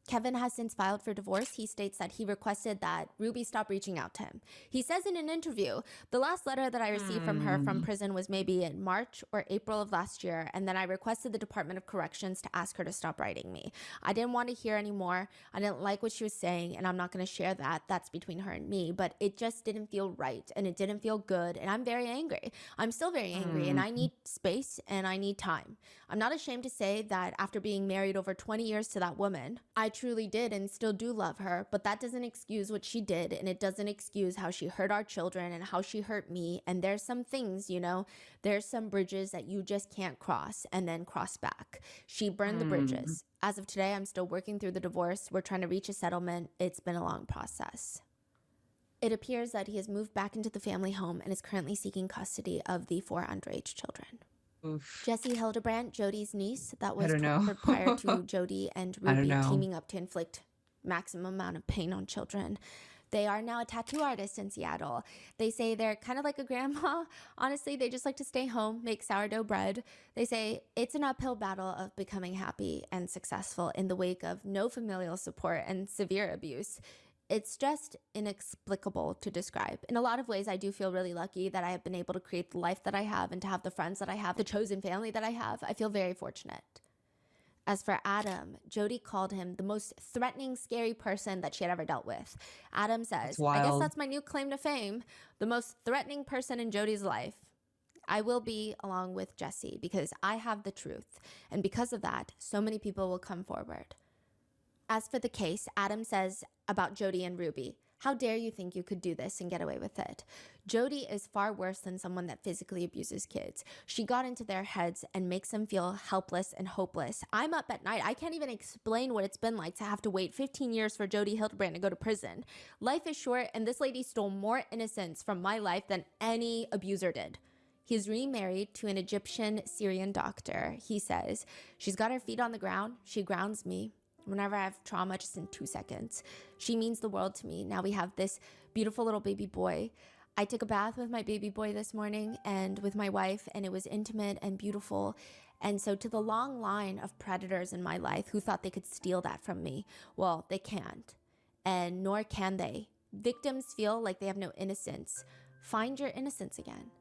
Kevin has since filed for divorce. He states that he requested that Ruby stop reaching out to him. He says in an interview, the last letter that I received from her from prison was maybe in March or April of last year, and then I requested the Department of Corrections to ask her to stop writing me. I didn't want to hear anymore. I didn't like what she was saying, and I'm not going to share that. That's between her and me, but it just didn't feel right, and it didn't feel good, and I'm very angry. I'm still very angry, and I need space, and I need time. I'm not ashamed to say that after being married over 20 years to that woman, I truly did and still do love her, but that doesn't excuse what she did, and it doesn't excuse how she hurt our children and how she hurt me. And there's some things, there's some bridges that you just can't cross and then cross back. She burned the bridges. As of today, I'm still working through the divorce. We're trying to reach a settlement. It's been a long process. It appears that he has moved back into the family home and is currently seeking custody of the 4 underage children. Oof. Jessie Hildebrandt, Jody's niece, that I was don't know. tortured prior to Jody and I don't Ruby know. teaming up to inflict maximum amount of pain on children. They are now a tattoo artist in Seattle. They say they're kind of like a grandma. Honestly, they just like to stay home, make sourdough bread. They say it's an uphill battle of becoming happy and successful in the wake of no familial support and severe abuse. It's just inexplicable to describe. In a lot of ways, I do feel really lucky that I have been able to create the life that I have and to have the friends that I have, the chosen family that I have. I feel very fortunate. As for Adam, Jody called him the most threatening, scary person that she had ever dealt with. Adam says, I guess that's my new claim to fame, the most threatening person in Jody's life. I will be, along with Jessie, because I have the truth. And because of that, so many people will come forward. As for the case, Adam says about Jody and Ruby, how dare you think you could do this and get away with it? Jody is far worse than someone that physically abuses kids. She got into their heads and makes them feel helpless and hopeless. I'm up at night. I can't even explain what it's been like to have to wait 15 years for Jody Hildebrandt to go to prison. Life is short, and this lady stole more innocence from my life than any abuser did. He's remarried to an Egyptian Syrian doctor. He says, she's got her feet on the ground. She grounds me. Whenever I have trauma, just in 2 seconds. She means the world to me. Now we have this beautiful little baby boy. I took a bath with my baby boy this morning and with my wife, and it was intimate and beautiful. And so to the long line of predators in my life who thought they could steal that from me, well, they can't. And nor can they. Victims feel like they have no innocence. Find your innocence again.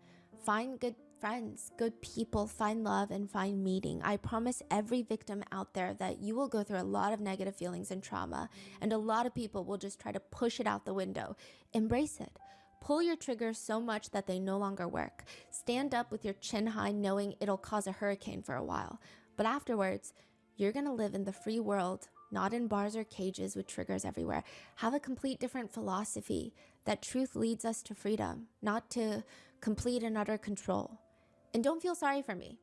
Find good friends, good people, find love, and find meaning. I promise every victim out there that you will go through a lot of negative feelings and trauma, and a lot of people will just try to push it out the window. Embrace it. Pull your triggers so much that they no longer work. Stand up with your chin high, knowing it'll cause a hurricane for a while. But afterwards, you're gonna live in the free world, not in bars or cages with triggers everywhere. Have a complete different philosophy that truth leads us to freedom, not to complete and utter control. And don't feel sorry for me.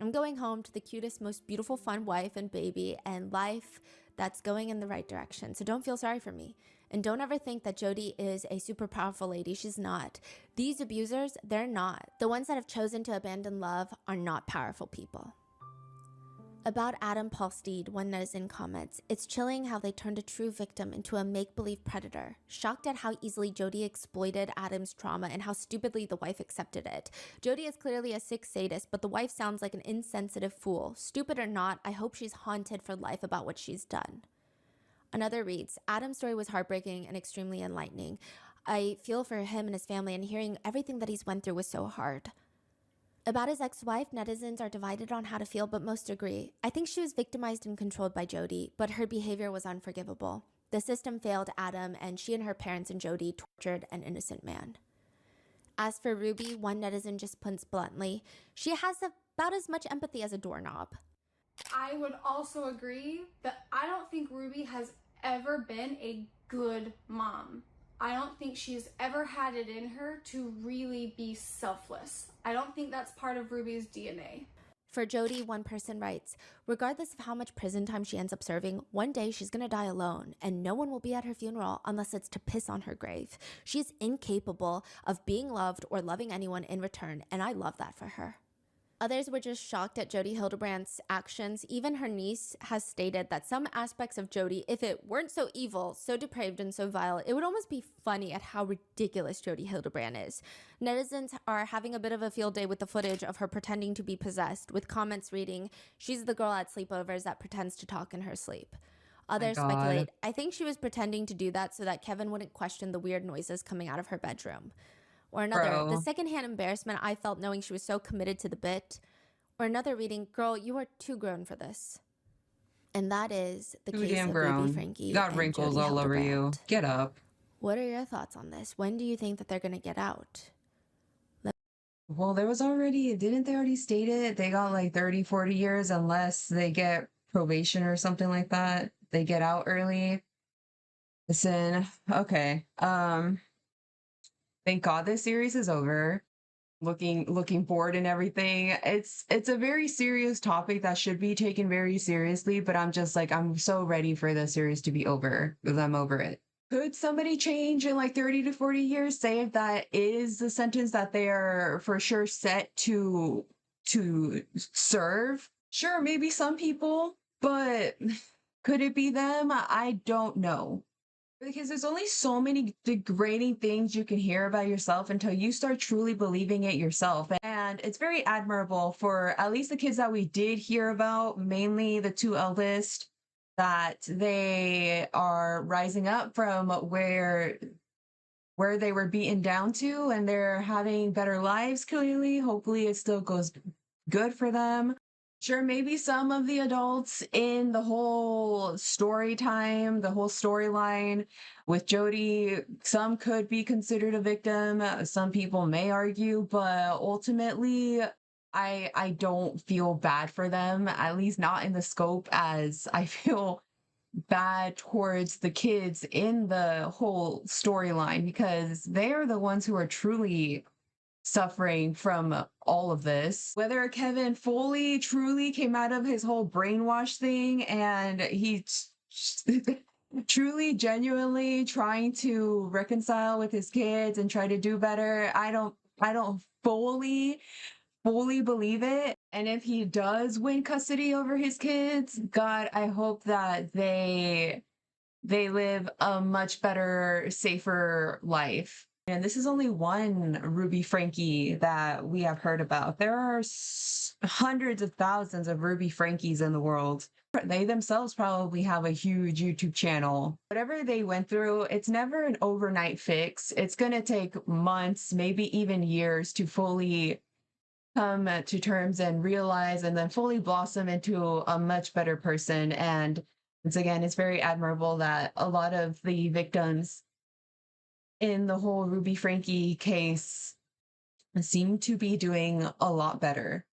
I'm going home to the cutest, most beautiful, fun wife and baby and life that's going in the right direction. So don't feel sorry for me. And don't ever think that Jody is a super powerful lady. She's not. These abusers, they're not. The ones that have chosen to abandon love are not powerful people. About Adam Paulsteed, one netizen comments, it's chilling how they turned a true victim into a make-believe predator. Shocked at how easily Jody exploited Adam's trauma and how stupidly the wife accepted it. Jody is clearly a sick sadist, but the wife sounds like an insensitive fool. Stupid or not, I hope she's haunted for life about what she's done. Another reads, Adam's story was heartbreaking and extremely enlightening. I feel for him and his family, and hearing everything that he's went through was so hard. About his ex-wife, netizens are divided on how to feel, but most agree. I think she was victimized and controlled by Jody, but her behavior was unforgivable. The system failed Adam, and she and her parents and Jody tortured an innocent man. As for Ruby, one netizen just puts bluntly, she has about as much empathy as a doorknob. I would also agree that I don't think Ruby has ever been a good mom. I don't think she's ever had it in her to really be selfless. I don't think that's part of Ruby's DNA. For Jody, one person writes, regardless of how much prison time she ends up serving, one day she's gonna die alone, and no one will be at her funeral unless it's to piss on her grave. She's incapable of being loved or loving anyone in return, and I love that for her. Others were just shocked at Jody Hildebrandt's actions. Even her niece has stated that some aspects of Jody, if it weren't so evil, so depraved, and so vile, it would almost be funny at how ridiculous Jody Hildebrandt is. Netizens are having a bit of a field day with the footage of her pretending to be possessed, with comments reading, "She's the girl at sleepovers that pretends to talk in her sleep." Others speculate, "I think she was pretending to do that so that Kevin wouldn't question the weird noises coming out of her bedroom." Or another, "The secondhand embarrassment I felt knowing she was so committed to the bit." Or another reading, "Girl, you are too grown for this." And that is the Too case damn of grown. Ruby Franke You got and wrinkles Jody all over you. Hildebrandt. Get up. What are your thoughts on this? When do you think that they're going to get out? Well, didn't they already state it? They got like 30, 40 years unless they get probation or something like that. They get out early. Listen, okay. Thank God this series is over. Looking forward and everything. It's a very serious topic that should be taken very seriously, but I'm just like, I'm so ready for the series to be over because I'm over it. Could somebody change in like 30 to 40 years? Say if that is the sentence that they are for sure set to serve? Sure, maybe some people, but could it be them? I don't know. Because there's only so many degrading things you can hear about yourself until you start truly believing it yourself. And it's very admirable for at least the kids that we did hear about, mainly the two eldest, that they are rising up from where they were beaten down to, and they're having better lives, clearly. Hopefully it still goes good for them. Sure, maybe some of the adults in the whole the whole storyline with Jody, some could be considered a victim. Some people may argue, but ultimately, I don't feel bad for them, at least not in the scope as I feel bad towards the kids in the whole storyline, because they're the ones who are truly suffering from all of this. Whether Kevin fully, truly came out of his whole brainwash thing and he truly, genuinely trying to reconcile with his kids and try to do better, I don't fully believe it. And if he does win custody over his kids, God, I hope that they live a much better, safer life. And this is only one Ruby Franke that we have heard about. There are hundreds of thousands of Ruby Frankies in the world. They themselves probably have a huge YouTube channel. Whatever they went through, it's never an overnight fix. It's going to take months, maybe even years to fully come to terms and realize and then fully blossom into a much better person. And once again, it's very admirable that a lot of the victims in the whole Ruby Franke case seem to be doing a lot better.